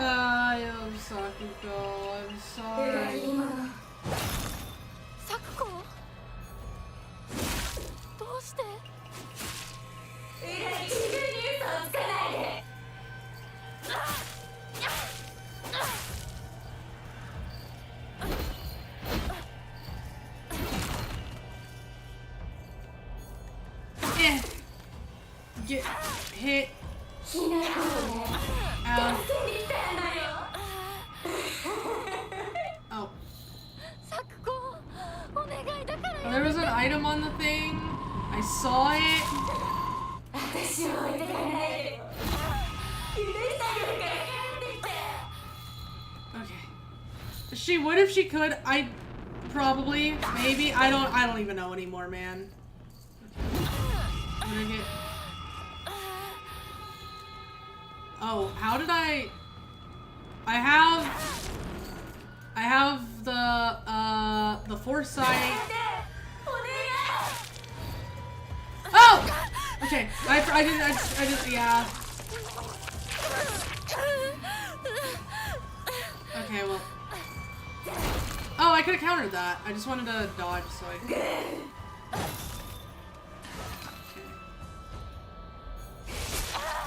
I am Sakugo. I'm sorry. Sakugo? どうして? get hit. Ow. Oh. Oh, there was an item on the thing. I saw it. Okay. She would if she could. I probably, maybe. I don't even know anymore, man. I'm gonna get. Oh, how did I have the foresight. Oh! Okay, I didn't, yeah. Okay, well. Oh, I could have countered that. I just wanted to dodge, so I... Okay.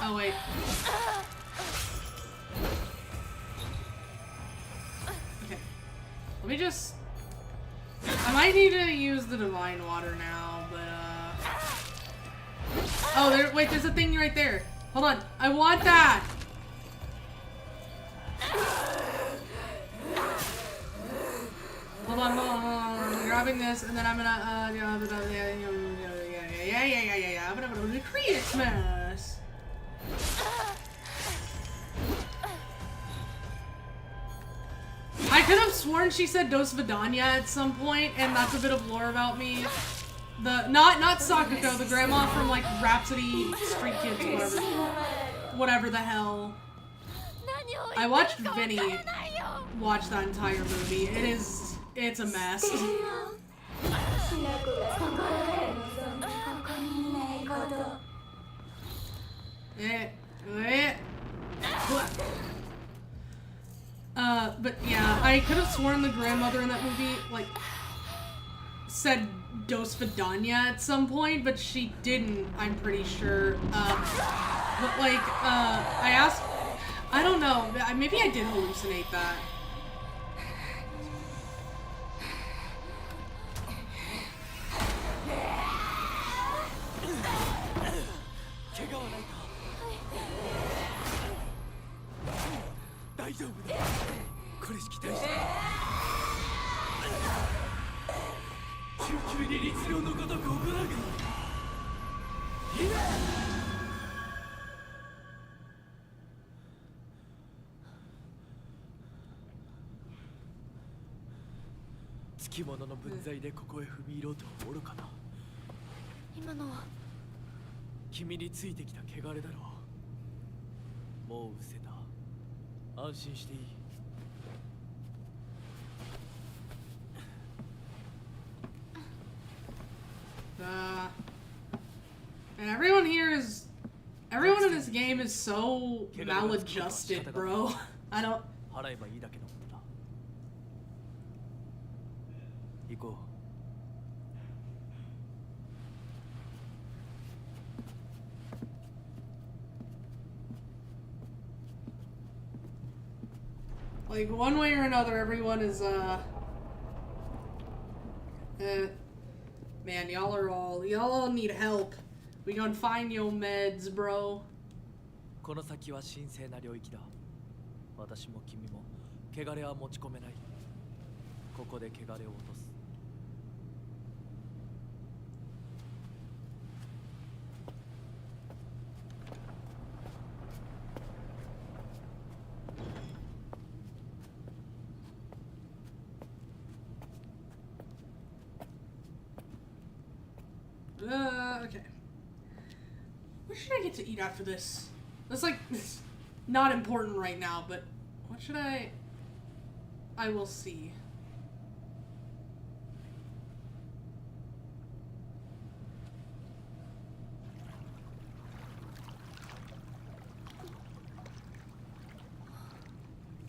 Oh, wait. Okay. Let me just... I might need to use the divine water now, but, Oh, wait, there's a thing right there. Hold on. I want that! Hold on. I'm grabbing this, and then I'm gonna, yeah. I'm gonna create Xmas. I could have sworn she said Dos Vidania at some point, and that's a bit of lore about me. Not Sakuko, the grandma from like Rhapsody, Street Kids, whatever the hell. I watched Vinny watch that entire movie. It's a mess. But yeah, I could have sworn the grandmother in that movie, like, said Dos Vidania at some point, but she didn't, I'm pretty sure. But like, I asked, I don't know, maybe I did hallucinate that. And everyone in this game is so maladjusted, bro. I don't... Like, one way or another, everyone is, man, y'all all need help. We gonna find your meds, bro. この先は神聖な領域だ。私も君も汚れは持ち込めない。ここで汚れを落とす。Okay. What should I get to eat after this? That's like, not important right now, but what should I will see.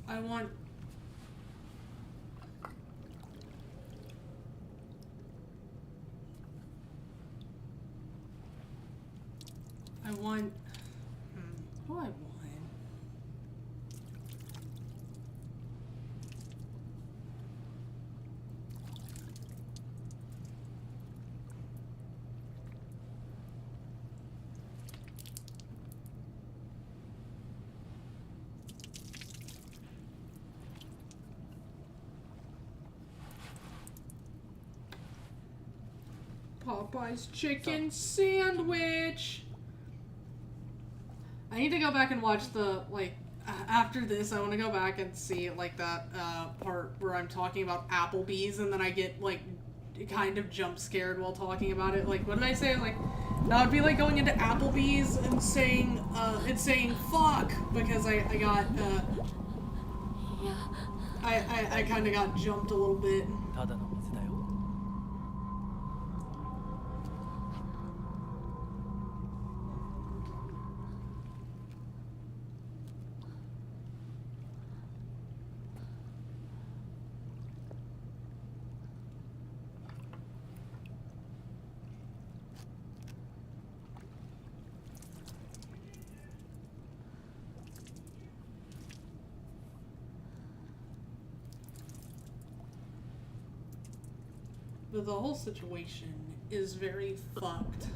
I want... what do I want? Popeye's chicken sandwich. I need to go back and watch the, like, after this, I want to go back and see, like, that part where I'm talking about Applebee's and then I get, like, kind of jump scared while talking about it. Like, what did I say? Like, that would be like going into Applebee's and saying fuck, because I got, I kind of got jumped a little bit. ただの水だよ。 But the whole situation is very fucked.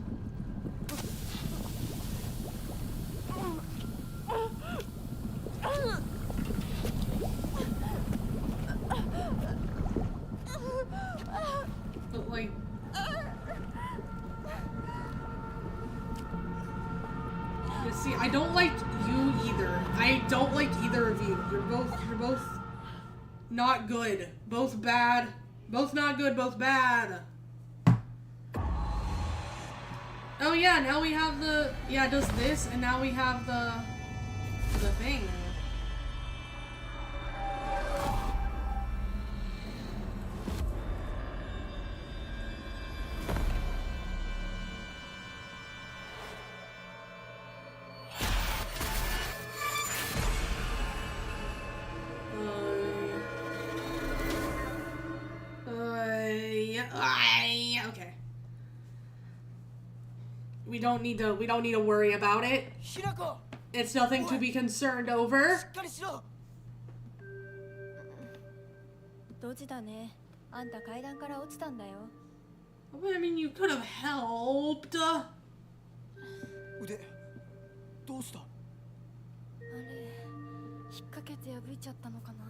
But like, you see, I don't like you either. I don't like either of you. You're both not good. Both bad. Both not good, both bad. Oh yeah, now we have the, yeah, it does this, and now we have the thing. Okay. We don't need to worry about it. It's nothing to be concerned over. ドジだね。あんた階段から落ちたんだよ。I mean, you could have helped. 腕どうした？あれ引っ掛けて破いちゃったのかな。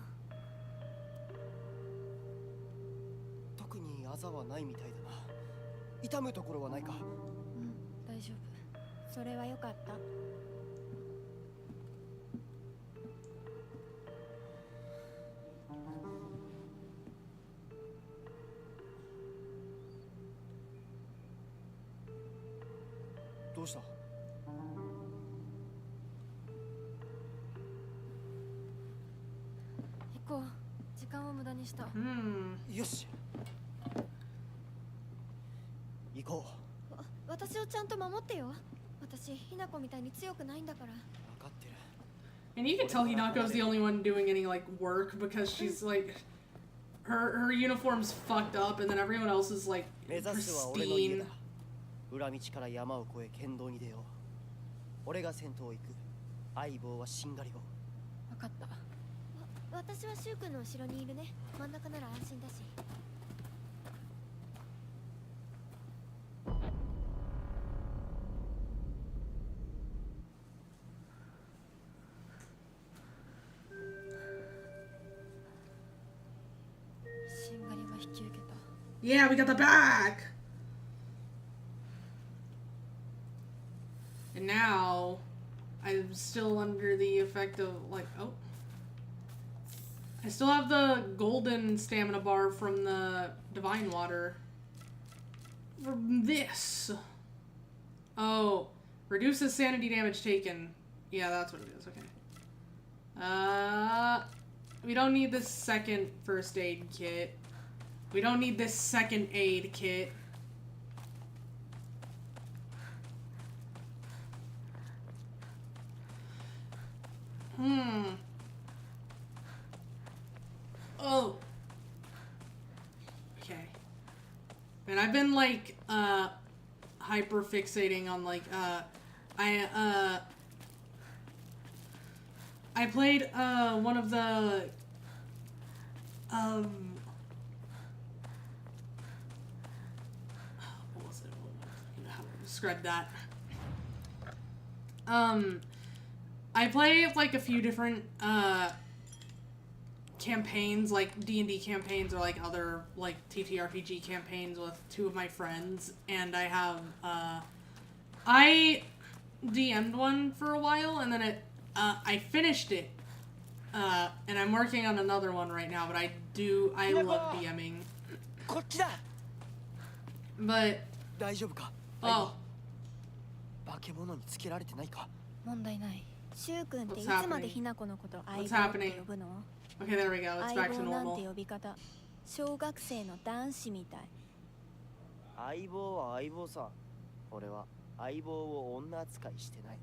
特にあざはないみたいだな。痛むところはないか？うん、大丈夫。それはよかった。どうした？行こう。時間を無駄にした。よし。行こう。私をちゃんと守ってよ。私、ひなこみたいに強くないんだから。分かってる。 And you can tell Hinako's the only one doing any like work because she's like her uniform's fucked up and then everyone else is like 目指すは俺の家 pristine. だ。裏道から山を越え県道に出よう。俺が先頭を行く。相棒はしんがりを。分かった。私はシュウ君の後ろにいるね。真ん中なら安心だし。しんがりは引き受けた。Yeah, we got the back. And now I'm still under the effect of like, oh, I still have the golden stamina bar from the divine water. From this. Oh, reduces sanity damage taken. Yeah, that's what it is. Okay. We don't need this second first aid kit. We don't need this second aid kit. Oh. Okay. And I've been like hyper fixating on like I played one of the what was it? How to describe that? I play like a few different campaigns, like D&D campaigns or like other like TTRPG campaigns with two of my friends, and I have I DM'd one for a while, and then I finished it, and I'm working on another one right now. But I love DMing. But 大丈夫か oh, 化け物につけられてないか問題ない。シュウ君ってい What's つまで happening? ひなこのことを相 What's 棒って happening? 呼ぶの？ okay, there we go. It's 相 back to 棒なんて normal. 呼び方小学生の男子みたい。相棒は相棒さ。俺は相棒を女扱いしてない。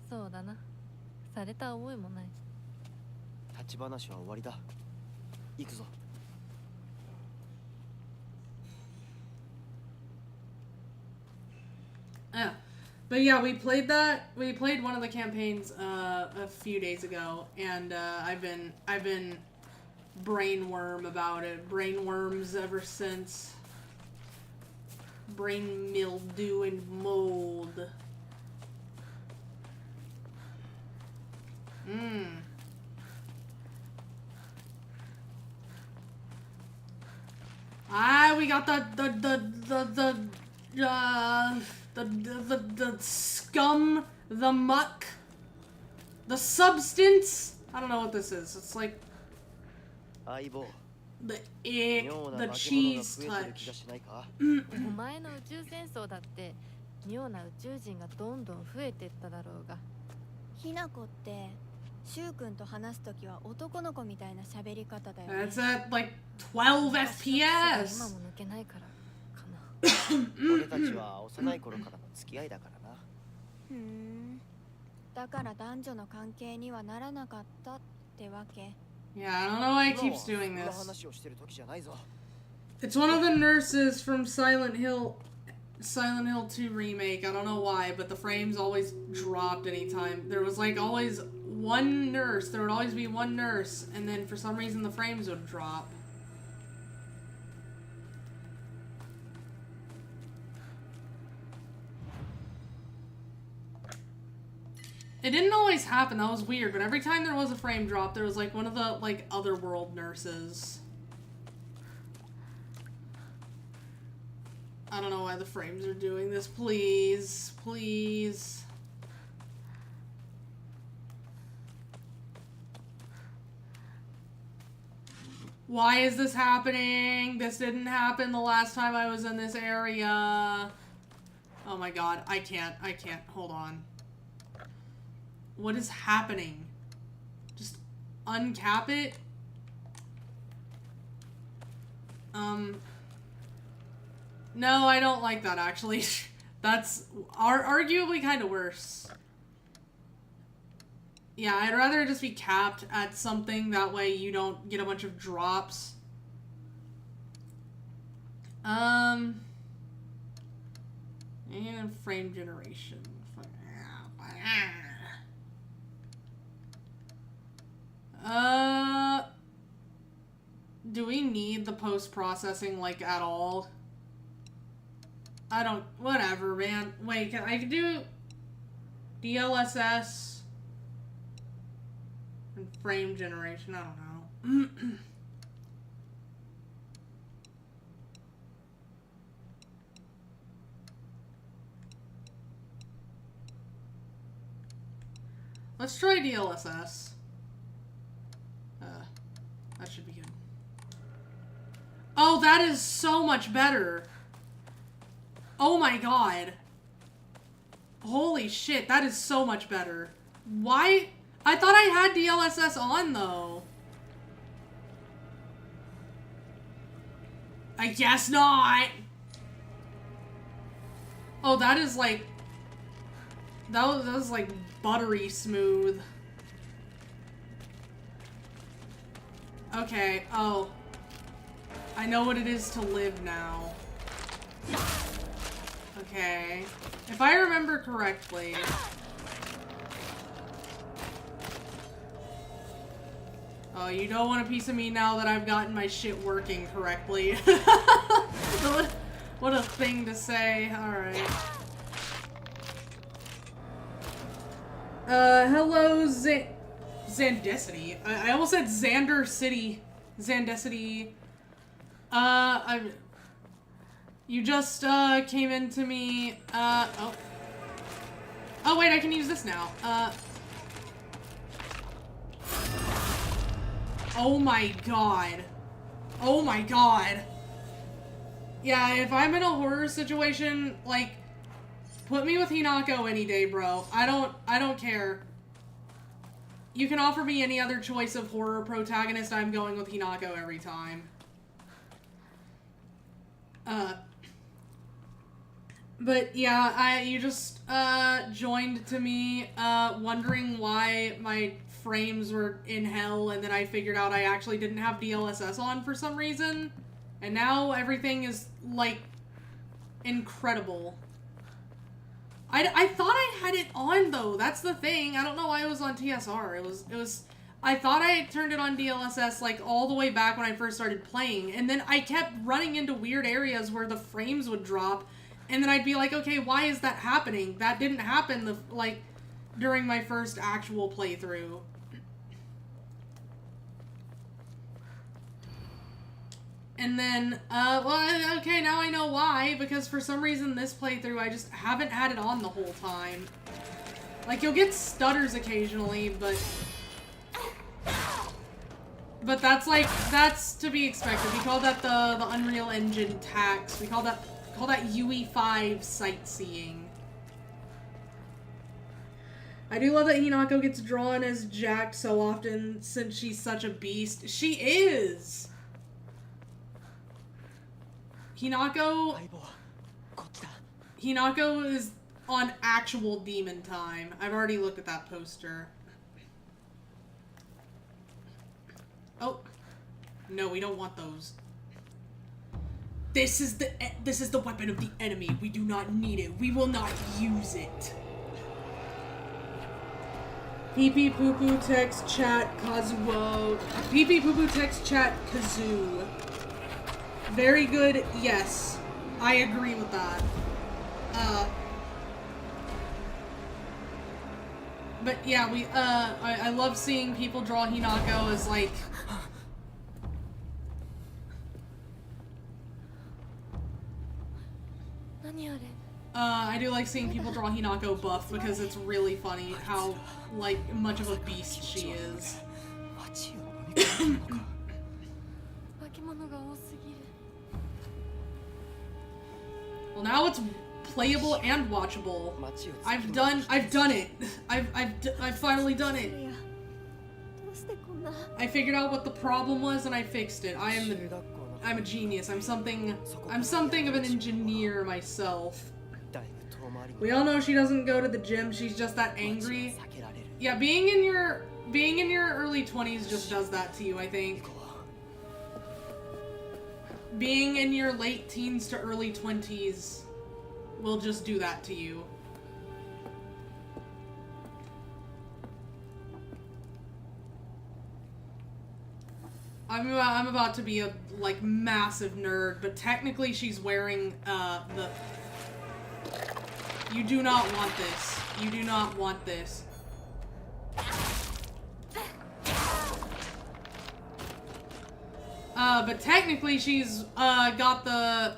そうだな。された覚えもない。立ち話は終わりだ。行くぞ。Yeah. But yeah, we played one of the campaigns a few days ago, and I've been brainworm about it. Brainworms ever since. Brain mildew and mold. We got the scum, the muck, the substance. I don't know what this is. It's like 相棒。 the ick, 妙な the 化け物が cheese 増えてる気が touch. しないかお前の宇宙戦争だって妙な宇宙人がどんどん増えてっただろうが。ひなこってシュウ君と話すときは男の子みたいな喋り方だよね。 That's at like 12 今 FPS. も抜けないからかな。俺たちは幼い頃からの付き合いだからな。ふん。だから男女の関係にはならなかったってわけ。 Yeah, I don't know why it keeps doing 今は this. そんな話をしてる時じゃないぞ。 It's one of the nurses from Silent Hill 2 remake. I don't know why, but the frames always dropped anytime. There was like always one nurse. There would always be one nurse, and then for some reason the frames would drop. It didn't always happen. That was weird, but every time there was a frame drop, there was like one of the like otherworld nurses. I don't know why the frames are doing this. Please, please. Why is this happening? This didn't happen the last time I was in this area. Oh my god, I can't. Hold on. What is happening? Just uncap it? No, I don't like that, actually. That's arguably kind of worse. Yeah, I'd rather just be capped at something, that way you don't get a bunch of drops. And frame generation. Do we need the post-processing, like, at all? I don't... Whatever, man. Wait, I can do DLSS and frame generation. I don't know. Let's try DLSS. That should be good. Oh, that is so much better. Oh my god. Holy shit, that is so much better. Why? I thought I had DLSS on, though. I guess not. Oh, that is like... That was like buttery smooth. Okay, oh. I know what it is to live now. Okay. If I remember correctly... Oh, you don't want a piece of me now that I've gotten my shit working correctly. What a thing to say. Alright. Hello, Zandicity. I almost said Xander City. Zandicity. You just, came into me, oh. Oh, wait, I can use this now. Oh my god. Oh my god. Yeah, if I'm in a horror situation, like, put me with Hinako any day, bro. I don't care. You can offer me any other choice of horror protagonist, I'm going with Hinako every time. But yeah, you just, joined to me, wondering why my frames were in hell, and then I figured out I actually didn't have DLSS on for some reason. And now everything is, like, incredible. I thought I had it on, though. That's the thing. I don't know why it was on TSR. It was... I thought I had turned it on DLSS, like, all the way back when I first started playing. And then I kept running into weird areas where the frames would drop. And then I'd be like, okay, why is that happening? That didn't happen, during my first actual playthrough. And then, well, okay, now I know why, because for some reason this playthrough, I just haven't had it on the whole time. Like, you'll get stutters occasionally, but that's to be expected. We call that the Unreal Engine tax. We call that UE5 sightseeing. I do love that Hinako gets drawn as jacked so often since she's such a beast. She is! Hinako is on actual demon time. I've already looked at that poster. Oh. No, we don't want those. This is the weapon of the enemy. We do not need it. We will not use it. PP poo poo text chat Kazuo. PP poo poo text chat Kazuo. Very good, yes. I agree with that. But yeah, I love seeing people draw Hinako as, like... I do like seeing people draw Hinako buff because it's really funny how, like, much of a beast she is. Well, now it's playable and watchable. I've done it. I've finally done it. I figured out what the problem was and I fixed it. I'm a genius. I'm something of an engineer myself. We all know she doesn't go to the gym. She's just that angry. Yeah, being in your early 20s just does that to you, I think. Being in your late teens to early 20s will just do that to you. I'm about to be a, like, massive nerd, but technically she's wearing, You do not want this. You do not want this. But technically she's got the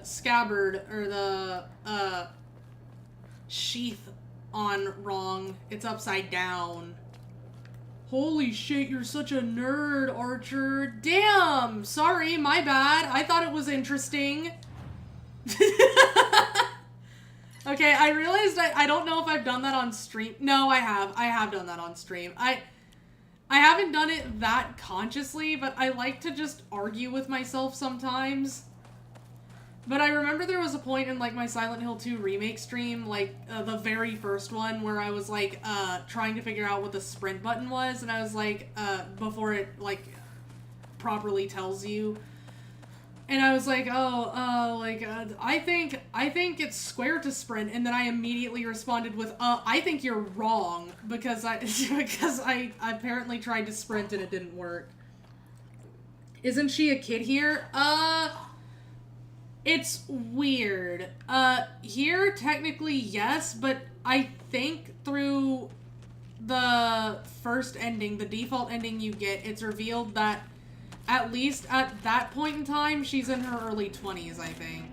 scabbard or the sheath on wrong. It's upside down. Holy shit, you're such a nerd, Archer. Damn! Sorry, my bad. I thought it was interesting. Okay, I realized I don't know if I've done that on stream. No, I have. I have done that on stream. I haven't done it that consciously, but I like to just argue with myself sometimes. But I remember there was a point in, like, my Silent Hill 2 remake stream, like, the very first one, where I was, like, trying to figure out what the sprint button was, and I was, like, before it, like, properly tells you. And I was like, I think it's square to sprint, and then I immediately responded with, I think you're wrong, because I apparently tried to sprint and it didn't work. Isn't she a kid here? It's weird. Here, technically, yes, but I think through the first ending, the default ending you get, it's revealed that at least at that point in time, she's in her early 20s, I think.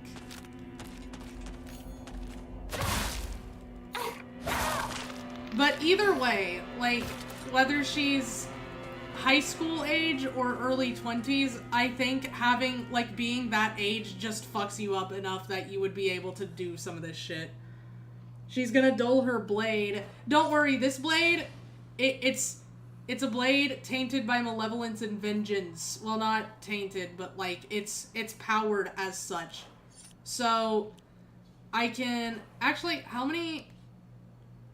But either way, like, whether she's high school age or early 20s, I think having, like, being that age just fucks you up enough that you would be able to do some of this shit. She's gonna dull her blade. Don't worry, this blade, it's a blade tainted by malevolence and vengeance. Well, not tainted, but, like, it's powered as such. So, I can... Actually, how many...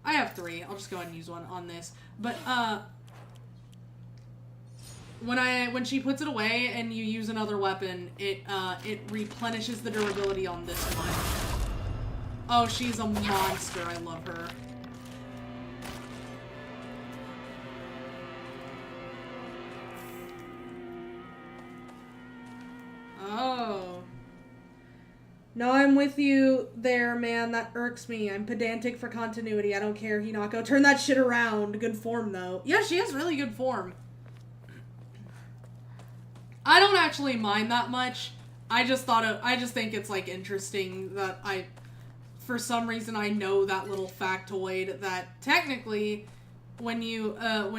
I have 3. I'll just go ahead and use one on this. But, when she puts it away and you use another weapon, it replenishes the durability on this one. Oh, she's a monster. I love her. Oh. No, I'm with you there, man. That irks me. I'm pedantic for continuity. I don't care, Hinako. Turn that shit around. Good form, though. Yeah, she has really good form. I don't actually mind that much. I just think it's, like, interesting that for some reason I know that little factoid that technically when you have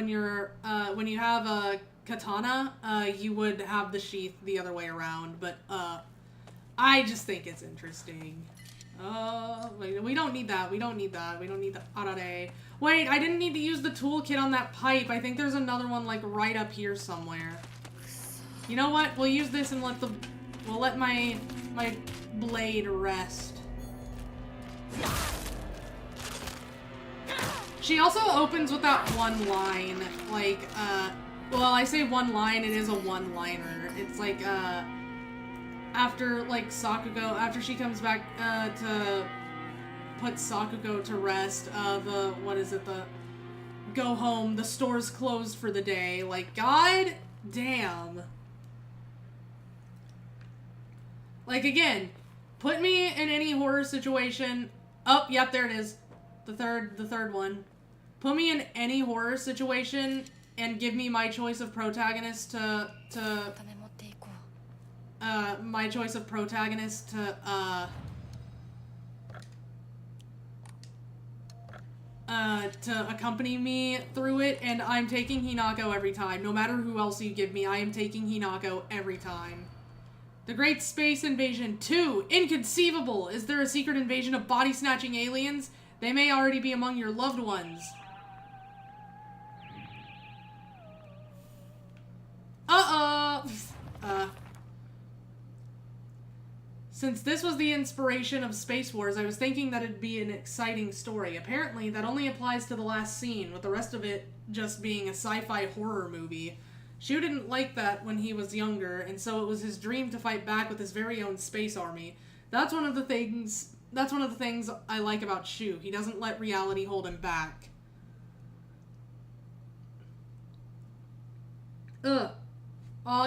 a katana, you would have the sheath the other way around, but, I just think it's interesting. We don't need that. We don't need that. We don't need the arare. Wait, I didn't need to use the toolkit on that pipe. I think there's another one, like, right up here somewhere. You know what? We'll use this and we'll let my blade rest. She also opens with that one line, like, well, I say one line, it is a one-liner. It's like, after, like, Sakugo, after she comes back, to put Sakugo to rest, go home, the store's closed for the day, like, god damn. Like, again, put me in any horror situation, oh, yep, there it is, the third one. Put me in any horror situation, and give me my choice of protagonist to accompany me through it, and I'm taking Hinako every time. No matter who else you give me, I am taking Hinako every time. The Great Space Invasion 2. Inconceivable! Is there a secret invasion of body-snatching aliens? They may already be among your loved ones. Since this was the inspiration of Space Wars, I was thinking that it'd be an exciting story. Apparently, that only applies to the last scene, with the rest of it just being a sci-fi horror movie. Shu didn't like that when he was younger, and so it was his dream to fight back with his very own space army. That's one of the things I like about Shu. He doesn't let reality hold him back.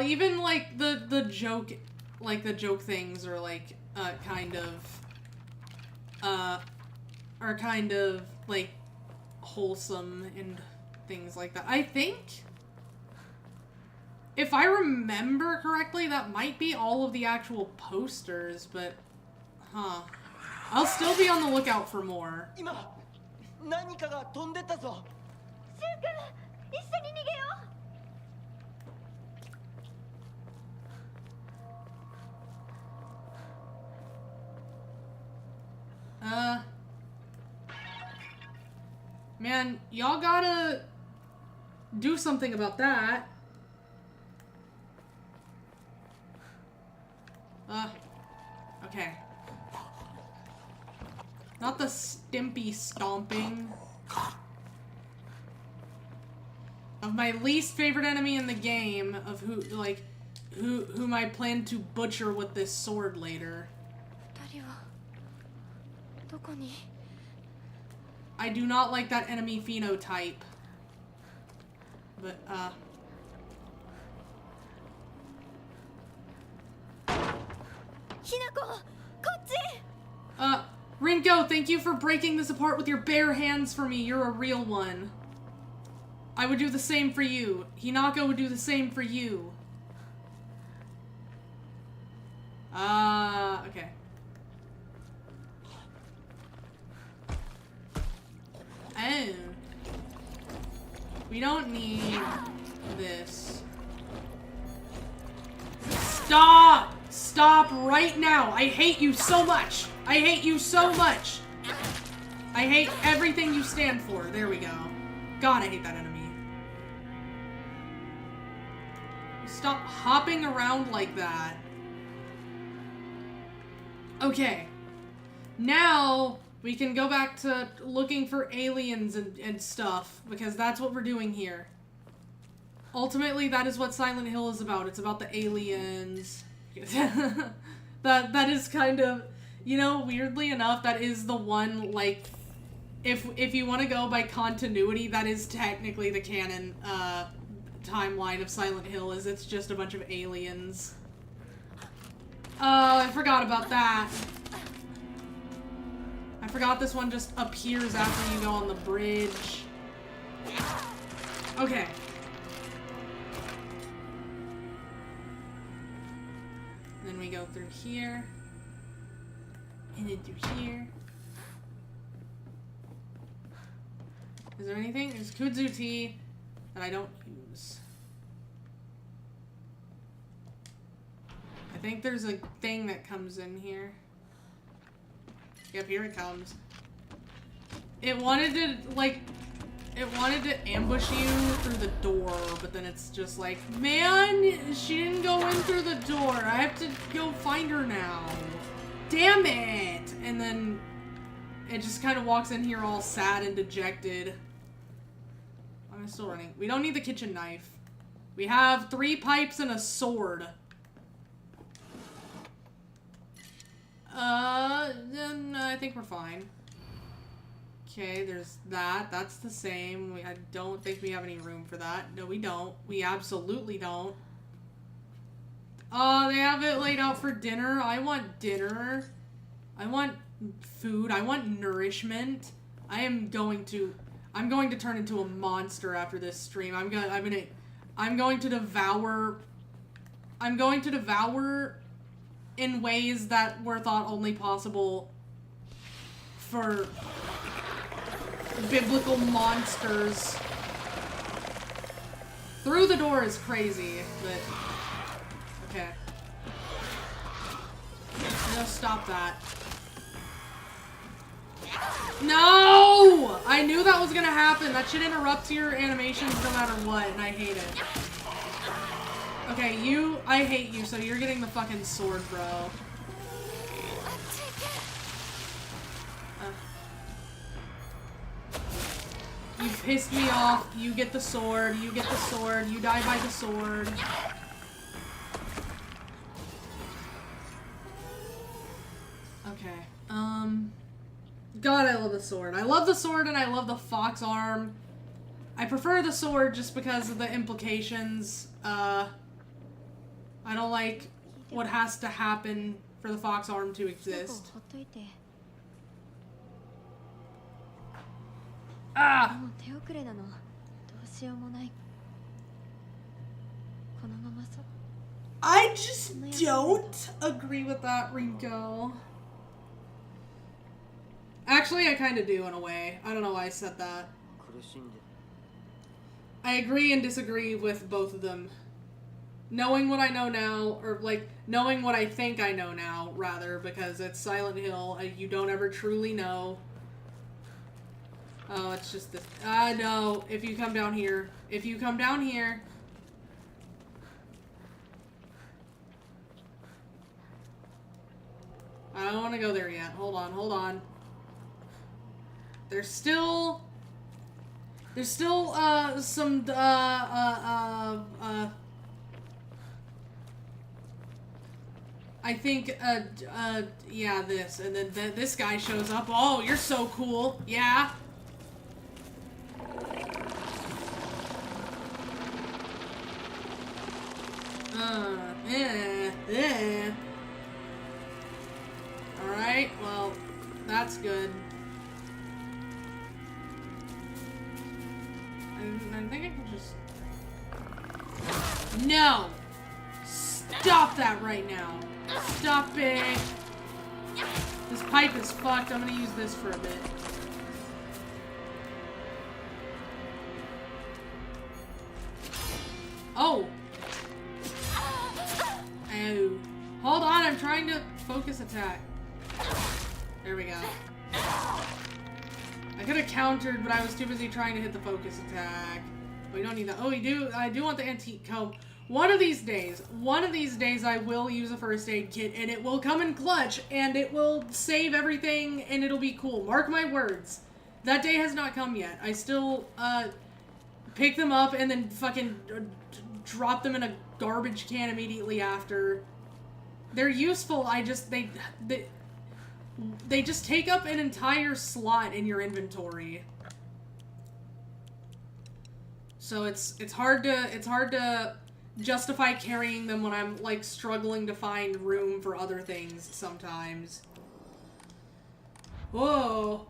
Even, like, the joke things are, like, kind of, like, wholesome and things like that. I think, if I remember correctly, that might be all of the actual posters, but, I'll still be on the lookout for more. Man, y'all gotta do something about that. Okay. Not the stimpy stomping of my least favorite enemy in the game, of whom I plan to butcher with this sword later. I do not like that enemy phenotype. But, Rinko, thank you for breaking this apart with your bare hands for me. You're a real one. I would do the same for you. Hinako would do the same for you. Okay. Oh. We don't need this. Stop! Stop right now! I hate you so much! I hate you so much! I hate everything you stand for. There we go. God, I hate that enemy. Stop hopping around like that. Okay. Now, we can go back to looking for aliens and stuff, because that's what we're doing here. Ultimately, that is what Silent Hill is about. It's about the aliens. That is kind of, you know, weirdly enough, that is the one, like, if you want to go by continuity, that is technically the canon, timeline of Silent Hill, is it's just a bunch of aliens. Oh, I forgot about that. I forgot this one just appears after you go on the bridge. Okay. Then we go through here. And then through here. Is there anything? There's kudzu tea that I don't use. I think there's a thing that comes in here. Yep, here it comes. It wanted to, like, it wanted to ambush you through the door, but then it's just like, man, she didn't go in through the door. I have to go find her now. Damn it! And then it just kind of walks in here all sad and dejected. I'm still running. We don't need the kitchen knife. We have 3 pipes and a sword. Then I think we're fine. Okay, there's that. That's the same. I don't think we have any room for that. No, we don't. We absolutely don't. They have it laid out for dinner. I want dinner. I want food. I want nourishment. I'm going to turn into a monster after this stream. I'm going to devour in ways that were thought only possible for biblical monsters. Through the door is crazy, but okay. No, stop that. No! I knew that was gonna happen. That should interrupt your animations no matter what, and I hate it. Okay, I hate you, so you're getting the fucking sword, bro. You pissed me off. You get the sword. You get the sword. You die by the sword. Okay. God, I love the sword. I love the sword and I love the fox arm. I prefer the sword just because of the implications. I don't like what has to happen for the fox arm to exist. Ah! I just don't agree with that, Rinko. Actually, I kind of do in a way. I don't know why I said that. I agree and disagree with both of them. Knowing what I know now, or like, knowing what I think I know now, rather, because it's Silent Hill, you don't ever truly know. Oh, it's just this. No, if you come down here. If you come down here. I don't want to go there yet. Hold on, hold on. There's still some, I think, yeah, this, and then this guy shows up. Oh, you're so cool. Yeah. Alright, well, that's good. I think I Just... No! Stop that right now. Stop it. This pipe is fucked. I'm gonna use this for a bit. Oh! Oh. Hold on, I'm trying to focus attack. There we go. I could have countered, but I was too busy trying to hit the focus attack. We don't need that. Oh, I do want the antique comb. One of these days I will use a first aid kit, and it will come in clutch, and it will save everything, and it'll be cool. Mark my words. That day has not come yet. I still, pick them up and then fucking drop them in a garbage can immediately after. They're useful, they just take up an entire slot in your inventory. So it's hard to justify carrying them when I'm like struggling to find room for other things sometimes. Whoa,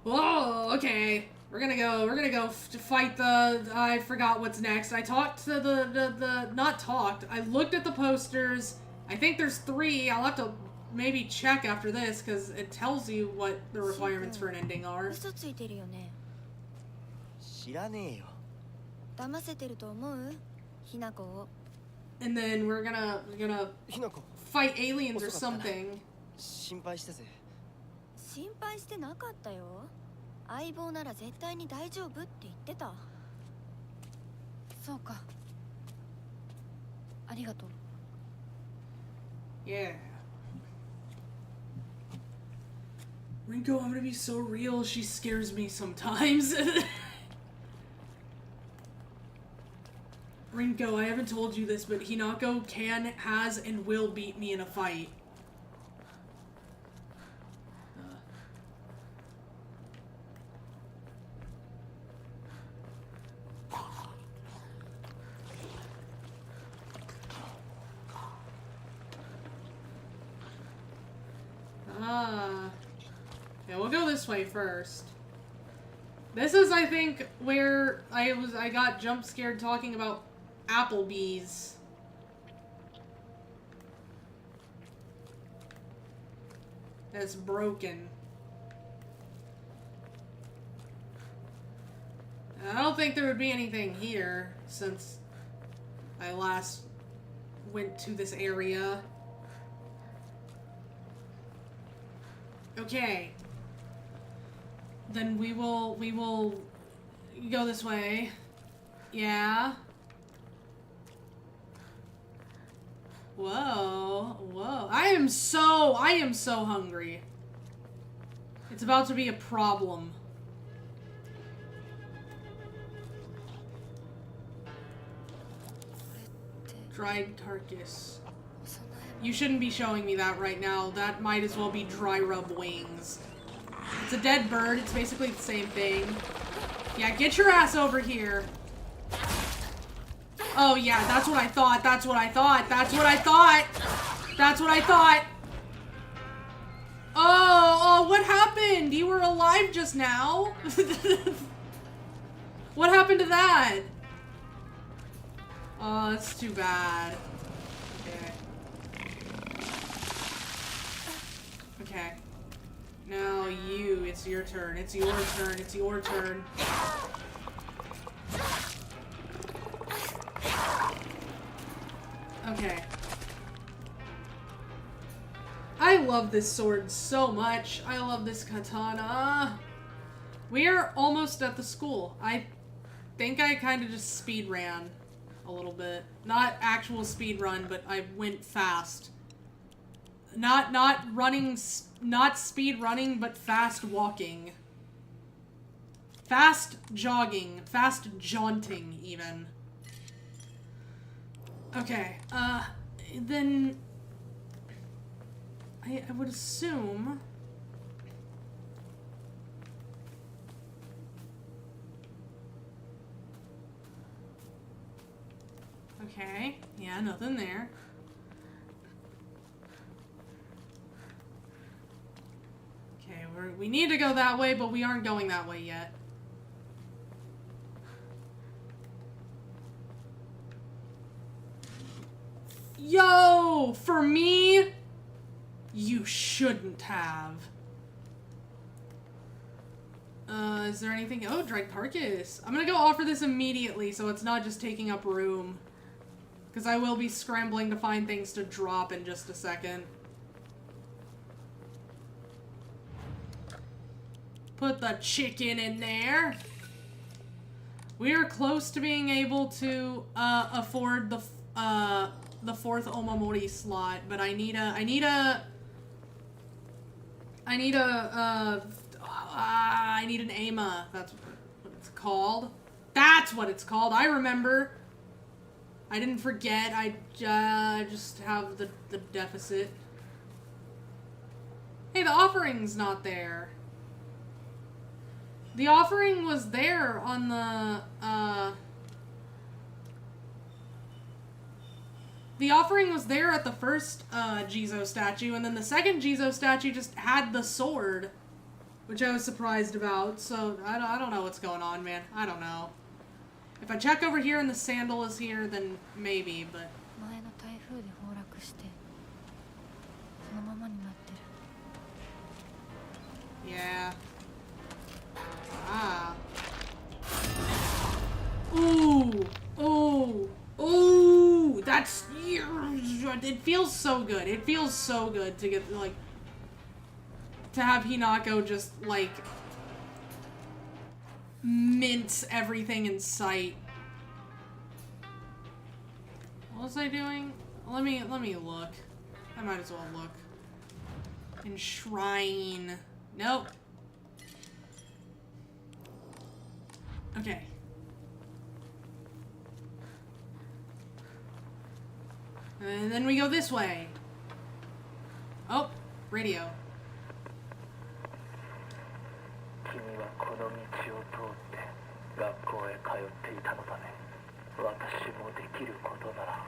okay. We're gonna go to fight the, I forgot what's next. I talked to I looked at the posters. I think there's 3. I'll have to maybe check after this, because it tells you what the requirements for an ending are. 嘘ついてるよね。知らねえよ。騙せてると思う？ひなこを。And then we're gonna ひなこ、 fight aliens or something. 心配したぜ。心配してなかったよ。相棒なら絶対に大丈夫って言ってた。そうか。ありがとう。Yeah. Rinko, I'm gonna be so real, she scares me sometimes. Rinko, I haven't told you this, but Hinako has, and will beat me in a fight. Yeah, we'll go this way first. This is, I think, where I got jump scared talking about Applebee's. That's broken. I don't think there would be anything here since I last went to this area. Okay. Then we will go this way. Yeah. Whoa. I am so hungry. It's about to be a problem. Dried carcass. You shouldn't be showing me that right now. That might as well be dry rub wings. It's a dead bird. It's basically the same thing. Yeah, get your ass over here. Oh yeah, that's what I thought. That's what I thought. Oh, what happened? You were alive just now? What happened to that? Oh, that's too bad. Okay. Now it's your turn. It's your turn. Okay. I love this sword so much. I love this katana. We are almost at the school. I think I kind of just speed ran a little bit. Not actual speed run, but I went fast. Not speed running, but fast walking. Fast jogging. Fast jaunting, even. Okay, then I would assume... Okay, yeah, nothing there. Okay, we need to go that way, but we aren't going that way yet. Yo, for me, you shouldn't have. Is there anything? Oh, dried carcass. I'm gonna go offer this immediately so it's not just taking up room. Because I will be scrambling to find things to drop in just a second. Put the chicken in there. We are close to being able to afford the fourth Omamori slot, but I need an AMA. That's what it's called. That's what it's called. I remember. I didn't forget. I just have the deficit. Hey, the offering's not there. The offering was there on the, the offering was there at the first, Jizo statue, and then the second Jizo statue just had the sword, which I was surprised about, so I don't know what's going on, man. I don't know. If I check over here and the sandal is here, then maybe, but... Yeah. Ah. Ooh. Ooh. Ooh. That's... It feels so good. It feels so good to get, like... To have Hinako just, like... mince everything in sight. What was I doing? Let me look. I might as well look. Enshrine. Nope. Okay. And then we go this way. Oh, radio. 君はこの道を通って学校へ通っていたのだね。私もできることなら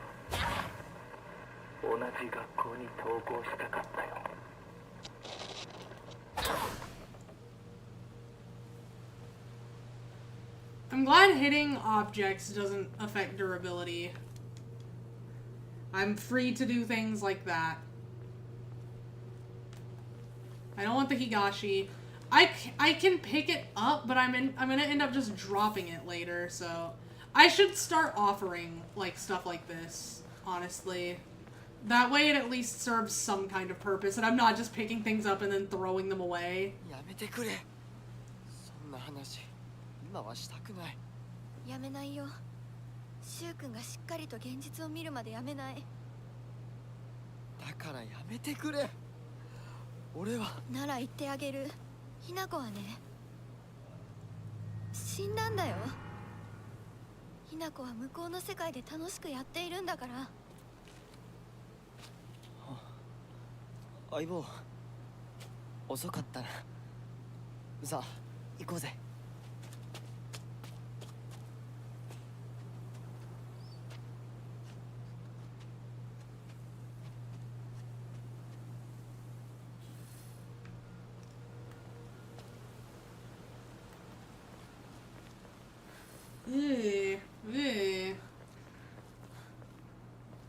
同じ学校に登校したかったよ。I'm glad hitting objects doesn't affect durability. I'm free to do things like that. I don't want the Higashi. I can pick it up, but I'm gonna end up just dropping it later, so... I should start offering, like, stuff like this, honestly. That way it at least serves some kind of purpose, and I'm not just picking things up and then throwing them away. 今はしたくない。やめないよ。シュウ君がしっかりと現実を見るまでやめない。だからやめてくれ。俺は。なら言ってあげる。ひな子はね、死んだんだよ。ひな子は向こうの世界で楽しくやっているんだから。相棒、遅かったな。さあ、行こうぜ。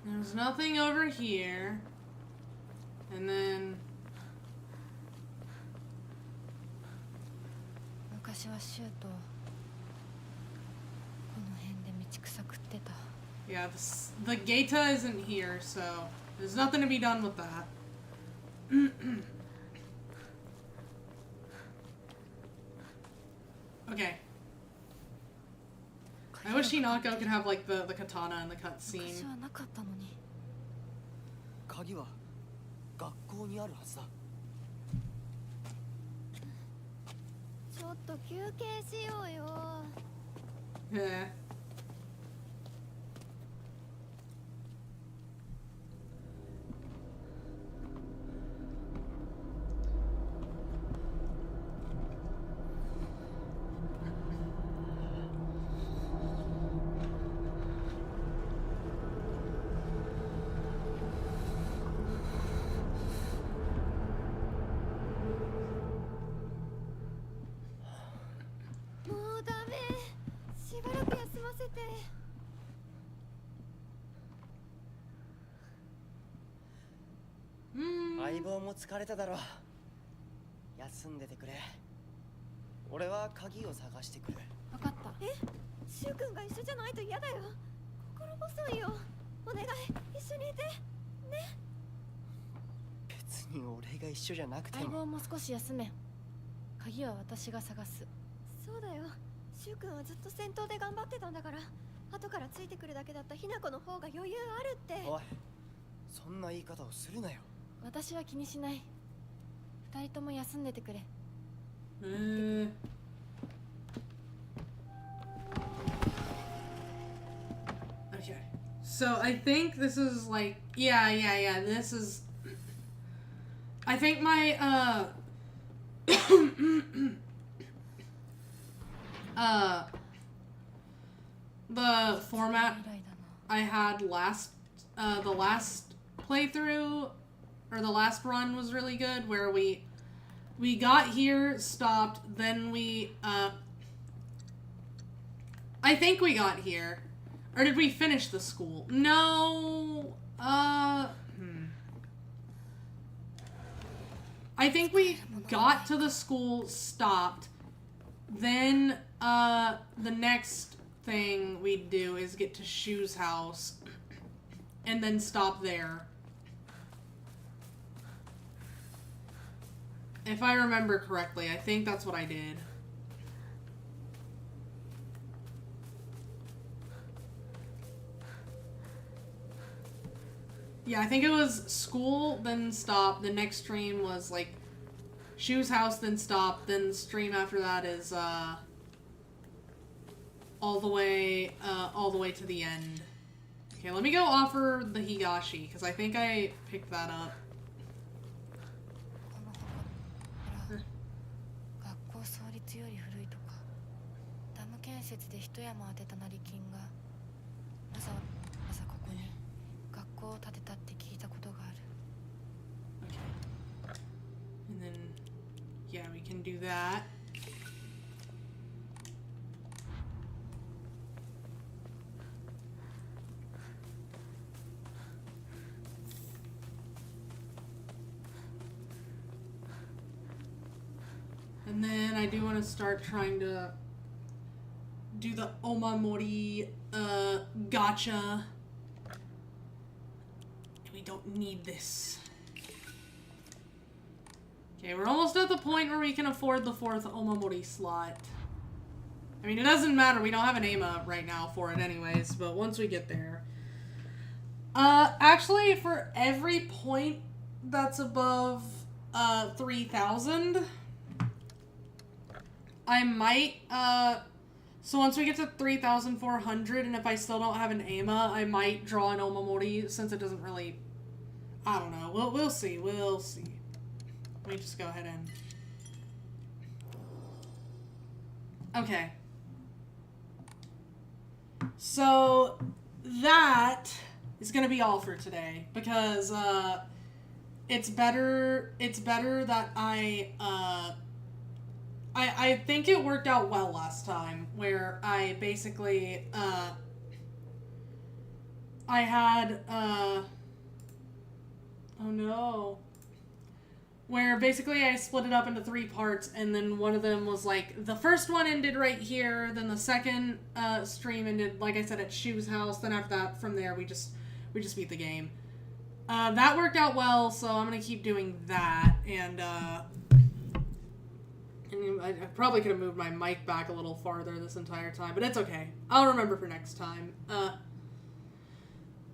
There's nothing over here. And then... 昔はシュートこの辺で道草食ってた。 Yeah, the Geita isn't here, so there's nothing to be done with that. Okay. I wish Hinako could have, like, the katana in the cutscene. 昔はなかったのに。鍵は学校にあるはずだ。ちょっと休憩しようよ。Yeah. 相棒も疲れただろう。休んでてくれ。俺は鍵を探してくる。分かった。シュウ君が一緒じゃないと嫌だよ。心細いよ。お願い、一緒にいてね。別に俺が一緒じゃなくて相も。棒も少し休め。鍵は私が探す。そうだよ。シュウ君はずっと戦闘で頑張ってたんだから、後からついてくるだけだったひな子の方が余裕あるって。おい、そんな言い方をするなよ。私は気にしない。二人とも休んでてくれ。Okay. So I think this is like, yeah. This is, I think my, the format I had last, the last playthrough, or the last run was really good, where we got here, stopped, then we, I think we got here. Or did we finish the school? No, I think we got to the school, stopped, then, the next thing we'd do is get to Shu's house, and then stop there. If I remember correctly, I think that's what I did. Yeah, I think it was school, then stop. The next stream was like Shu's house, then stop. Then the stream after that is all the way to the end. Okay, let me go offer the Higashi because I think I picked that up. 学校創立より古いとか、ダム建設で一山当てた成金がわざわざここに学校を建てたって聞いたことがある。 And then, yeah, we can do that. And then I do want to start trying to do the Omamori gacha. We don't need this. Okay, we're almost at the point where we can afford the 4th Omamori slot. I mean, it doesn't matter. We don't have an AMA right now for it anyways, but once we get there. Actually, for every point that's above 3,000, I might, so once we get to 3,400, and if I still don't have an AMA, I might draw an Omamori, since it doesn't really, I don't know, we'll see, we'll see. Let me just go ahead and, okay. So, that is gonna be all for today, because, it's better that I think it worked out well last time, where I basically, I had, oh no, where basically I split it up into 3 parts, and then one of them was like, the first one ended right here, then the second, stream ended, like I said, at Shu's house, then after that, from there, we just beat the game. That worked out well, so I'm gonna keep doing that, and I probably could have moved my mic back a little farther this entire time, but it's okay. I'll remember for next time.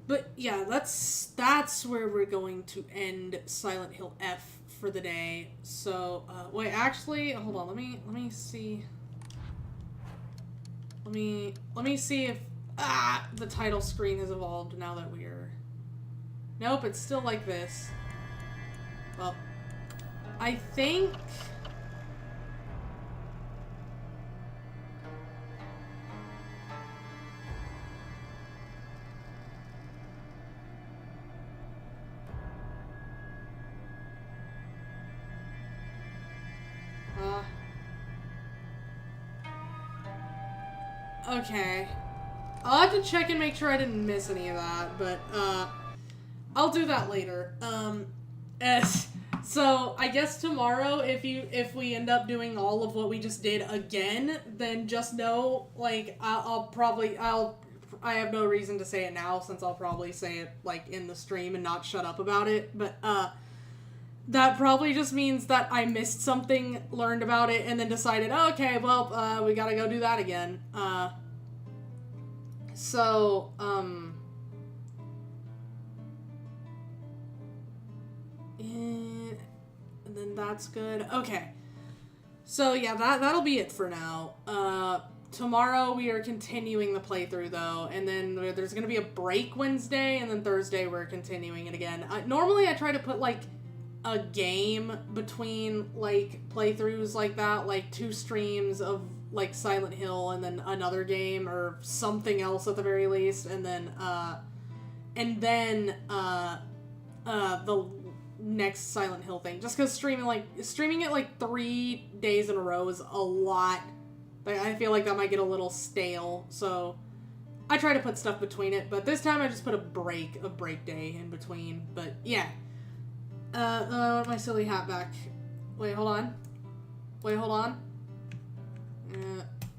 But yeah, that's where we're going to end Silent Hill F for the day. So, wait, actually, hold on, let me see. Let me see if, the title screen has evolved now that we're, nope, it's still like this. Well, I think, okay. I'll have to check and make sure I didn't miss any of that, but, I'll do that later. As So I guess tomorrow, if we end up doing all of what we just did again, then just know, like, I have no reason to say it now, since I'll probably say it, like, in the stream and not shut up about it, but, that probably just means that I missed something, learned about it, and then decided, oh, okay, well, we gotta go do that again. And then that's good. Okay. So, yeah, that'll be it for now. Tomorrow we are continuing the playthrough, though, and then there's gonna be a break Wednesday, and then Thursday we're continuing it again. Normally I try to put, like, a game between, like, playthroughs like that, like 2 streams of, like, Silent Hill and then another game or something else at the very least, and then the next Silent Hill thing, just because streaming it like 3 days in a row is a lot. Like, I feel like that might get a little stale, so I try to put stuff between it, but this time I just put a break day in between. But yeah. I want my silly hat back. Wait, hold on.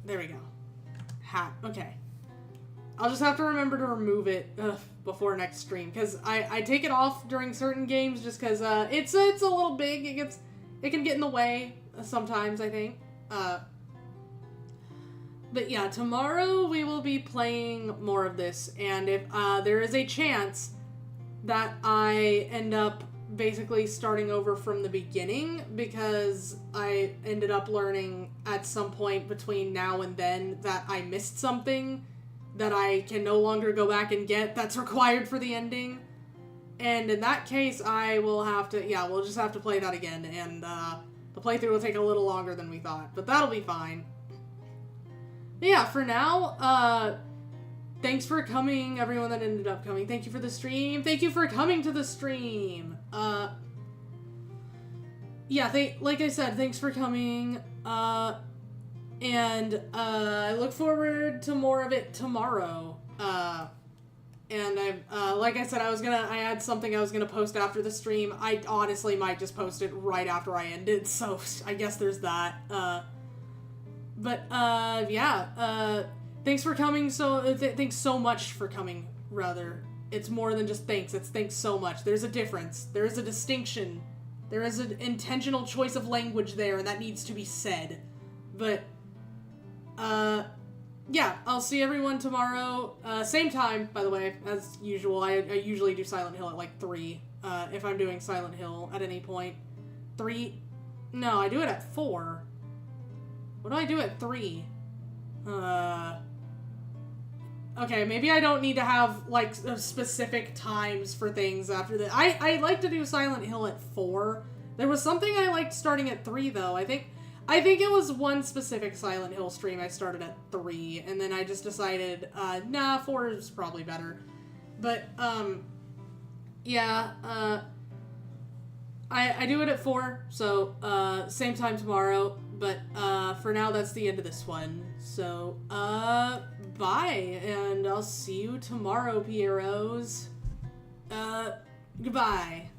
There we go. Hat. Okay. I'll just have to remember to remove it before next stream, because I take it off during certain games just because it's a little big. It can get in the way sometimes, I think. But yeah, tomorrow we will be playing more of this, and if there is a chance that I end up basically starting over from the beginning, because I ended up learning at some point between now and then that I missed something that I can no longer go back and get that's required for the ending. And in that case, I will have to, we'll just have to play that again, and the playthrough will take a little longer than we thought, but that'll be fine. Yeah, for now, thanks for coming, everyone that ended up coming. Thank you for the stream. Thank you for coming to the stream. Like I said, thanks for coming. And I look forward to more of it tomorrow. And like I said, I had something I was gonna post after the stream. I honestly might just post it right after I end it, so I guess there's that. Thanks for coming. Thanks so much for coming, rather. It's more than just thanks. It's thanks so much. There's a difference. There is a distinction. There is an intentional choice of language there, and that needs to be said. But, I'll see everyone tomorrow. Same time, by the way, as usual. I usually do Silent Hill at, like, 3, if I'm doing Silent Hill at any point. 3? No, I do it at 4. What do I do at 3? Okay, maybe I don't need to have, like, specific times for things after that. I like to do Silent Hill at 4. There was something I liked starting at 3, though. I think it was one specific Silent Hill stream I started at 3, and then I just decided, 4 is probably better. But, I do it at 4, so, same time tomorrow. But, for now, that's the end of this one. So, bye, and I'll see you tomorrow, Pieros. Goodbye.